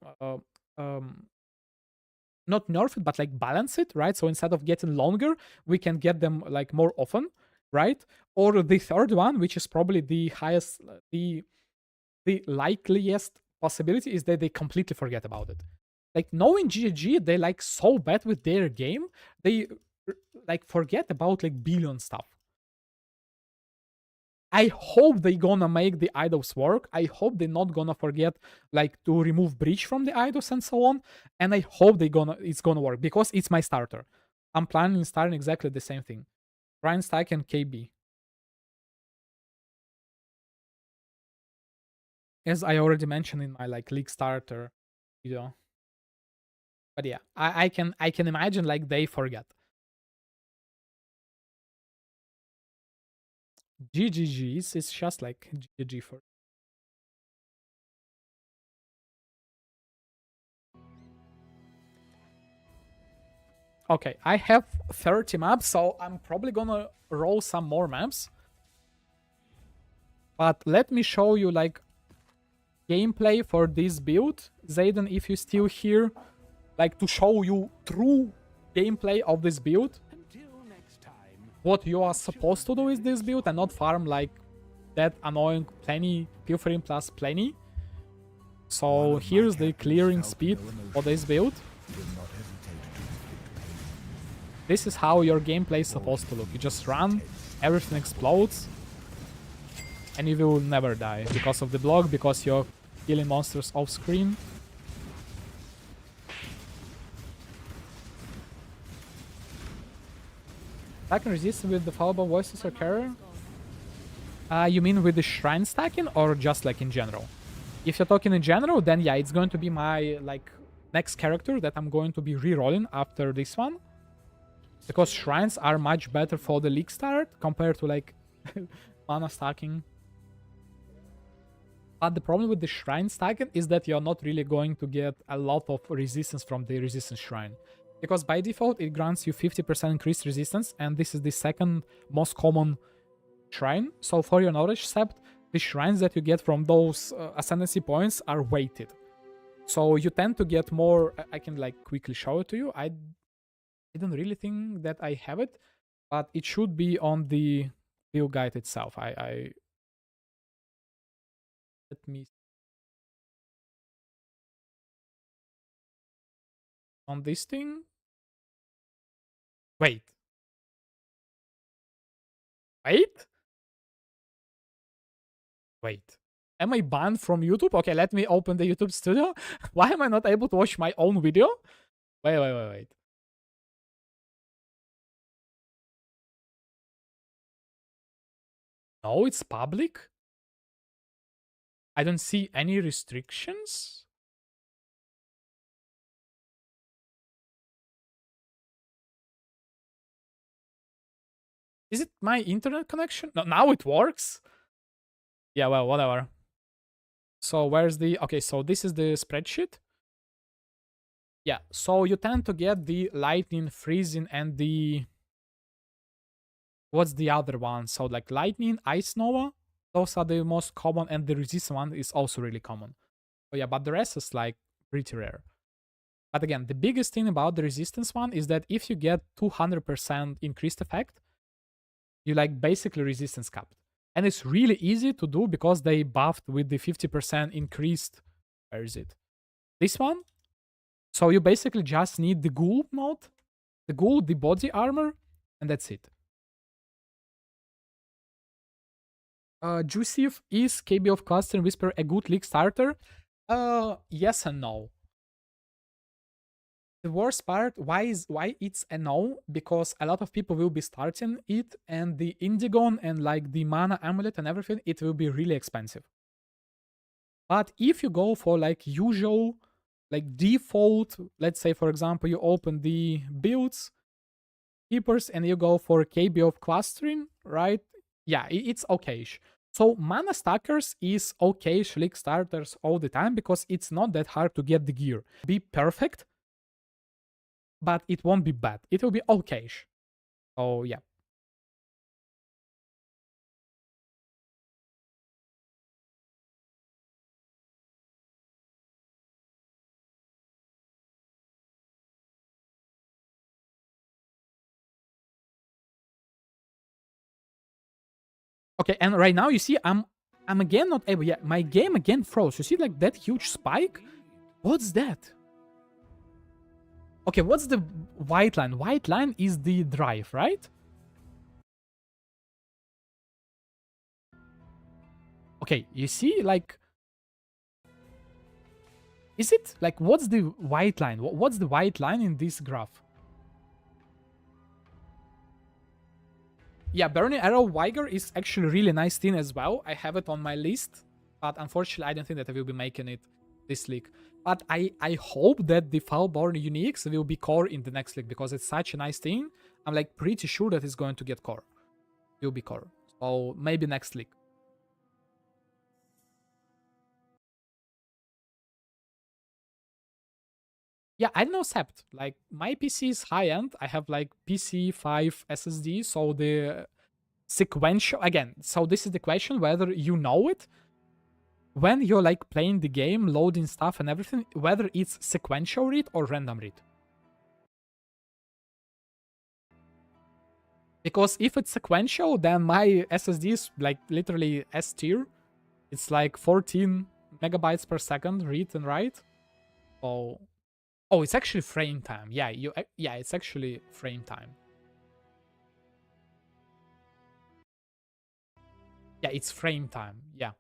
Speaker 1: not nerf it, but like balance it, right? So instead of getting longer, we can get them like more often, right? Or the third one, which is probably the highest, the likeliest possibility, is that they completely forget about it. Like knowing GG, they like so bad with their game, they like forget about like billion stuff. I hope they gonna make the idols work. I hope they're not gonna forget like to remove breach from the idols and so on. And I hope it's gonna work because it's my starter. I'm planning on starting exactly the same thing. Ryan Stack and KB. As I already mentioned in my like league starter video. But yeah, I can imagine like they forget. GGGs, it's just like GG for... Okay, I have 30 maps, so I'm probably gonna roll some more maps. But let me show you like gameplay for this build. Zayden, if you're still here, like to show you true gameplay of this build. What you are supposed to do with this build and not farm like that annoying plenty, pilfering plus plenty. So here's the clearing speed for this build. This is how your gameplay is supposed to look. You just run, everything explodes, and you will never die because of the block, because you're killing monsters off screen. Stacking resistance with the fallible voices or carrier? You mean with the shrine stacking or just like in general? If you're talking in general, then yeah, it's going to be my like next character that I'm going to be re-rolling after this one. Because shrines are much better for the league start compared to like mana stacking. But the problem with the shrine stacking is that you're not really going to get a lot of resistance from the resistance shrine. Because by default, it grants you 50% increased resistance, and this is the second most common shrine. So for your knowledge, Sept, the shrines that you get from those ascendancy points are weighted. So you tend to get more. I can like quickly show it to you. I don't really think that I have it, but it should be on the build guide itself. I let me on this thing. Wait. Wait. Am I banned from YouTube? Okay, let me open the YouTube studio. Why am I not able to watch my own video? Wait. No, it's public. I don't see any restrictions. Is it my internet connection? No, now it works. Yeah, well, whatever. So where's the... Okay, so this is the spreadsheet. Yeah, so you tend to get the lightning, freezing, and the... What's the other one? So like lightning, ice nova. Those are the most common, and the resistance one is also really common. So yeah, but the rest is like pretty rare. But again, the biggest thing about the resistance one is that if you get 200% increased effect, you like basically resistance capped. And it's really easy to do because they buffed with the 50% increased. Where is it? This one. So you basically just need the ghoul mode, the ghoul, the body armor, and that's it. Juicy, is KB of Cluster and Whisper a good league starter? Yes and no. The worst part, why it's a no, because a lot of people will be starting it, and the Indigon and like the mana amulet and everything, it will be really expensive. But if you go for like usual, like default, let's say for example you open the builds, keepers, and you go for KB of clustering, right? Yeah, it's okayish. So mana stackers is okayish league starters all the time because it's not that hard to get the gear. Be perfect, but it won't be bad. It will be okayish. So yeah. Okay, and right now you see I'm again not able. Yeah, my game again froze. You see like that huge spike? What's that? Okay, what's the white line? White line is the drive, right? Okay, you see, like... Is it? Like, what's the white line? What's the white line in this graph? Yeah, Burning Arrow Viger is actually a really nice thing as well. I have it on my list, but unfortunately I don't think that I will be making it this league. But I hope that the Foulborn Uniques will be core in the next league, because it's such a nice thing. I'm like pretty sure that it's going to get core. It will be core. So maybe next league. Yeah, I don't know Sept. Like my PC is high end. I have like PC 5 SSD, so the sequential again. So this is the question whether you know it. When you're like playing the game, loading stuff and everything, whether it's sequential read or random read. Because if it's sequential, then my SSD is like literally S tier. It's like 14 megabytes per second read and write. Oh, it's actually frame time. Yeah, it's actually frame time. Yeah, it's frame time. Yeah.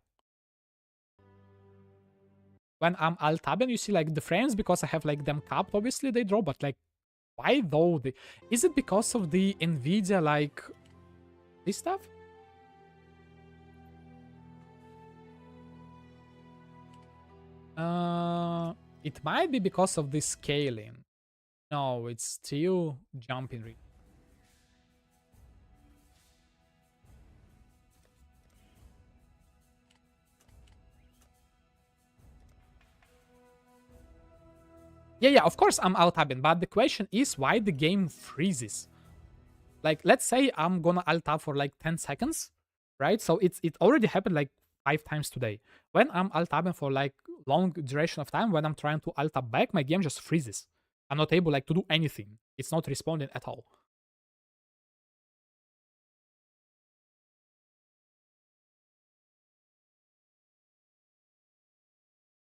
Speaker 1: When I'm alt-tabbing, you see like the frames, because I have like them capped, obviously they drop, but like why though? Is it because of the Nvidia like this stuff? It might be because of the scaling. No, it's still jumping. Yeah, of course I'm alt-tabbing, but the question is why the game freezes. Like, let's say I'm gonna alt-tab for like 10 seconds, right? So it already happened like 5 times today. When I'm alt-tabbing for like long duration of time, when I'm trying to alt-tab back, my game just freezes. I'm not able like to do anything. It's not responding at all.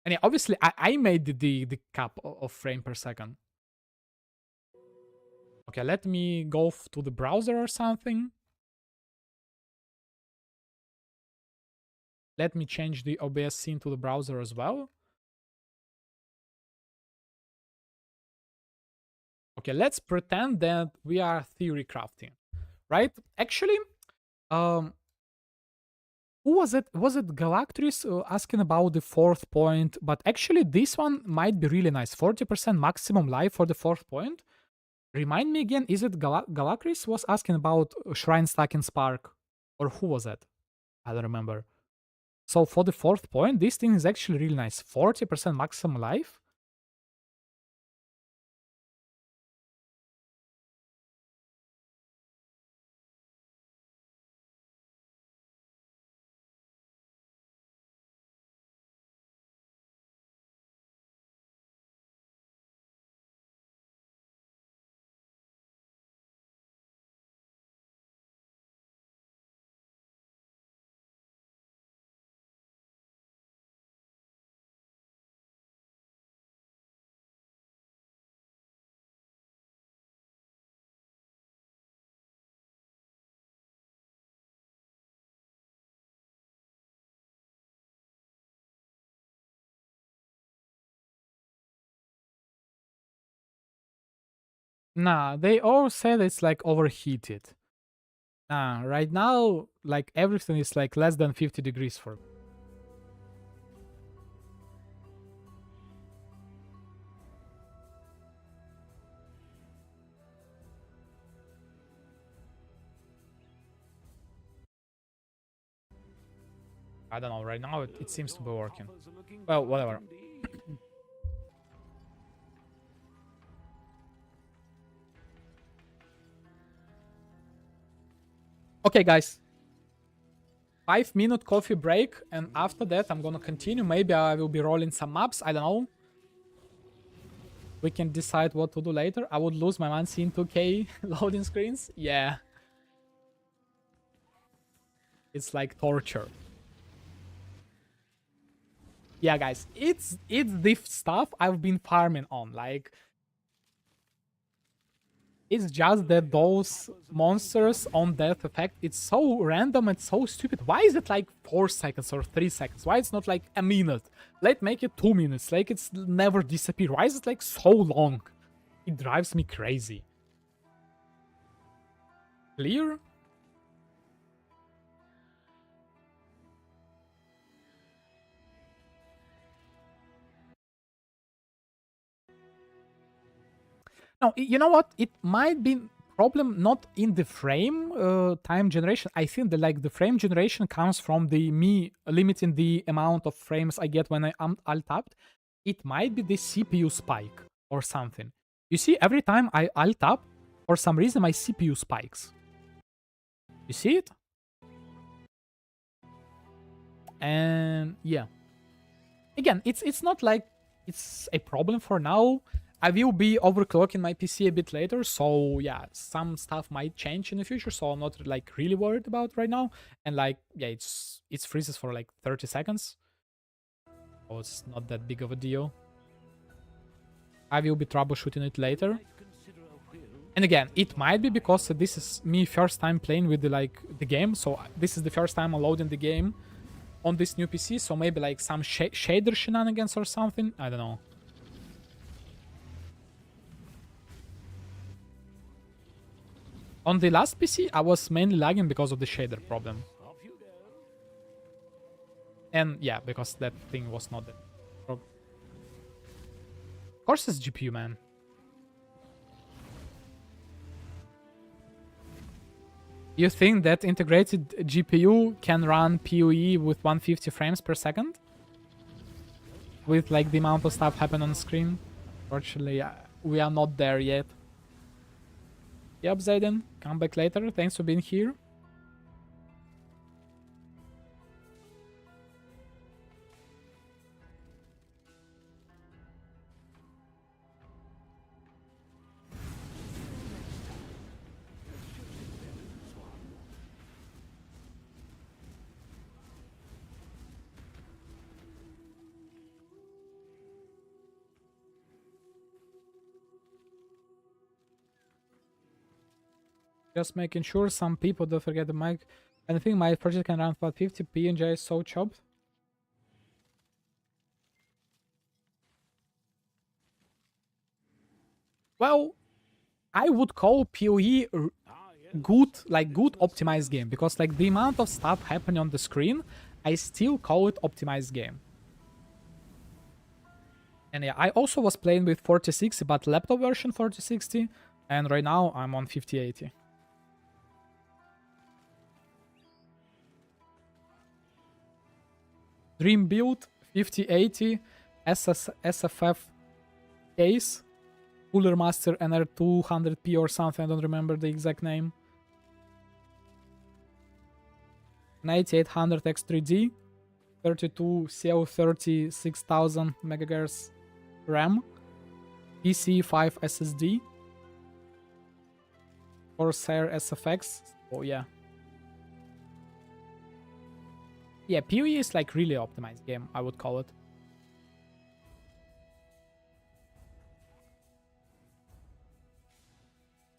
Speaker 1: And yeah, obviously I made the cap of frame per second. Okay, let me go to the browser or something. Let me change the OBS scene to the browser as well. Okay, let's pretend that we are theory crafting, right? Actually, who was it? Was it Galactris asking about the 4th point? But actually, this one might be really nice. 40% maximum life for the 4th point. Remind me again, is it Galactris was asking about Shrine Stacking Spark? Or who was it? I don't remember. So for the 4th point, this thing is actually really nice. 40% maximum life. Nah, they all said it's like overheated. Nah, right now, like everything is like less than 50 degrees for. I don't know, right now it seems to be working. Well, whatever. Okay, guys. 5-minute coffee break, and after that I'm gonna continue. Maybe I will be rolling some maps, I don't know. We can decide what to do later. I would lose my man seeing 2K loading screens. Yeah. It's like torture. Yeah, guys, it's the stuff I've been farming on. Like, it's just that those monsters on death effect, it's so random and so stupid. Why is it like 4 seconds or 3 seconds? Why it's not like a minute? Let's make it 2 minutes. Like, it's never disappear. Why is it like so long? It drives me crazy. Clear? No, you know what? It might be problem not in the frame time generation. I think that like the frame generation comes from the me limiting the amount of frames I get when I am alt-tabbed. It might be the CPU spike or something. You see, every time I alt-tab, for some reason my CPU spikes. You see it? And yeah. Again, it's not like it's a problem for now. I will be overclocking my PC a bit later, so yeah, some stuff might change in the future, so I'm not like really worried about right now. And like, yeah, it freezes for like 30 seconds. So it's not that big of a deal. I will be troubleshooting it later. And again, it might be because this is me first time playing with the game, so this is the first time I'm loading the game on this new PC, so maybe like some shader shenanigans or something, I don't know. On the last PC, I was mainly lagging because of the shader problem. And yeah, because that thing was not that. Of course it's GPU, man. You think that integrated GPU can run PoE with 150 frames per second? With like the amount of stuff happening on screen? Fortunately, we are not there yet. Yep, Zayden, come back later. Thanks for being here. Just making sure some people don't forget the mic. And I think my project can run for 50p and is so chopped. Well, I would call PoE good, like good optimized game, because like the amount of stuff happening on the screen, I still call it optimized game. And yeah, I also was playing with 4060, but laptop version 4060, and right now I'm on 5080. Dream build 5080 SFF case, Cooler Master NR200P or something, I don't remember the exact name. 9800 X3D, 32 CO30 6000 MHz RAM, PC5 SSD, Corsair SFX. Oh yeah. Yeah, PoE is like really optimized game, I would call it.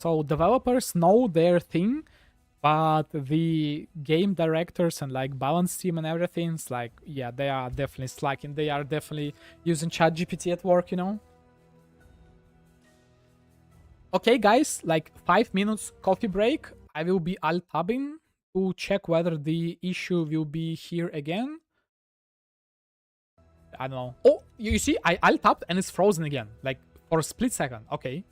Speaker 1: So developers know their thing, but the game directors and like balance team and everything's like, yeah, they are definitely slacking. They are definitely using ChatGPT at work, you know? Okay, guys, like 5 minutes coffee break. I will be alt-tabbing to check whether the issue will be here again. I don't know. Oh, you see, I alt-tabbed and it's frozen again, like for a split second. Okay.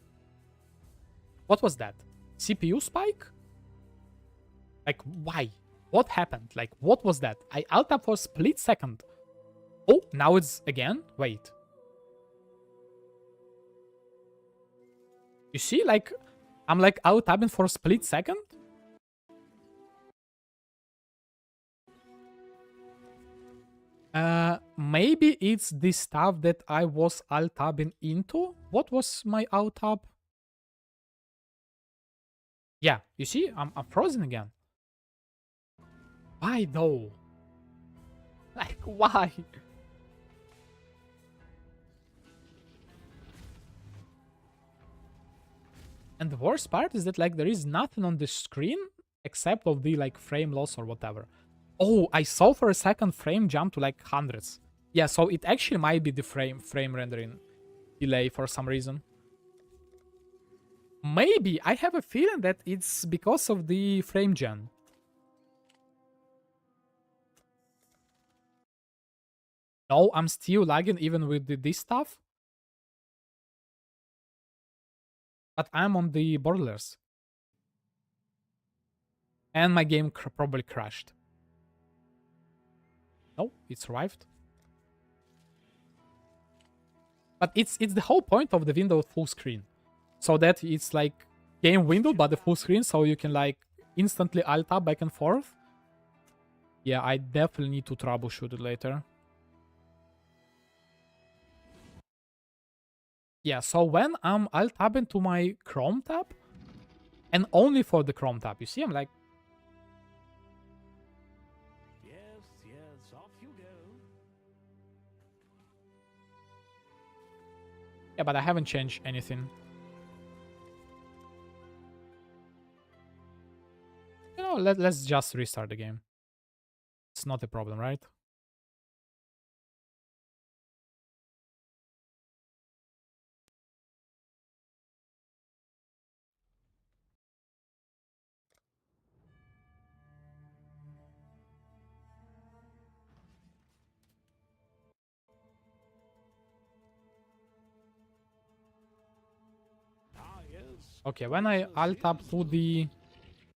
Speaker 1: What was that? CPU spike? Like, why? What happened? Like, what was that? I alt-tabbed for a split second. Oh, now it's again? Wait. You see, like, I'm like alt-tabbing for a split second? Maybe it's the stuff that I was alt-tabbing into? What was my alt-tab? Yeah, you see, I'm frozen again. Why though? Like, why? And the worst part is that like there is nothing on the screen except of the like frame loss or whatever. Oh, I saw for a second frame jump to like hundreds. Yeah, so it actually might be the frame rendering delay for some reason. Maybe. I have a feeling that it's because of the frame gen. No, I'm still lagging even with this stuff. But I'm on the borderless. And my game probably crashed. No, it survived. But it's the whole point of the window full screen. So that it's like game window, but the full screen, so you can like instantly alt-tab back and forth. Yeah, I definitely need to troubleshoot it later. Yeah, so when I'm alt-tabbing to my Chrome tab, and only for the Chrome tab, you see, I'm like...
Speaker 2: Yes, off you go.
Speaker 1: Yeah, but I haven't changed anything. You know, let's just restart the game. It's not a problem, right? Okay, when I alt-tab to the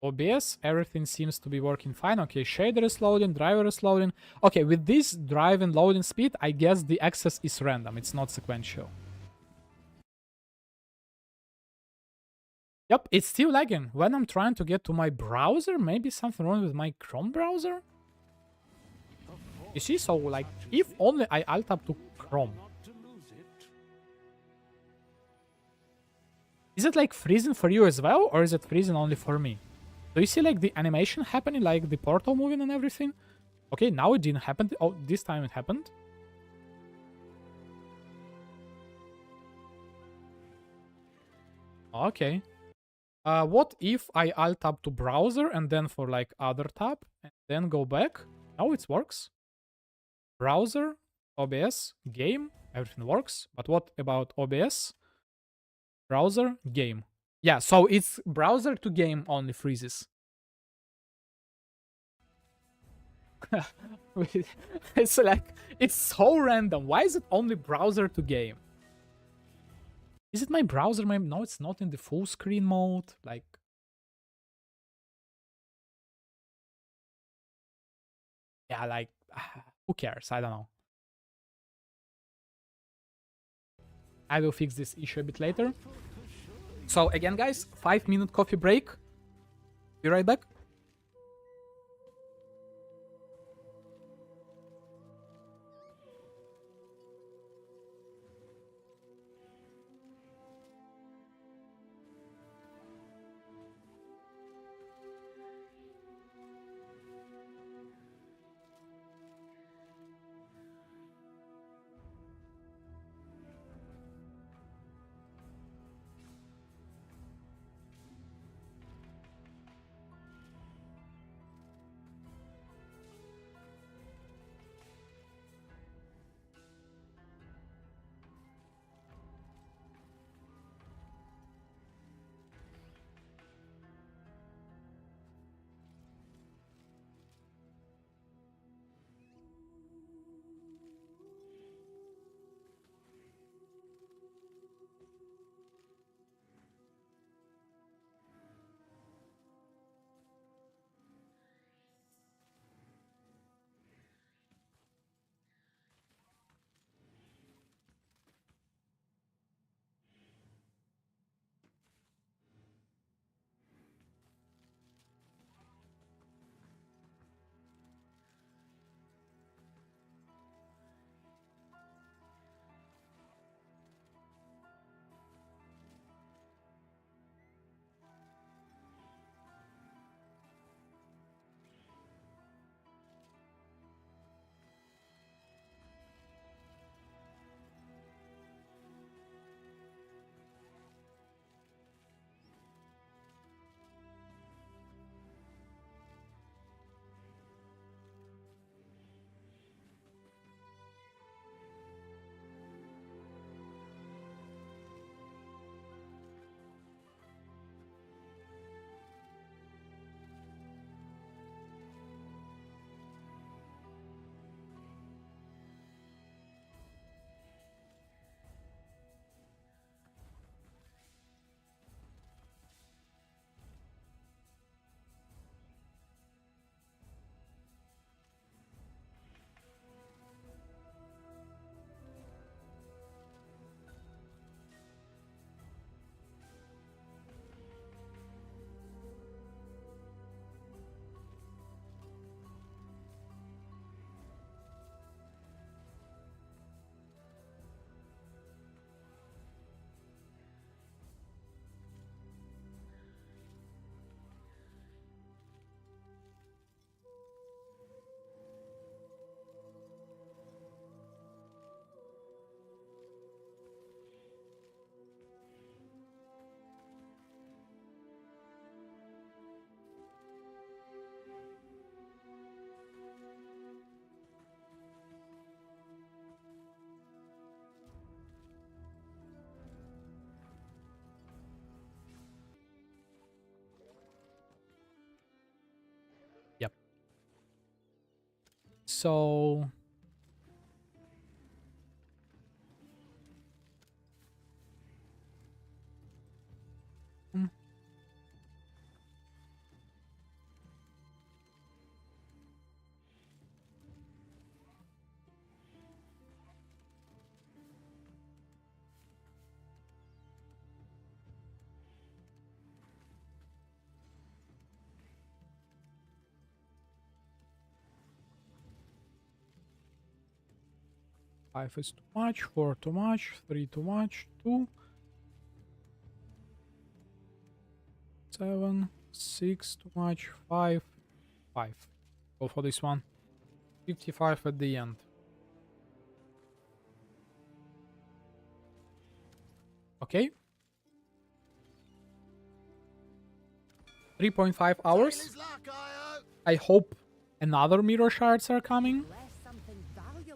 Speaker 1: OBS, everything seems to be working fine. Okay, shader is loading, driver is loading. Okay, with this drive and loading speed, I guess the access is random. It's not sequential. Yep, it's still lagging. When I'm trying to get to my browser, maybe something wrong with my Chrome browser? You see, so like, if only I alt tab to Chrome. Is it like freezing for you as well, or is it freezing only for me? Do you see like the animation happening, like the portal moving and everything? Okay, now it didn't happen. Oh, this time it happened. Okay. What if I alt tab to browser and then for like other tab and then go back? Now it works. Browser, OBS, game, everything works. But what about OBS? Browser, game. Yeah, so it's browser to game only freezes. It's like, it's so random. Why is it only browser to game? Is it my browser? No, it's not in the full screen mode. Like, yeah, like, who cares? I don't know. I will fix this issue a bit later. So again, guys, 5-minute coffee break. Be right back. Yep. So 5 is too much, 4 too much, 3 too much, 2, 7, 6 too much, 5, 5. Go for this one. 55 at the end. Okay. 3.5 hours.
Speaker 9: Sailor's luck, I hope.
Speaker 1: I hope another mirror shards are coming.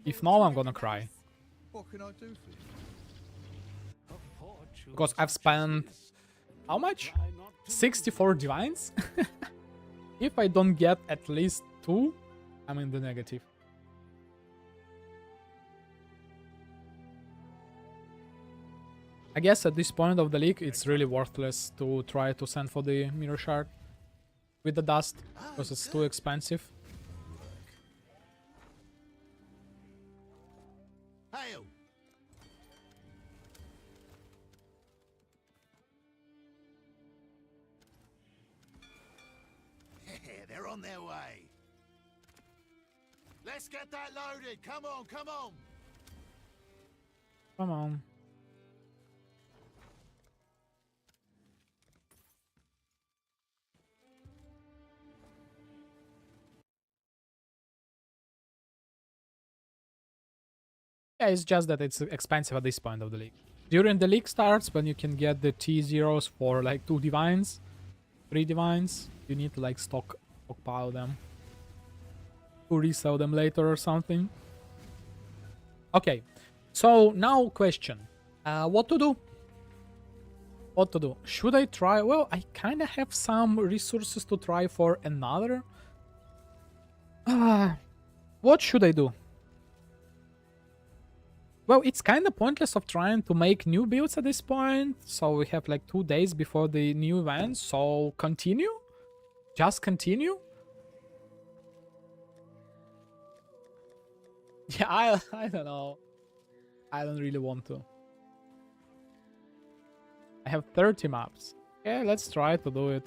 Speaker 1: If not, I'm gonna cry.
Speaker 9: What can I do for you?
Speaker 2: A fortune
Speaker 1: Because I've
Speaker 2: such as
Speaker 1: spent...
Speaker 2: this,
Speaker 1: How much?
Speaker 2: try not to
Speaker 1: 64 divines? If I don't get at least 2, I'm in the negative. I guess at this point of the league, it's really worthless to try to send for the mirror shard with the dust, because it's too expensive.
Speaker 9: Hail! They're on their way. Let's get that loaded. Come on, come on.
Speaker 1: Come on. Yeah, it's just that it's expensive at this point of the league. During the league starts, when you can get the T0s for like 2 divines, 3 divines, you need to like stockpile them to resell them later or something. Okay, so now question. What to do? What to do? Should I try? Well, I kind of have some resources to try for another. What should I do? Well, it's kind of pointless of trying to make new builds at this point. So we have like 2 days before the new event. So continue? Just continue? Yeah, I don't know. I don't really want to. I have 30 maps. Okay, let's try to do it.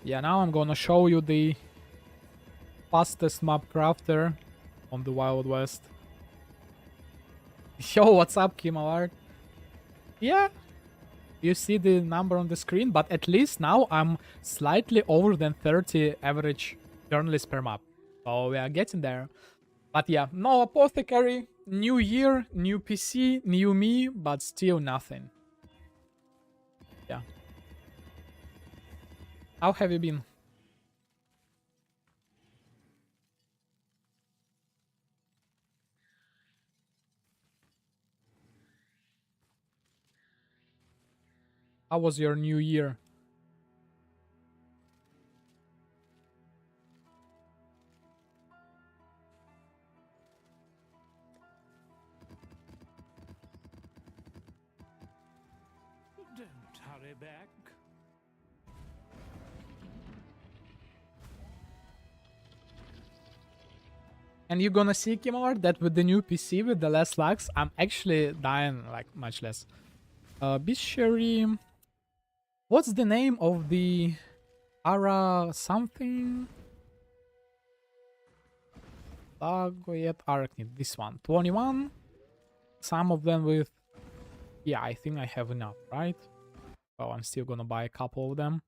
Speaker 1: Yeah, now I'm gonna show you the fastest map crafter on the Wild West. Yo, what's up, Kimaward? Yeah, you see the number on the screen, but at least now I'm slightly over than 30 average journalists per map. So we are getting there. But yeah, no apothecary, new year, new PC, new me, but still nothing. Yeah. How have you been? How was your new year?
Speaker 2: Don't hurry back.
Speaker 1: And you're gonna see, Kimar, that with the new PC with the less lags, I'm actually dying like much less. Bishery. What's the name of the Ara something? Lagoyet Arachnid. This one. 21. Some of them with... Yeah, I think I have enough, right? Oh, I'm still gonna buy a couple of them.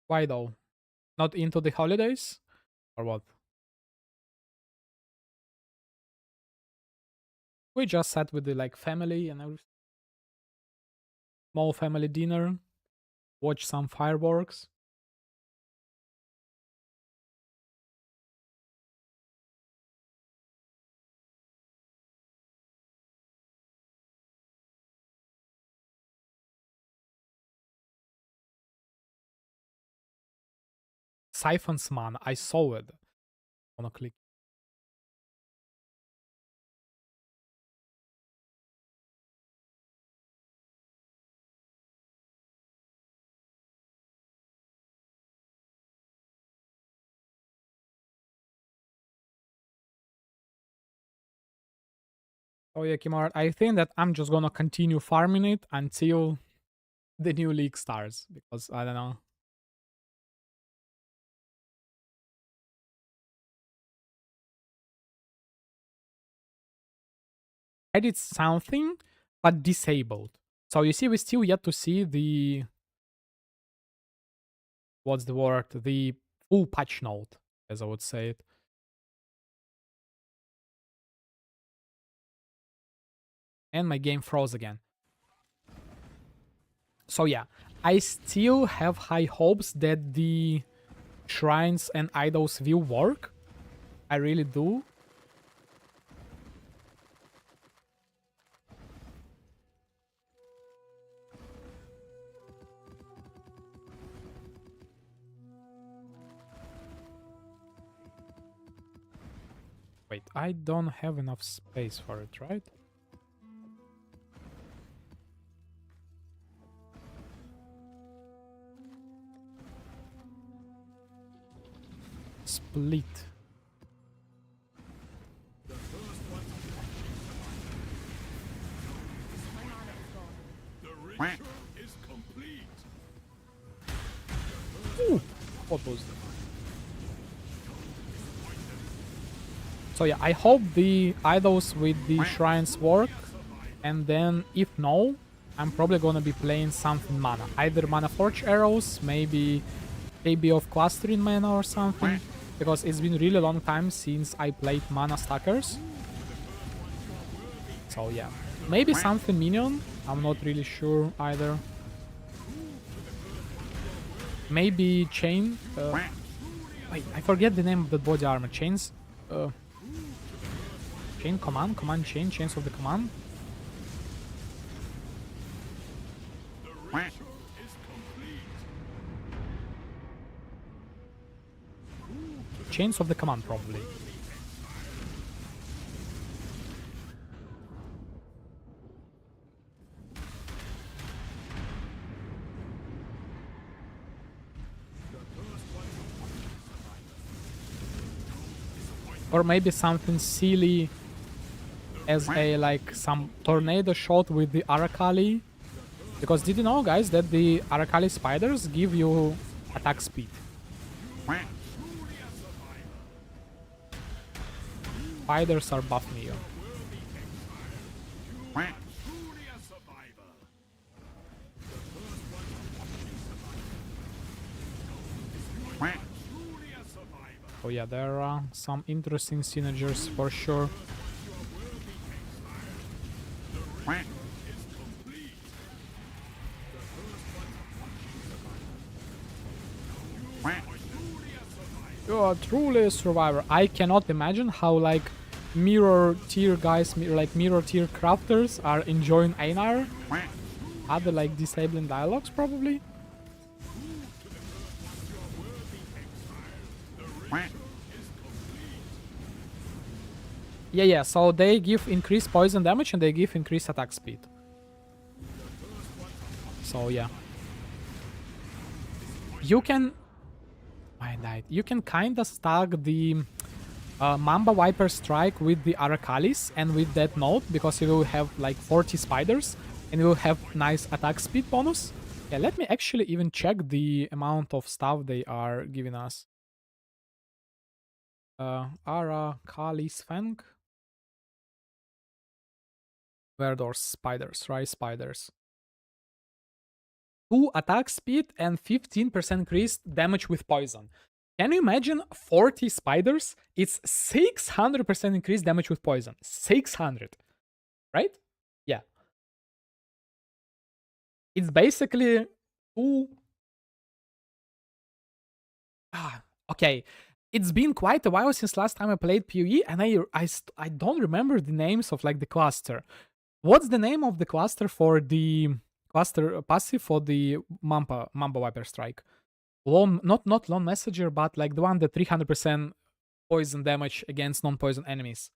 Speaker 1: Why though? Not into the holidays? Or what? We just sat with the like family and everything. Small family dinner. Watch some fireworks. Siphons Man, I saw it. Wanna click. So yeah, Kimar, I think that I'm just gonna continue farming it until the new league starts, because I don't know. I did something, but disabled. So you see, we still yet to see the, what's the word? The full patch note, as I would say it. And my game froze again. So yeah, I still have high hopes that the shrines and idols will work. I really do. Wait, I don't have enough space for it, right? Split. Ooh, what was that? So yeah, I hope the idols with the shrines work, and then if no, I'm probably gonna be playing something mana. Either mana forge arrows, maybe KB of clustering mana or something, because it's been really long time since I played mana stackers. So yeah, maybe something minion, I'm not really sure either. Maybe chain, wait, I forget the name of the body armor. Chains, chain command chain, chains of the command. Chains of the command, probably. Or maybe something silly as a, like, some tornado shot with the Arakali. Because did you know, guys, that the Arakali spiders give you attack speed? Spiders are buffing you. Oh yeah, there are some interesting synergies for sure. You are truly a survivor. I cannot imagine how, like, mirror tier guys, like mirror tier crafters are enjoying Einar. Are they like disabling dialogues probably? Yeah, so they give increased poison damage and they give increased attack speed. So yeah. You can... I died. You can kinda stack the Mamba Viper Strike with the Arakalis and with that node, because you will have like 40 spiders and you will have nice attack speed bonus. Yeah, let me actually even check the amount of stuff they are giving us. Arakalis Fang. Where are those spiders? Right, spiders. 2 attack speed and 15% increased damage with poison. Can you imagine 40 spiders? It's 600% increased damage with poison. 600. Right? Yeah. It's basically 2... okay. It's been quite a while since last time I played PoE, and I don't remember the names of like the cluster. What's the name of the cluster for the cluster passive for the Mamba Viper Strike? Not Lone Messenger, but like the one that 300% poison damage against non-poison enemies.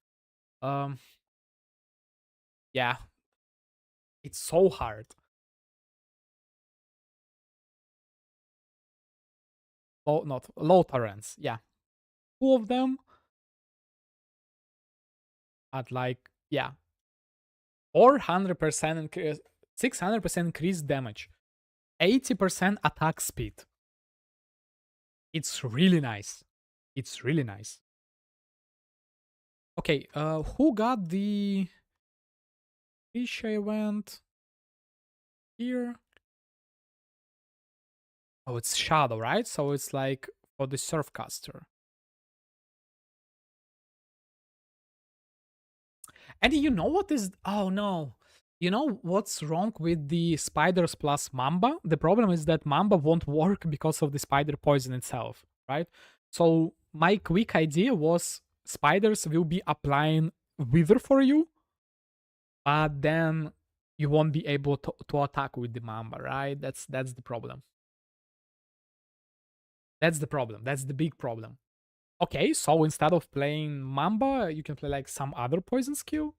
Speaker 1: Yeah. It's so hard. Low torrents, yeah. 2 of them at like, yeah, 400% increase, 600% increased damage, 80% attack speed. It's really nice. It's really nice. Okay, who got the Fisha event here? Oh, it's Shadow, right? So it's like for the Surfcaster. And you know what is... Oh, no. You know what's wrong with the Spiders plus Mamba? The problem is that Mamba won't work because of the Spider Poison itself, right? So my quick idea was Spiders will be applying Wither for you, but then you won't be able to attack with the Mamba, right? That's the problem. That's the problem. That's the big problem. Okay, so instead of playing Mamba, you can play like some other poison skill.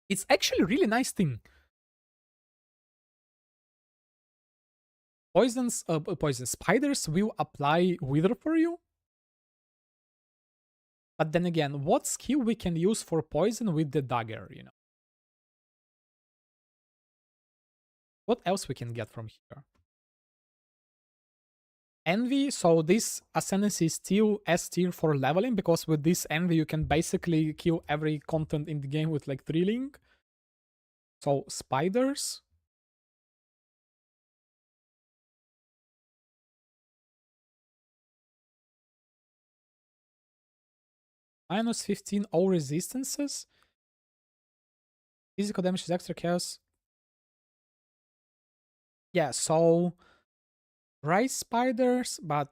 Speaker 1: It's actually a really nice thing. Poison spiders will apply Wither for you. But then again, what skill we can use for poison with the dagger, you know? What else we can get from here? Envy, so this Ascendancy is still S tier for leveling, because with this Envy you can basically kill every content in the game with like thrilling. So spiders. Minus 15 all resistances. Physical damage is extra chaos. Yeah, so rice spiders, but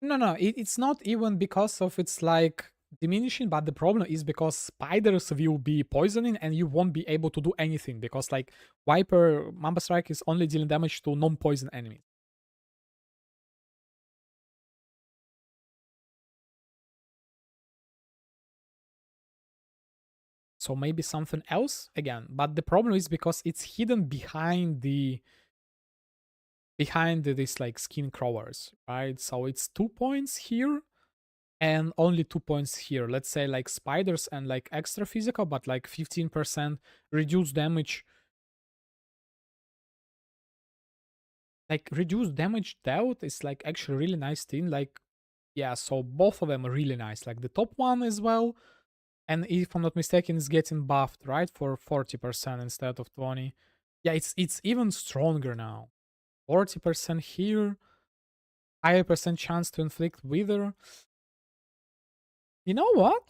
Speaker 1: no, it's not even because of it's like diminishing, but the problem is because spiders will be poisoning and you won't be able to do anything, because like Viper Mamba Strike is only dealing damage to non-poison enemies. So maybe something else again, but the problem is because it's hidden behind this like skin crawlers, right? So it's 2 points here and only 2 points here. Let's say like spiders and like extra physical, but like 15% reduced damage. Like reduced damage dealt is like actually really nice thing. Like, yeah, so both of them are really nice. Like the top one as well. And if I'm not mistaken, it's getting buffed, right? For 40% instead of 20. Yeah, it's even stronger now. 40% here. Higher percent chance to inflict Wither. You know what?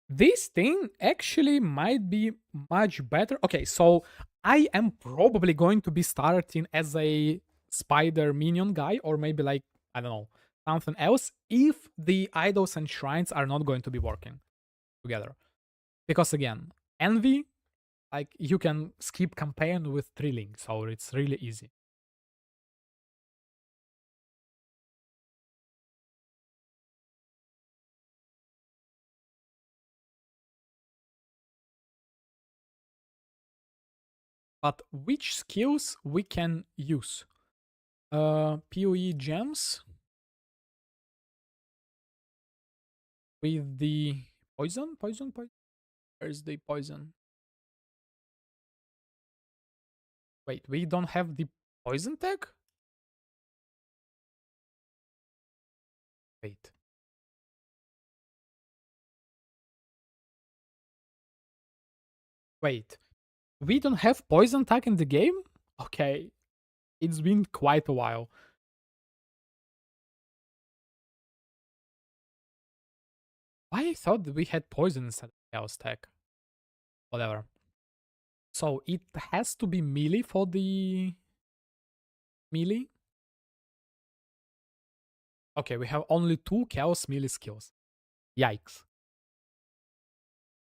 Speaker 1: This thing actually might be much better. Okay, so I am probably going to be starting as a spider minion guy, or maybe like, I don't know, something else, if the idols and shrines are not going to be working together. Because again, Envy, like you can skip campaign with thrilling, so it's really easy. But which skills we can use? PoE gems with the poison. Where's the poison? Wait, we don't have the poison tag? Wait. Wait. We don't have poison tag in the game? Okay. It's been quite a while. I thought we had poison instead of chaos tag. Whatever. So it has to be melee for the melee? Okay, we have only 2 chaos melee skills. Yikes.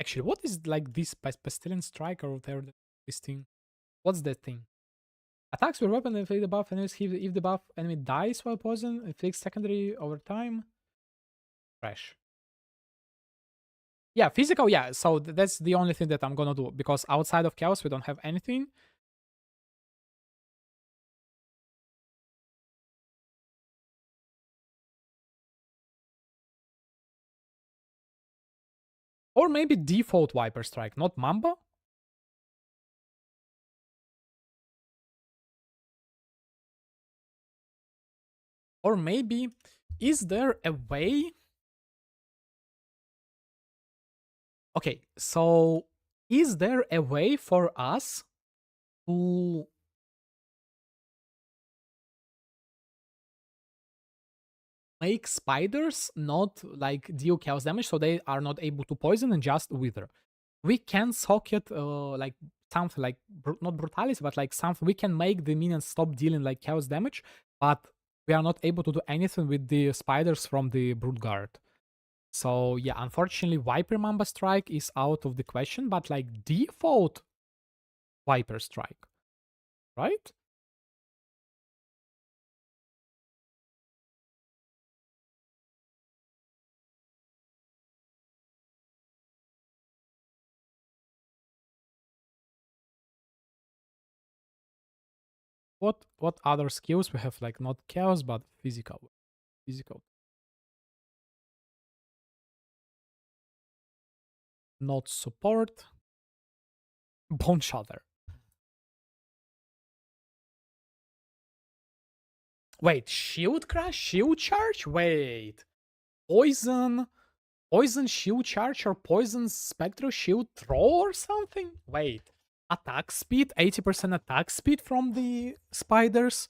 Speaker 1: Actually, what is like this Pestilent Strike or whatever this thing? What's that thing? Attacks with weapon inflict the buff enemies if the buff enemy dies while poison, inflicts secondary over time. Fresh. Yeah, physical, yeah. So that's the only thing that I'm gonna do, because outside of chaos we don't have anything. Or maybe default Viper Strike, not Mamba. Or maybe, is there a way? Okay, so is there a way for us to make spiders not like deal chaos damage, so they are not able to poison and just wither? We can socket like something like not brutality, but like something we can make the minions stop dealing like chaos damage, but we are not able to do anything with the spiders from the brute guard. So yeah, unfortunately, Viper Mamba Strike is out of the question, but like default Viper Strike, right? What other skills we have? Like not chaos, but physical. Physical. Not support. Bone Shatter. Wait, shield crash, shield charge? Wait. Poison, shield charge, or poison spectral shield throw or something? Wait. Attack speed, 80% attack speed from the spiders.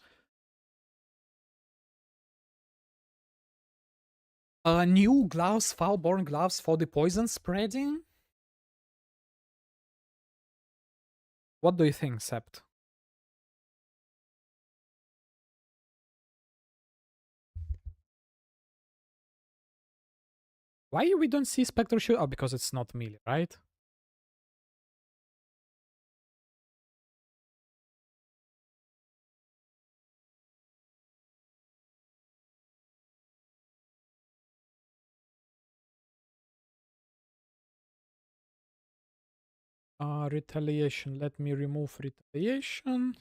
Speaker 1: New gloves, foulborn gloves for the poison spreading. What do you think, Sept? Why we don't see Spectral Shield? Oh, because it's not melee, right? Retaliation. Let me remove retaliation.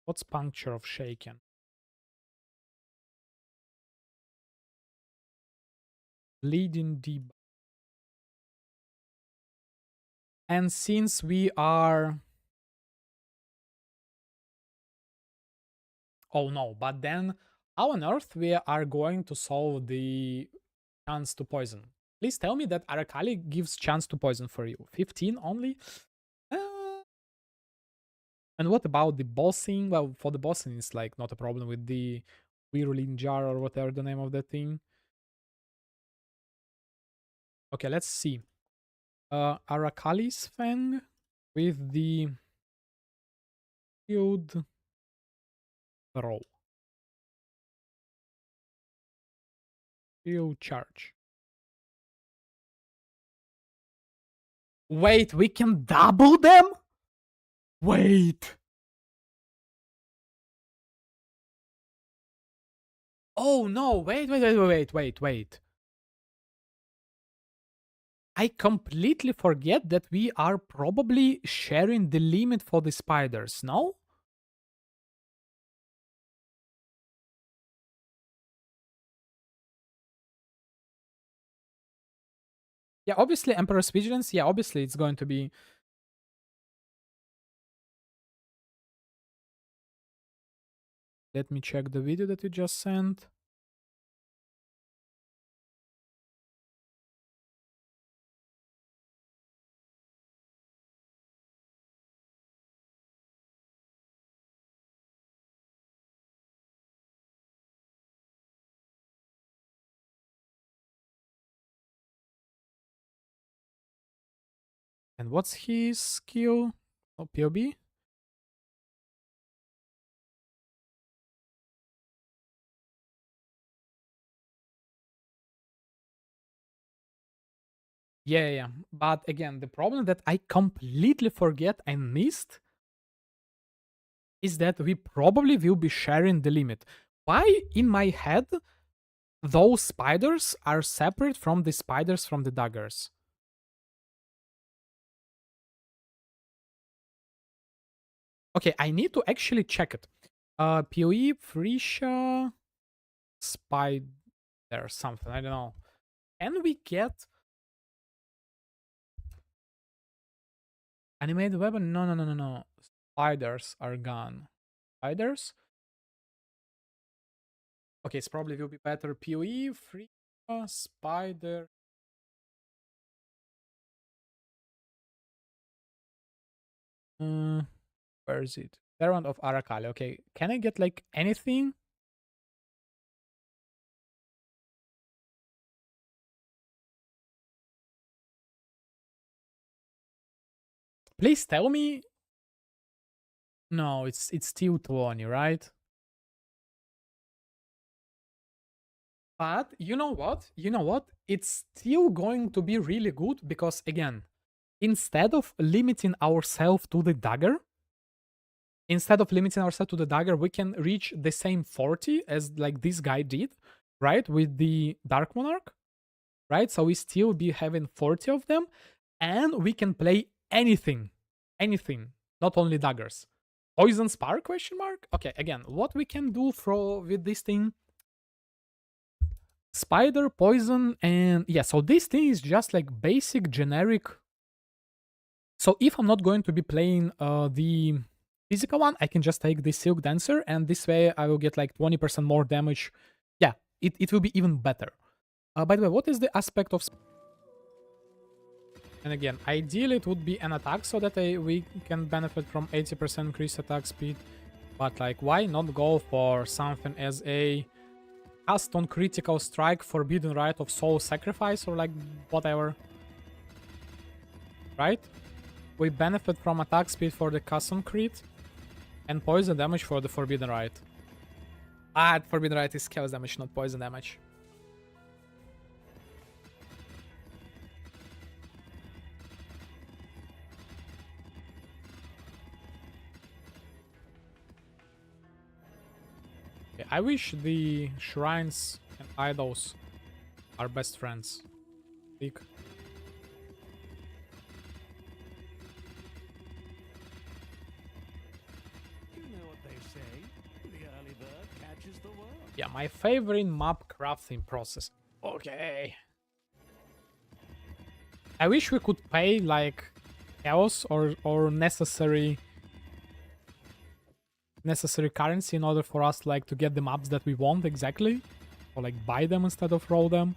Speaker 1: What's puncture of shaken? Bleeding deep. And since we are... Oh no, but then how on earth we are going to solve the chance to poison? Please tell me that Arakali gives chance to poison for you. 15 only? And what about the bossing? Well, for the bossing, it's like not a problem with the whirling jar or whatever the name of that thing. Okay, let's see. Arakali's Fang with the shield throw. Shield charge. Wait, we can double them? Wait. Oh no, wait. I completely forget that we are probably sharing the limit for the spiders, no? Yeah, obviously Emperor's Vigilance, yeah, obviously it's going to be... Let me check the video that you just sent. And what's his skill? Oh, POB? Yeah. But again, the problem that I completely forget and missed is that we probably will be sharing the limit. Why in my head those spiders are separate from the spiders from the daggers? Okay, I need to actually check it. PoE, Freesia, Spider, something, I don't know. Can we get animated weapon? No, no, no, no, no. Spiders are gone. Spiders? Okay, it's probably will be better. PoE, Freesia, Spider. Where is it? Servant of Arakali. Okay, can I get like anything? Please tell me. No, it's still 20, right? But you know what? You know what? It's still going to be really good because again, instead of limiting ourselves to the dagger, we can reach the same 40 as like this guy did, right? With the Dark Monarch, right? So we still be having 40 of them, and we can play anything, not only daggers. Poison Spark question mark? Okay, again, what we can do with this thing? Spider, poison, and yeah, so this thing is just like basic generic. So if I'm not going to be playing the physical one, I can just take the Silk Dancer, and this way I will get like 20% more damage. Yeah, it will be even better. By the way, what is the aspect of... And again, ideally it would be an attack so that we can benefit from 80% increased attack speed. But like, why not go for something as a cast on critical strike, forbidden rite of soul sacrifice, or like whatever, right? We benefit from attack speed for the cast on crit and poison damage for the forbidden rite. Forbidden rite is chaos damage, not poison damage. Okay, I wish the shrines and idols are best friends. Speak.
Speaker 2: You know what they say. The early bird catches the worm.
Speaker 1: Yeah, my favorite map crafting process. Okay. I wish we could pay like chaos or necessary currency in order for us like to get the maps that we want exactly, or like buy them instead of roll them.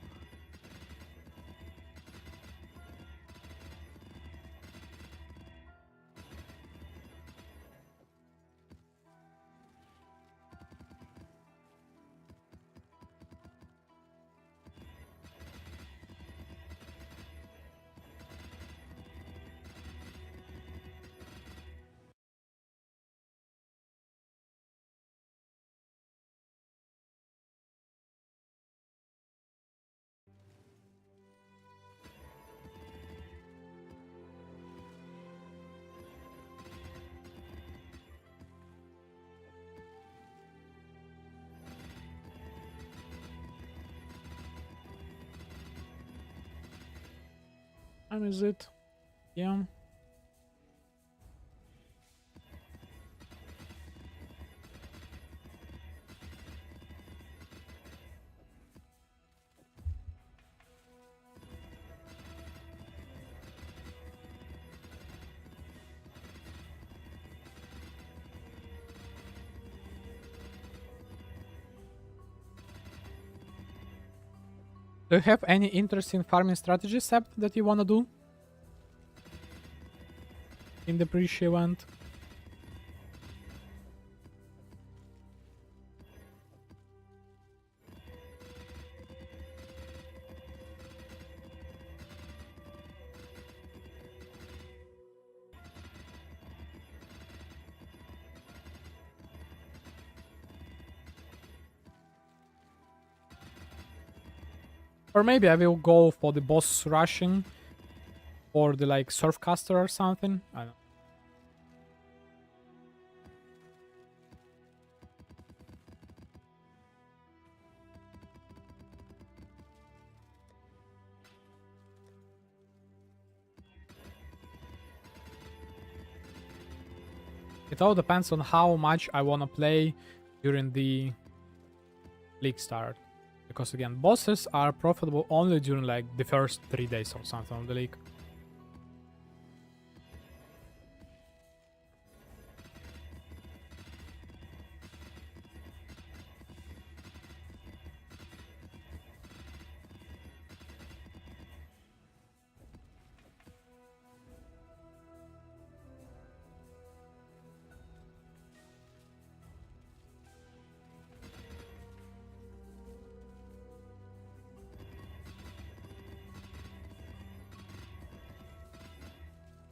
Speaker 1: Time is it? Yeah. Do you have any interesting farming strategy, Seb, that you want to do in the pre-show event? Or maybe I will go for the boss rushing or the like surfcaster or something. I don't know. It all depends on how much I want to play during the league start. Because again, bosses are profitable only during like the first 3 days or something of the league.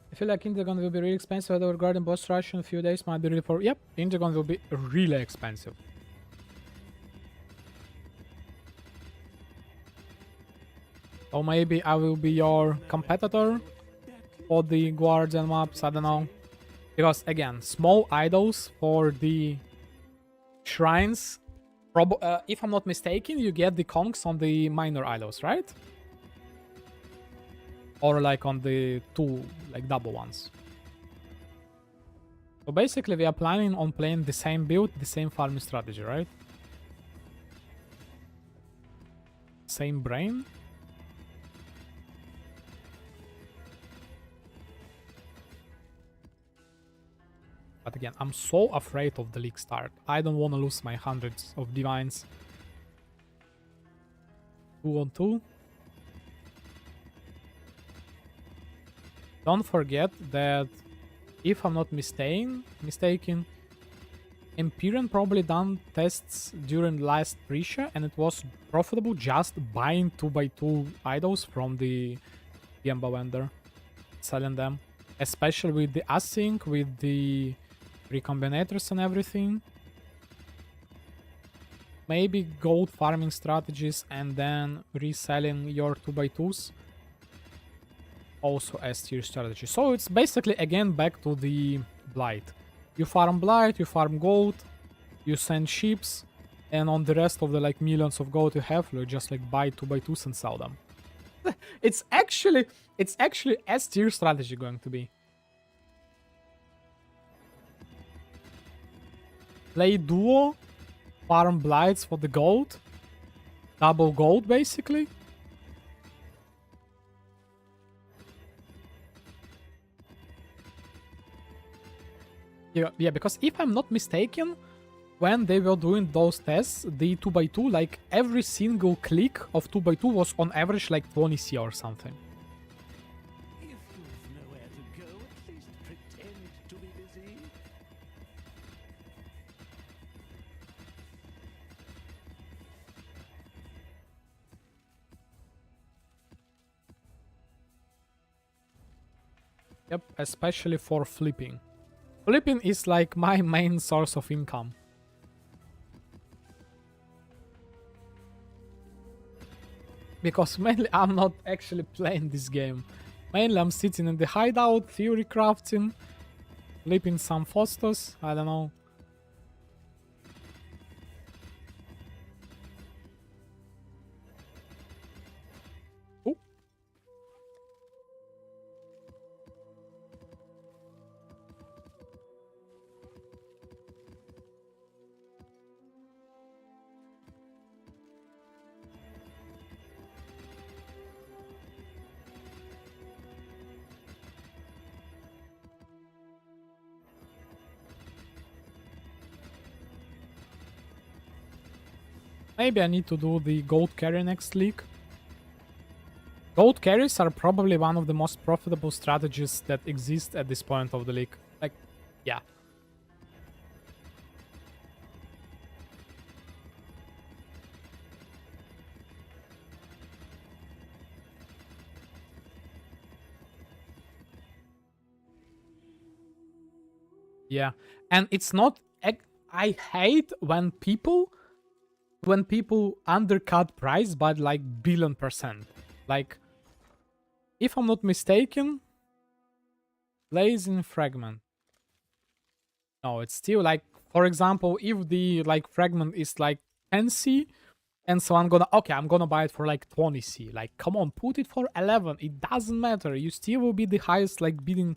Speaker 1: I feel like Indigon will be really expensive. However, Garden Boss Rush in a few days might be really poor. Yep, Indigon will be really expensive. Or maybe I will be your competitor for the Guardian maps, I don't know. Because again, small idols for the shrines. If I'm not mistaken, you get the conks on the minor idols, right? Or like on the 2 like double ones. So basically we are planning on playing the same build, the same farming strategy, right? Same brain. But again, I'm so afraid of the league start. I don't want to lose my hundreds of divines. 2-on-2. Don't forget that, if I'm not mistaken, Empyrean probably done tests during last pre-show and it was profitable just buying 2x2 idols from the Gemba vendor, selling them. Especially with the async, with the recombinators and everything. Maybe gold farming strategies and then reselling your 2x2s. Also S tier strategy. So it's basically again back to the Blight. You farm Blight, you farm gold, you send ships, and on the rest of the like millions of gold you have, you just like buy 2x2s and sell them. it's actually S tier strategy going to be. Play duo, farm Blights for the gold, double gold basically. Yeah, because if I'm not mistaken, when they were doing those tests, the 2x2, like every single click of 2x2 was on average like 20C or something.
Speaker 2: If you've nowhere to go, at least pretend to be busy.
Speaker 1: Yep, especially for flipping. Flipping is like my main source of income. Because mainly I'm not actually playing this game. Mainly I'm sitting in the hideout, theory crafting, flipping some Fostos, I don't know. Ooh. Maybe I need to do the gold carry next league. Gold carries are probably one of the most profitable strategies that exist at this point of the league. Like, yeah. Yeah, and it's not... I hate when people undercut price by like billion%. Like, if I'm not mistaken, blazing fragment. No, it's still like, for example, if the like fragment is like 10C, and so I'm gonna buy it for like 20C. Like, come on, put it for 11. It doesn't matter. You still will be the highest like bidding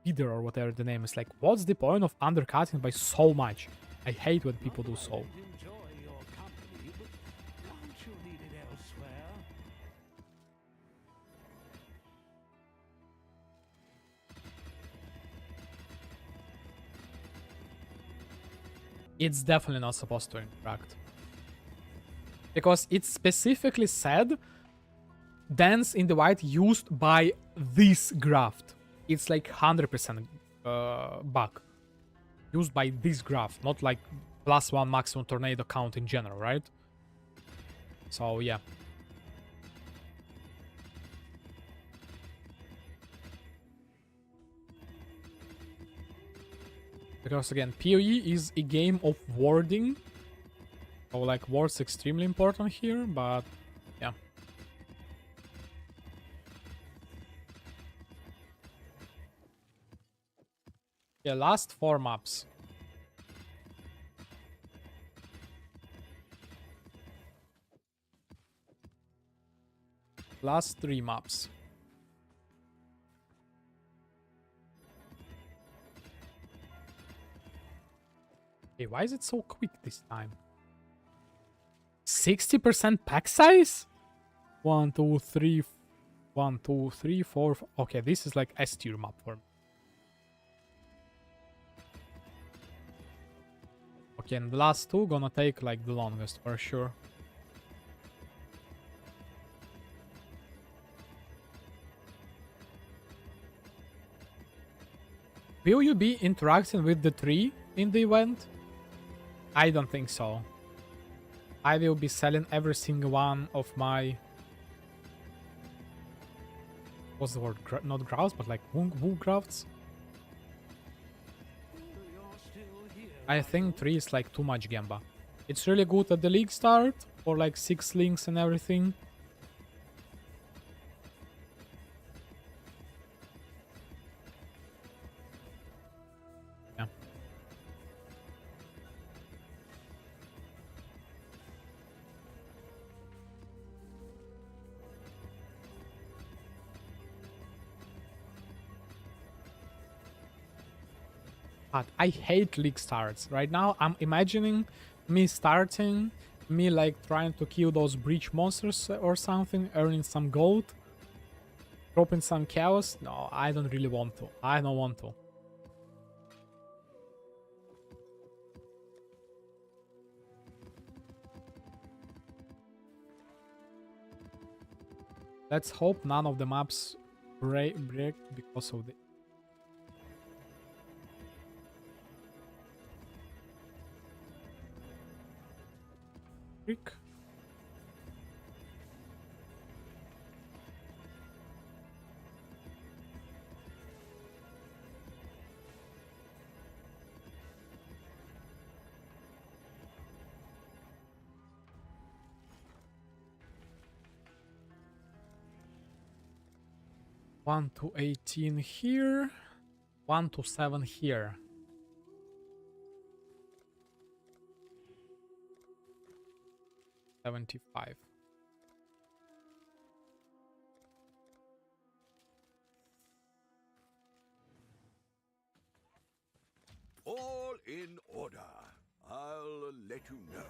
Speaker 1: bidder or whatever the name is. Like, what's the point of undercutting by so much? I hate when people do so.
Speaker 2: Enjoy your company, but won't you need it elsewhere?
Speaker 1: It's definitely not supposed to interact. Because it specifically said dance in the white used by this graft. It's like 100% bug. Used by this graft, not like +1 maximum tornado count in general, right? So yeah. Because again, PoE is a game of wording. So like words extremely important here, but yeah. Yeah, last 4 maps. Last 3 maps. Okay, why is it so quick this time? 60% pack size? 1, 2, 3, 1, 2, 3, 4. Okay, this is like S tier map for me. Okay, and the last 2 gonna take like the longest for sure. Will you be interacting with the tree in the event? I don't think so. I will be selling every single one of my... What's the word? Not grafts, but like wool grafts. I think 3 is like too much gamba. It's really good at the league start for like 6 links and everything. Yeah. But I hate league starts. Right now, I'm imagining me starting, me like trying to kill those breach monsters or something, earning some gold, dropping some chaos. No, I don't really want to. I don't want to. Let's hope none of the maps break because of the... Trick. One to 18 here, 1 to 7 here. $75.
Speaker 6: All in order. I'll let you know.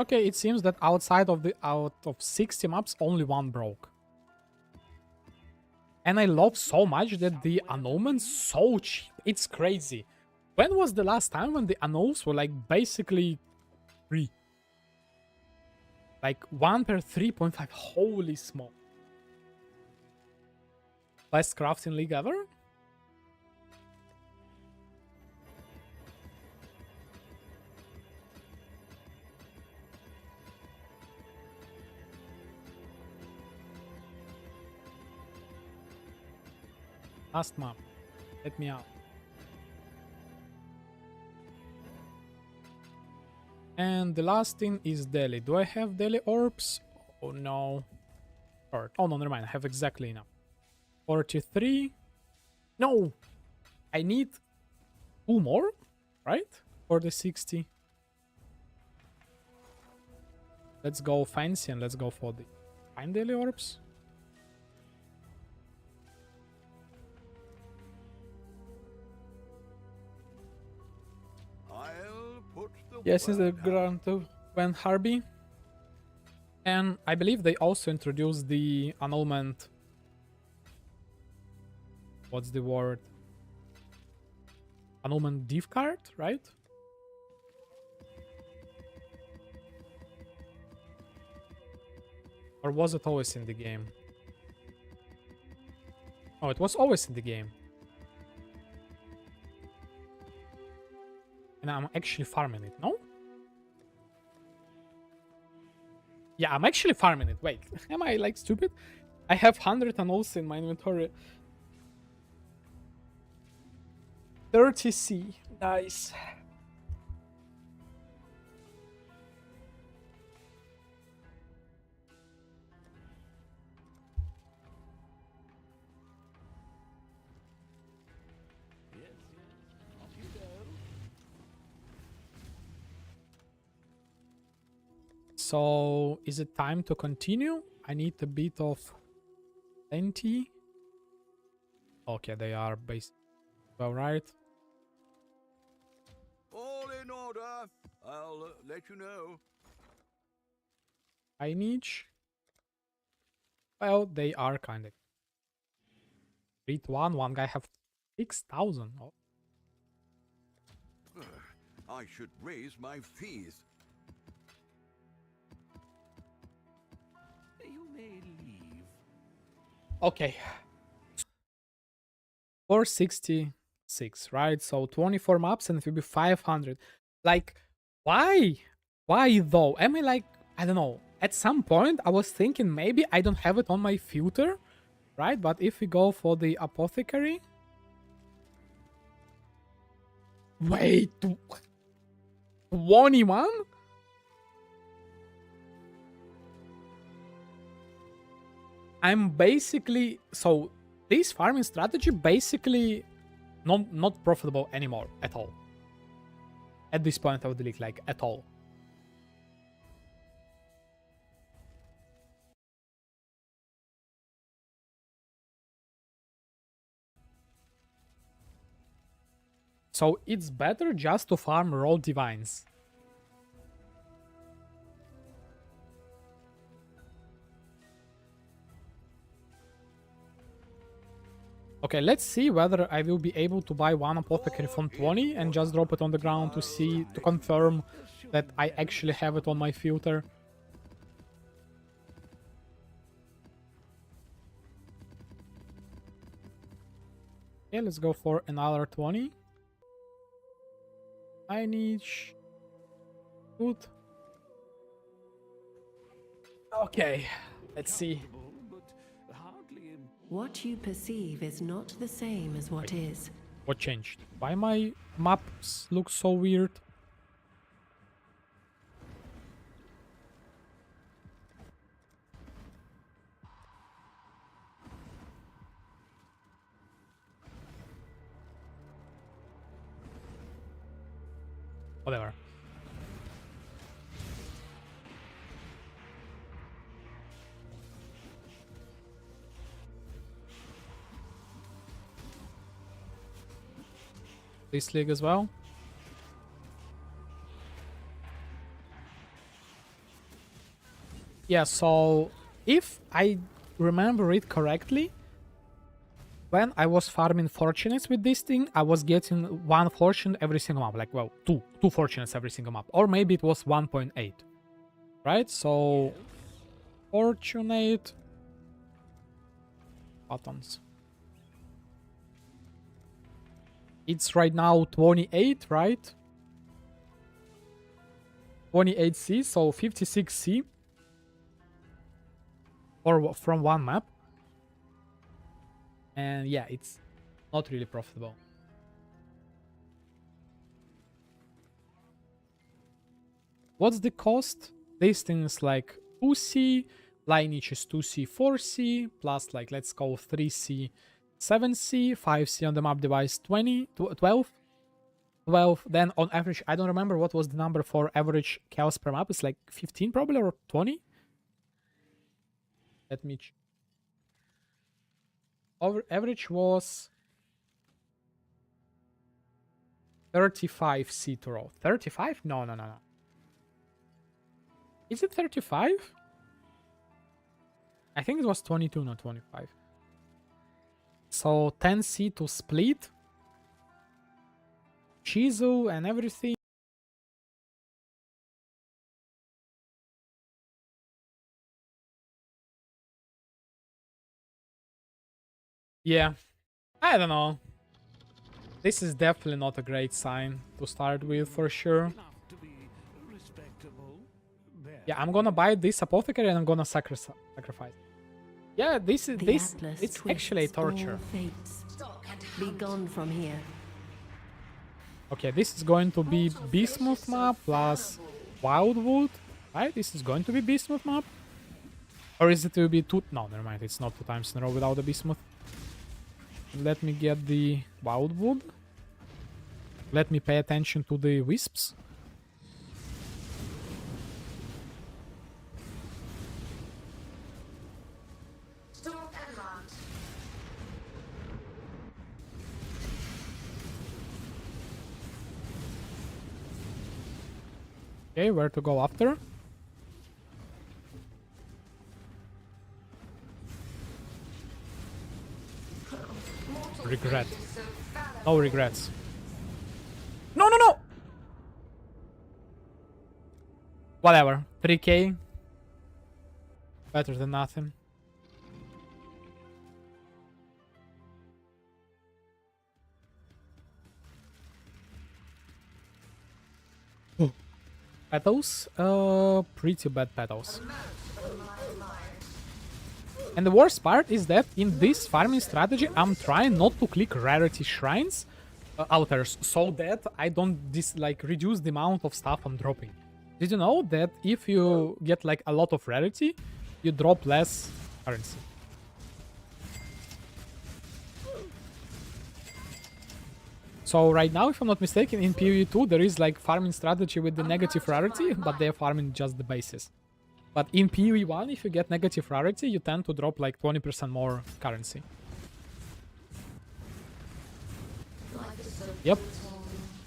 Speaker 1: Okay, it seems that out of 60 maps, only 1 broke. And I love so much that the annulment's so cheap. It's crazy. When was the last time when the annuls were like basically free? Like 1 per 3.5. Holy smoke. Best crafting league ever? Last map. Let me out. And the last thing is daily. Do I have daily orbs? Oh no. Or, oh no, never mind. I have exactly enough. 43. No! I need 2 more, right? For the 60. Let's go fancy and let's go for the 5 daily orbs.
Speaker 6: I'll put the
Speaker 1: Yes, it's the
Speaker 6: word out.
Speaker 1: Grant of Van Harby. And I believe they also introduced the annulment. What's the word? Annulment div card, right? Or was it always in the game? Oh, it was always in the game. And I'm actually farming it, no? Yeah, I'm actually farming it. Wait, am I like stupid? I have 100 annuls in my inventory. 30C. Nice. So, is it time to continue? I need a bit of plenty. Okay, they are based. Well, right.
Speaker 6: All in order. I'll let you know.
Speaker 1: I niche. Well, they are kind of. 3 to 1. One guy have 6,000. Oh.
Speaker 6: I should raise my fees.
Speaker 2: You may leave.
Speaker 1: Okay. 466, right? So 24 maps and it will be 500. Like, why? Why though? Am I like, I don't know. At some point, I was thinking maybe I don't have it on my filter, right? But if we go for the apothecary. Wait, 21? I'm basically, so this farming strategy basically not profitable anymore at all. At this point of the league, like at all. So it's better just to farm raw divines. Okay, let's see whether I will be able to buy one apothecary from 20 and just drop it on the ground to see, to confirm that I actually have it on my filter. Okay, let's go for another 20. I need good. Okay, let's see.
Speaker 2: But hardly
Speaker 3: What you perceive is not the same as what is.
Speaker 1: What changed? Why my maps look so weird? Whatever. This league as well. Yeah, so if I remember it correctly, when I was farming fortunates with this thing, I was getting 1 fortune every single map. Like, well, two fortunates every single map. Or maybe it was 1.8. Right? So, fortunate buttons. It's right now 28, right? 28C, so 56C. Or from one map. And yeah, it's not really profitable. What's the cost? This thing is like 2C, lineage is 2C, 4C, plus like let's go 3C, 7C, 5C on the map device 12, 12. Then on average, I don't remember what was the number for average chaos per map. It's like 15 probably or 20. Let me average was 35 C to roll. 35? No. Is it 35? I think it was 22, not 25. So 10 C to split. Chisel and everything. Yeah, I don't know. This is definitely not a great sign to start with, for sure.
Speaker 2: Enough to be respectable. There.
Speaker 1: Yeah, I'm gonna buy this apothecary and I'm gonna sacrifice. Yeah, this is
Speaker 3: The
Speaker 1: this.
Speaker 3: Atlas
Speaker 1: It's actually a
Speaker 3: twists all
Speaker 1: torture.
Speaker 3: fates. Be gone from here.
Speaker 1: Okay, this is going to be Bismuth map plus Wildwood, right? This is going to be Bismuth map, or is it to be two? No, never mind. It's not 2 times in a row without the Bismuth. Let me get the Wildwood. Let me pay attention to the Wisps.
Speaker 8: Storm and hunt.
Speaker 1: Okay, where to go after? Regret. No regrets. No! Whatever. 3k. Better than nothing. Petals? Pretty bad petals. And the worst part is that in this farming strategy, I'm trying not to click rarity shrines, altars, so that I don't reduce the amount of stuff I'm dropping. Did you know that if you get like a lot of rarity, you drop less currency? So right now, if I'm not mistaken, in PvE2 there is like farming strategy with the negative rarity, but they're farming just the bases. But in PvE1, if you get negative rarity, you tend to drop like 20% more currency. Yep.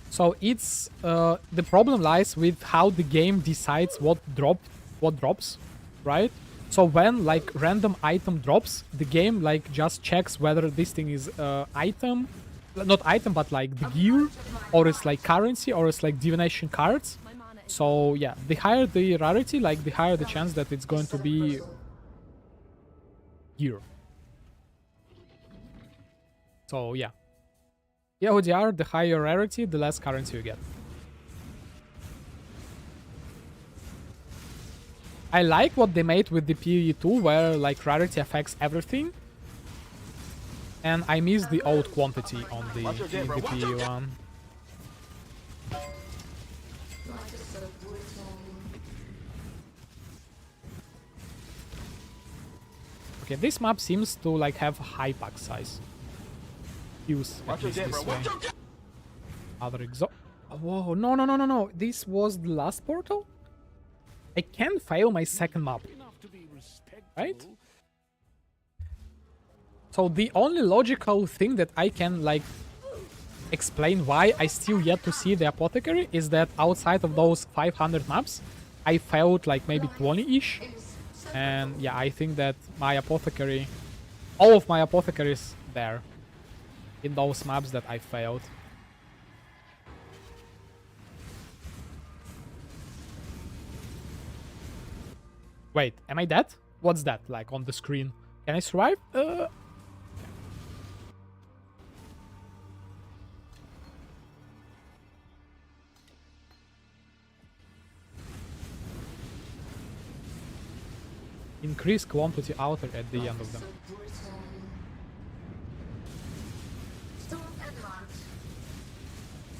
Speaker 1: So it's the problem lies with how the game decides what drops, right? So when like random item drops, the game like just checks whether this thing is item, not item, but like the gear, or it's like currency, or it's like divination cards. So yeah, the higher the rarity, like the higher the chance that it's going to be gear. So yeah. The ODR, the higher rarity, the less currency you get. I like what they made with the PvE2, where like rarity affects everything. And I miss the old quantity on the PvE1. Okay, this map seems to like have a high pack size. Use at least this way. Other exo. Whoa, no. This was the last portal? I can't fail my second map. Right? So the only logical thing that I can like explain why I still yet to see the apothecary is that outside of those 500 maps, I failed like maybe 20-ish. And yeah, I think that my apothecary, all of my apothecaries there in those maps that I failed. Wait, am I dead? What's that like on the screen? Can I survive? Increase quantity outer at the end of them.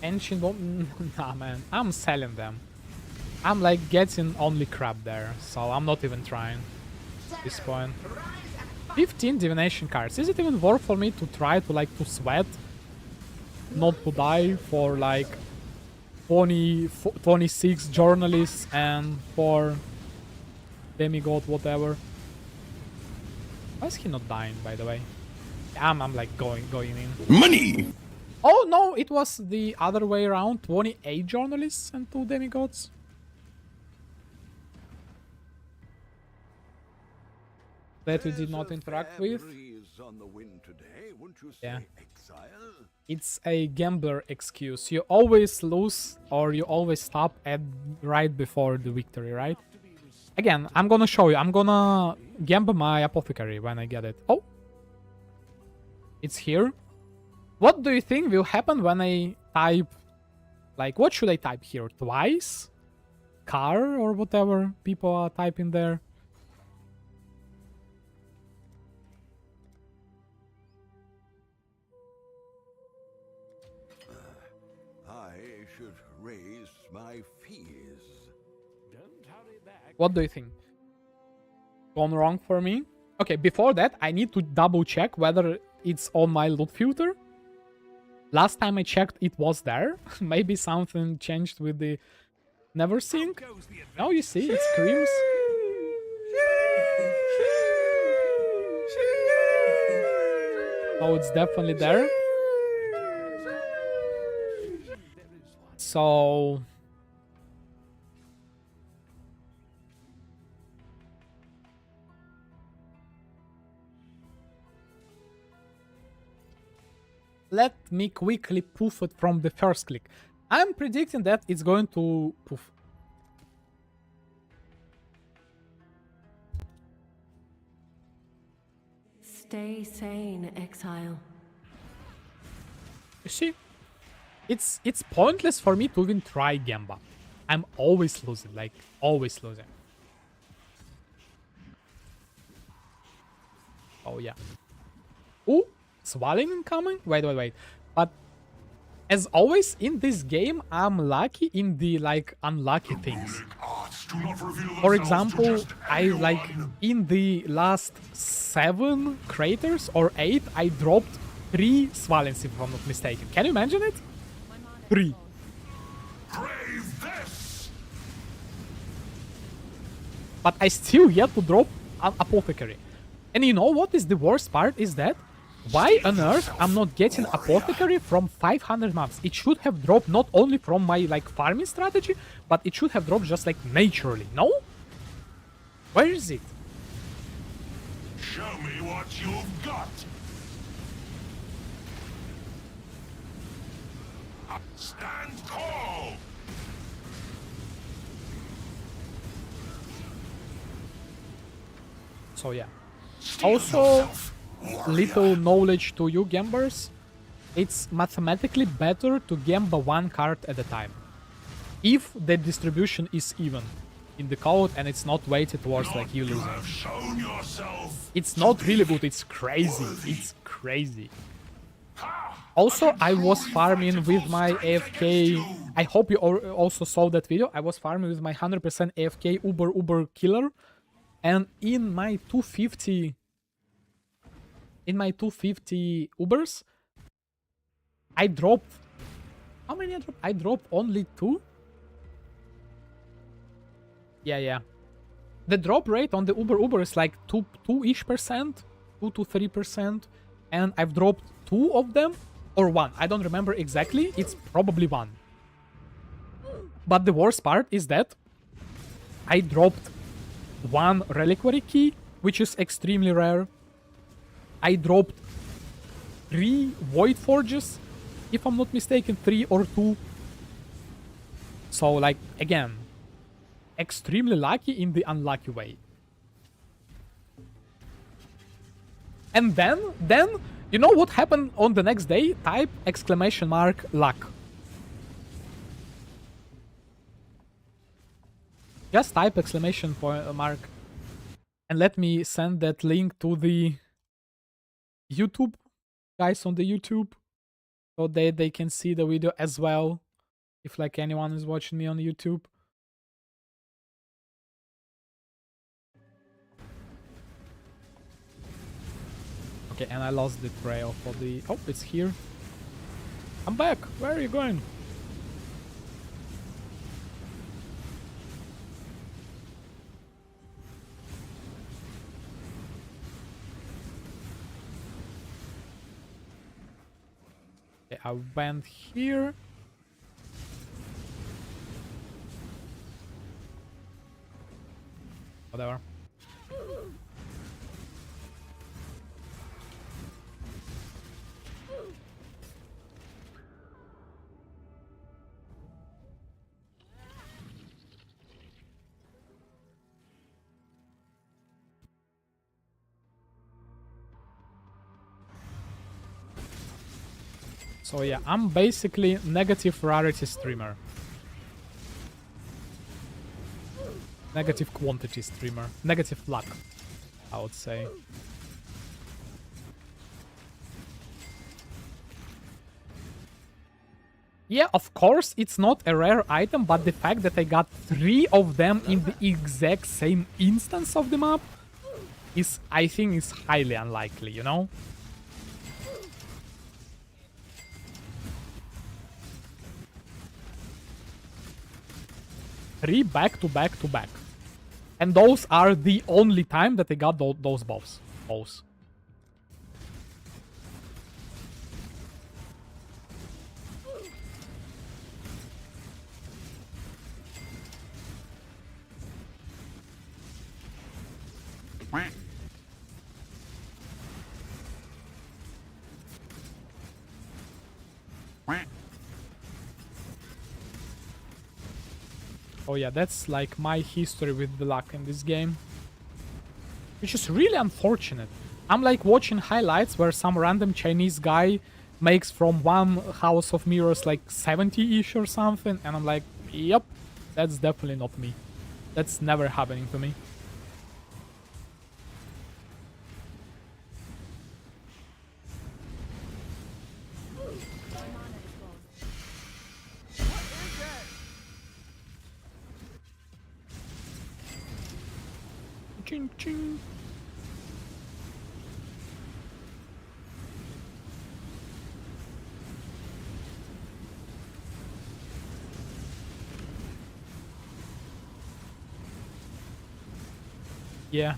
Speaker 1: Ancient bomb? Nah, man. I'm selling them. I'm like getting only crap there, so I'm not even trying at this point. 15 divination cards. Is it even worth for me to try to like to sweat? Not to die for like 26 journalists and 4 demigod, whatever. Why is he not dying, by the way? I'm like going in.
Speaker 6: Money!
Speaker 1: Oh no, it was the other way around. 28 journalists and 2 demigods. That we did not interact with.
Speaker 6: On the wind today, wouldn't you say,
Speaker 1: Yeah.
Speaker 6: Exile?
Speaker 1: It's a gambler excuse. You always lose or you always stop at right before the victory, right? Again, I'm gonna show you. I'm gonna gamble my apothecary when I get it. Oh! It's here. What do you think will happen when I type... Like, what should I type here? Twice? Car or whatever people are typing there?
Speaker 6: I should raise my fees.
Speaker 2: Don't hurry back.
Speaker 1: What do you think? Gone wrong for me? Okay, before that, I need to double check whether it's on my loot filter. Last time I checked, it was there. Maybe something changed with the never sync. Now you see, it screams. Oh, it's definitely there. So... let me quickly poof it from the first click. I'm predicting that it's going to poof.
Speaker 3: Stay sane, Exile.
Speaker 1: You see? It's pointless for me to even try Gamba. I'm always losing, like, always losing. Oh, yeah. Ooh, swallowing incoming? Wait. But, as always, in this game, I'm lucky in the, like, unlucky things. For example, I, like, in the last 7 craters, or 8, I dropped 3 swallings, if I'm not mistaken. Can you imagine it? 3. But I still yet to drop an apothecary. And you know what is the worst part is that why on earth I'm not getting apothecary from 500 maps? It should have dropped not only from my like farming strategy, but it should have dropped just like naturally. No? Where is it?
Speaker 6: Show me what you've got. Stand tall.
Speaker 1: So yeah. Also, little knowledge to you gamblers. It's mathematically better to gamble 1 card at a time. If the distribution is even in the code and it's not weighted towards like you losing. It's not really good, it's crazy. It's crazy. Also, I was farming with my AFK. I hope you also saw that video. I was farming with my 100% AFK Uber killer. And in my 250 Ubers, I dropped... How many I dropped? I dropped only 2? Yeah. The drop rate on the Uber is like 2-ish%, 2 to 3%. And I've dropped 2 of them, or 1. I don't remember exactly. It's probably 1. But the worst part is that I dropped 1 reliquary key, which is extremely rare. I dropped 3 void forges, if I'm not mistaken, 3 or 2. So, like, again, extremely lucky in the unlucky way. And then, you know what happened on the next day? Type !luck. Just type ! And let me send that link to the YouTube guys on the YouTube so they can see the video as well if like anyone is watching me on YouTube. Okay, and I lost the trail for the... Oh, it's here. I'm back. Where are you going? Okay, I went here. Whatever. So yeah, I'm basically negative rarity streamer. Negative quantity streamer. Negative luck, I would say. Yeah, of course, it's not a rare item, but the fact that I got 3 of them in the exact same instance of the map is, I think, is highly unlikely, you know? Three back to back to back. And those are the only time that I got those bows. Oh yeah, that's like my history with the luck in this game. Which is really unfortunate. I'm like watching highlights where some random Chinese guy makes from one House of Mirrors like 70-ish or something, and I'm like, yep, that's definitely not me. That's never happening to me. Ching ching. Yeah.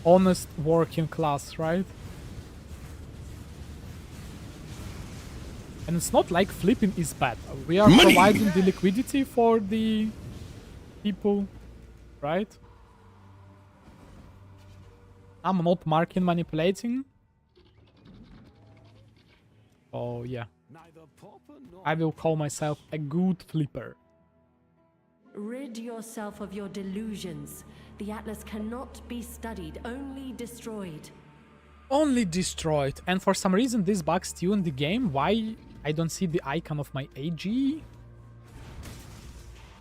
Speaker 1: Honest working class, right? And it's not like flipping is bad. We are providing the liquidity for the people, right? I'm not marking manipulating. Oh yeah. I will call myself a good flipper.
Speaker 3: Rid yourself of your delusions. The Atlas cannot be studied, only destroyed.
Speaker 1: Only destroyed. And for some reason this bug's still in the game. Why I don't see the icon of my AG?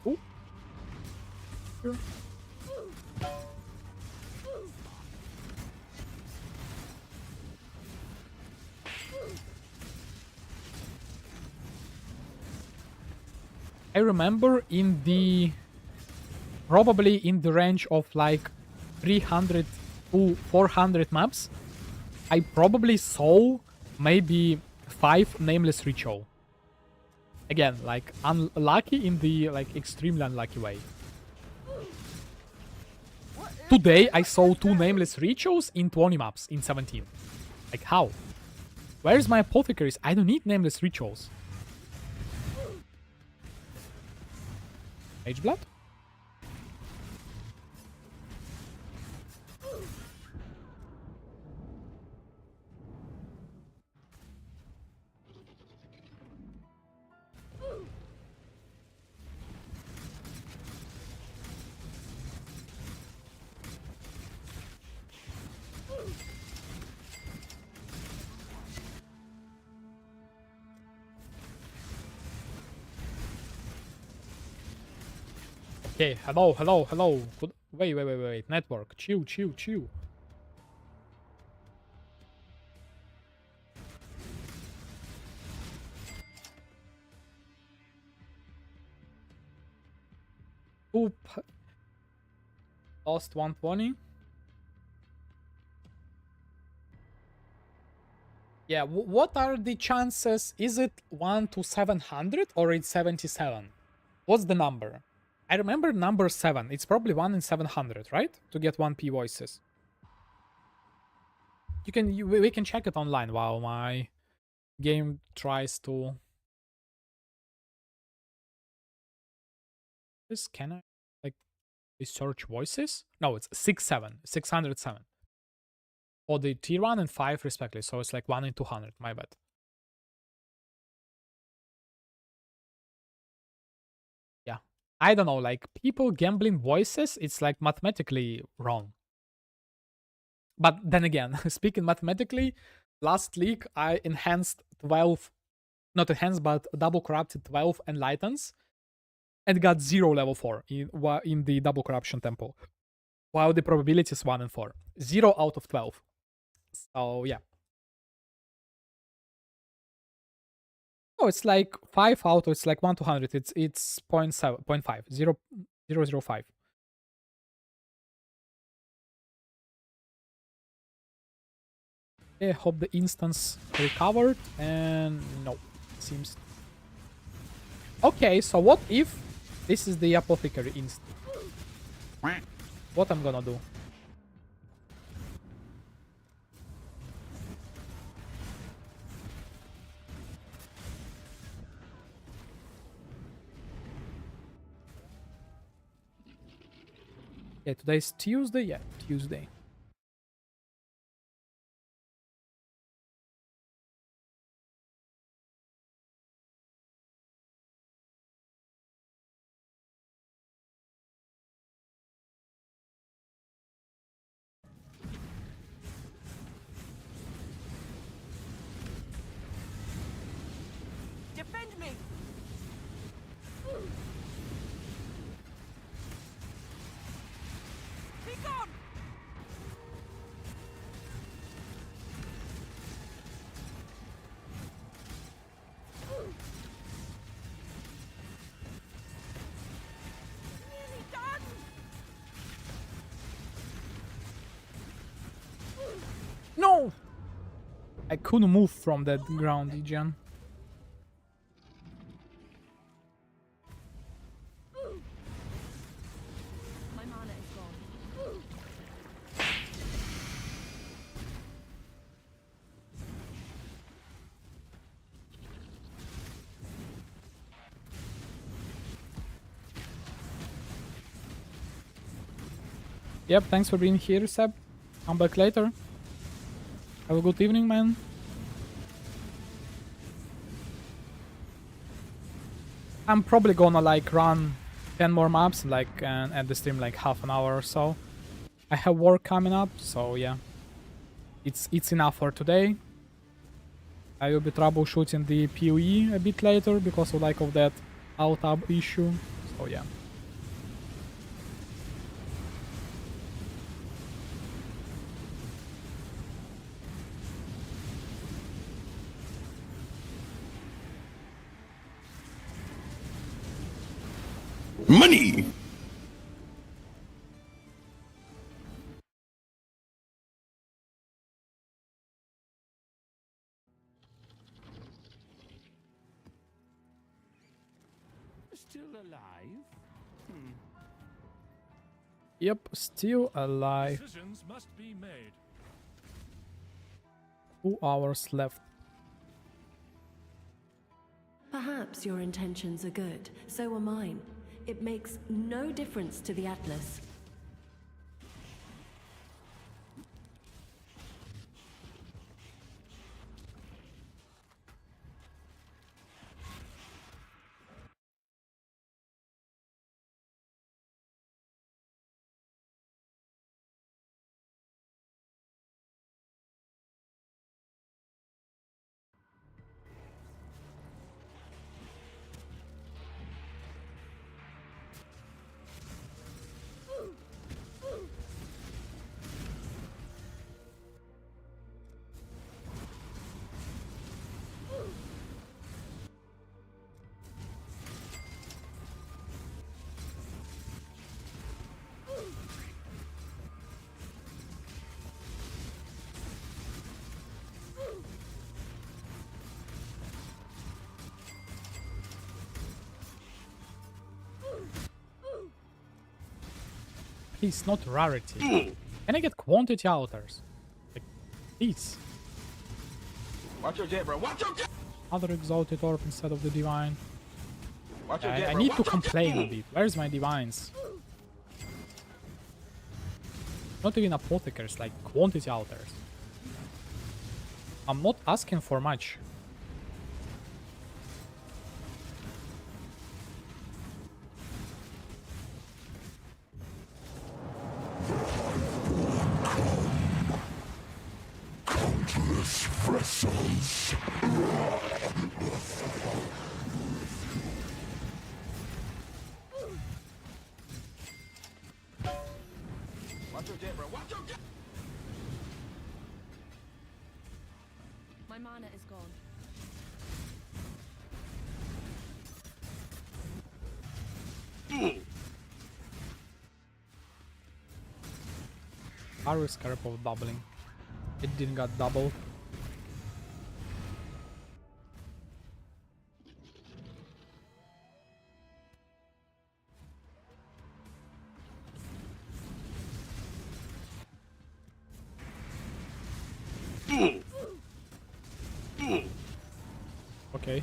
Speaker 1: Oh. Sure. I remember in the probably in the range of like 300 to 400 maps, I probably saw maybe 5 nameless ritual. Again, like unlucky in the like extremely unlucky way. Today I saw 2 nameless rituals in 20 maps in 17. Like how? Where's my apothecaries? I don't need nameless rituals. Mage blood? Okay, hello. Good. Wait. Network. Chill. Oop. Lost 120. Yeah, what are the chances? Is it 1 to 700 or it's 77? What's the number? I remember number 7. It's probably 1 in 700, right? To get 1p voices. We can check it online while my game tries to... This can I like search voices? No, it's 607 for the tier 1 and 5 respectively, so it's like 1 in 200, my bad. Yeah, I don't know, like people gambling voices, it's like mathematically wrong. But then again, speaking mathematically, last league I enhanced 12, not enhanced, but double corrupted 12 enlightens and got 0 level 4 in the double corruption temple, while the probability is 1 in 4. 0 out of 12. So yeah. Oh, it's like 5 out, it's like 1 to 100. It's 0.7, 0.5, 0, 0.005. I hope the instance recovered, and no, seems... Okay, so what if this is the apothecary instance? What I'm gonna do? Yeah, today's Tuesday? Yeah, Tuesday.
Speaker 8: Defend me! Be gone! Nearly done!
Speaker 1: No! I couldn't move from that ground, Egen.
Speaker 5: My mana is gone.
Speaker 1: Yep, thanks for being here, Seb. Come back later. Have a good evening, man. I'm probably gonna like run 10 more maps, like, and end the stream like half an hour or so. I have work coming up, so yeah. It's enough for today. I will be troubleshooting the PoE a bit later because of like of that alt-tab issue. So yeah.
Speaker 6: Money!
Speaker 2: Still alive?
Speaker 1: Yep, still alive.
Speaker 4: Decisions must be made.
Speaker 1: 2 hours left.
Speaker 3: Perhaps your intentions are good, so are mine. It makes no difference to the Atlas.
Speaker 1: Please, not rarity. Can I get quantity altars? Like, please.
Speaker 6: Watch your jet, bro. Watch your jet.
Speaker 1: Other exalted orb instead of the divine.
Speaker 6: Watch your jet,
Speaker 1: I
Speaker 6: bro.
Speaker 1: need
Speaker 6: Watch
Speaker 1: to
Speaker 6: your
Speaker 1: complain a
Speaker 6: jet.
Speaker 1: bit. Where's my divines? Not even apothecaries, like quantity alters. I'm not asking for much.
Speaker 6: Watch your jet, bro. Watch your jet.
Speaker 5: My mana is gone.
Speaker 1: Are we scared of doubling? It didn't get doubled. Okay.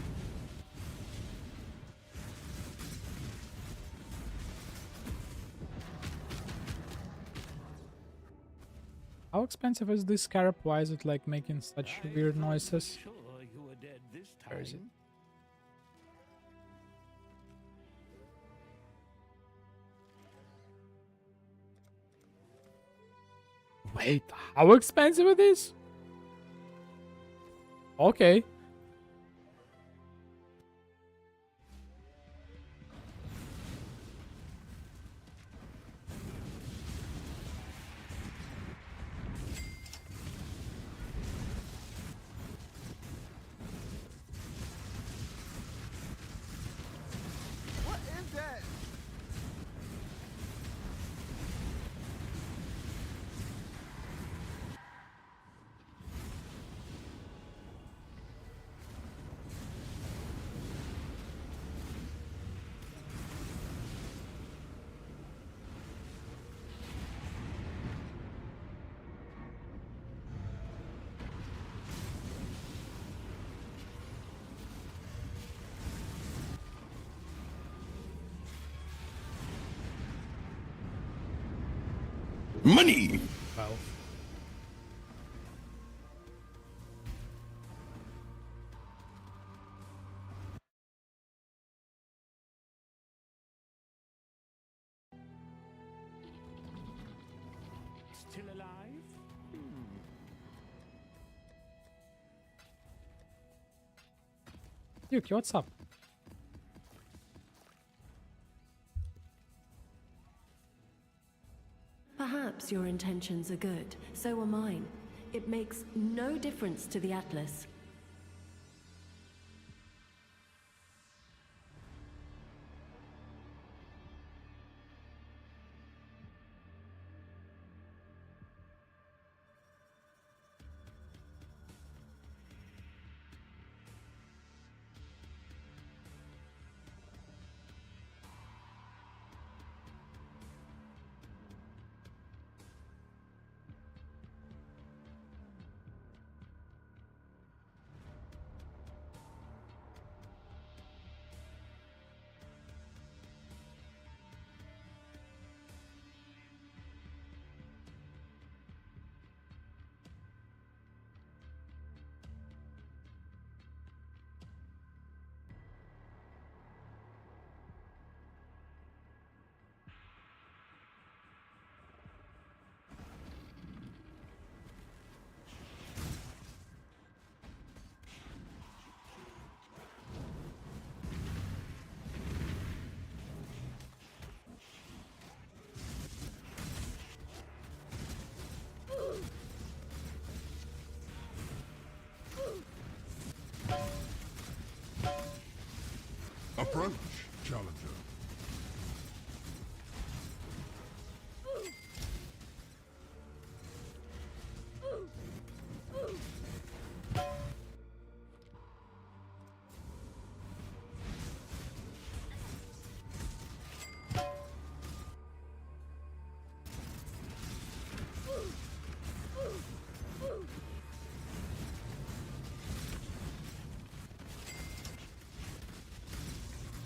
Speaker 1: How expensive is this scarab? Why is it like making such weird noises?
Speaker 2: Sure you were dead this time.
Speaker 1: Where is it? Wait, how expensive it is? Okay.
Speaker 9: What is that?
Speaker 6: Money.
Speaker 1: 12.
Speaker 2: Still alive?
Speaker 1: Duke, what's up?
Speaker 3: Perhaps your intentions are good, so are mine. It makes no difference to the Atlas.
Speaker 6: Approach, challenger.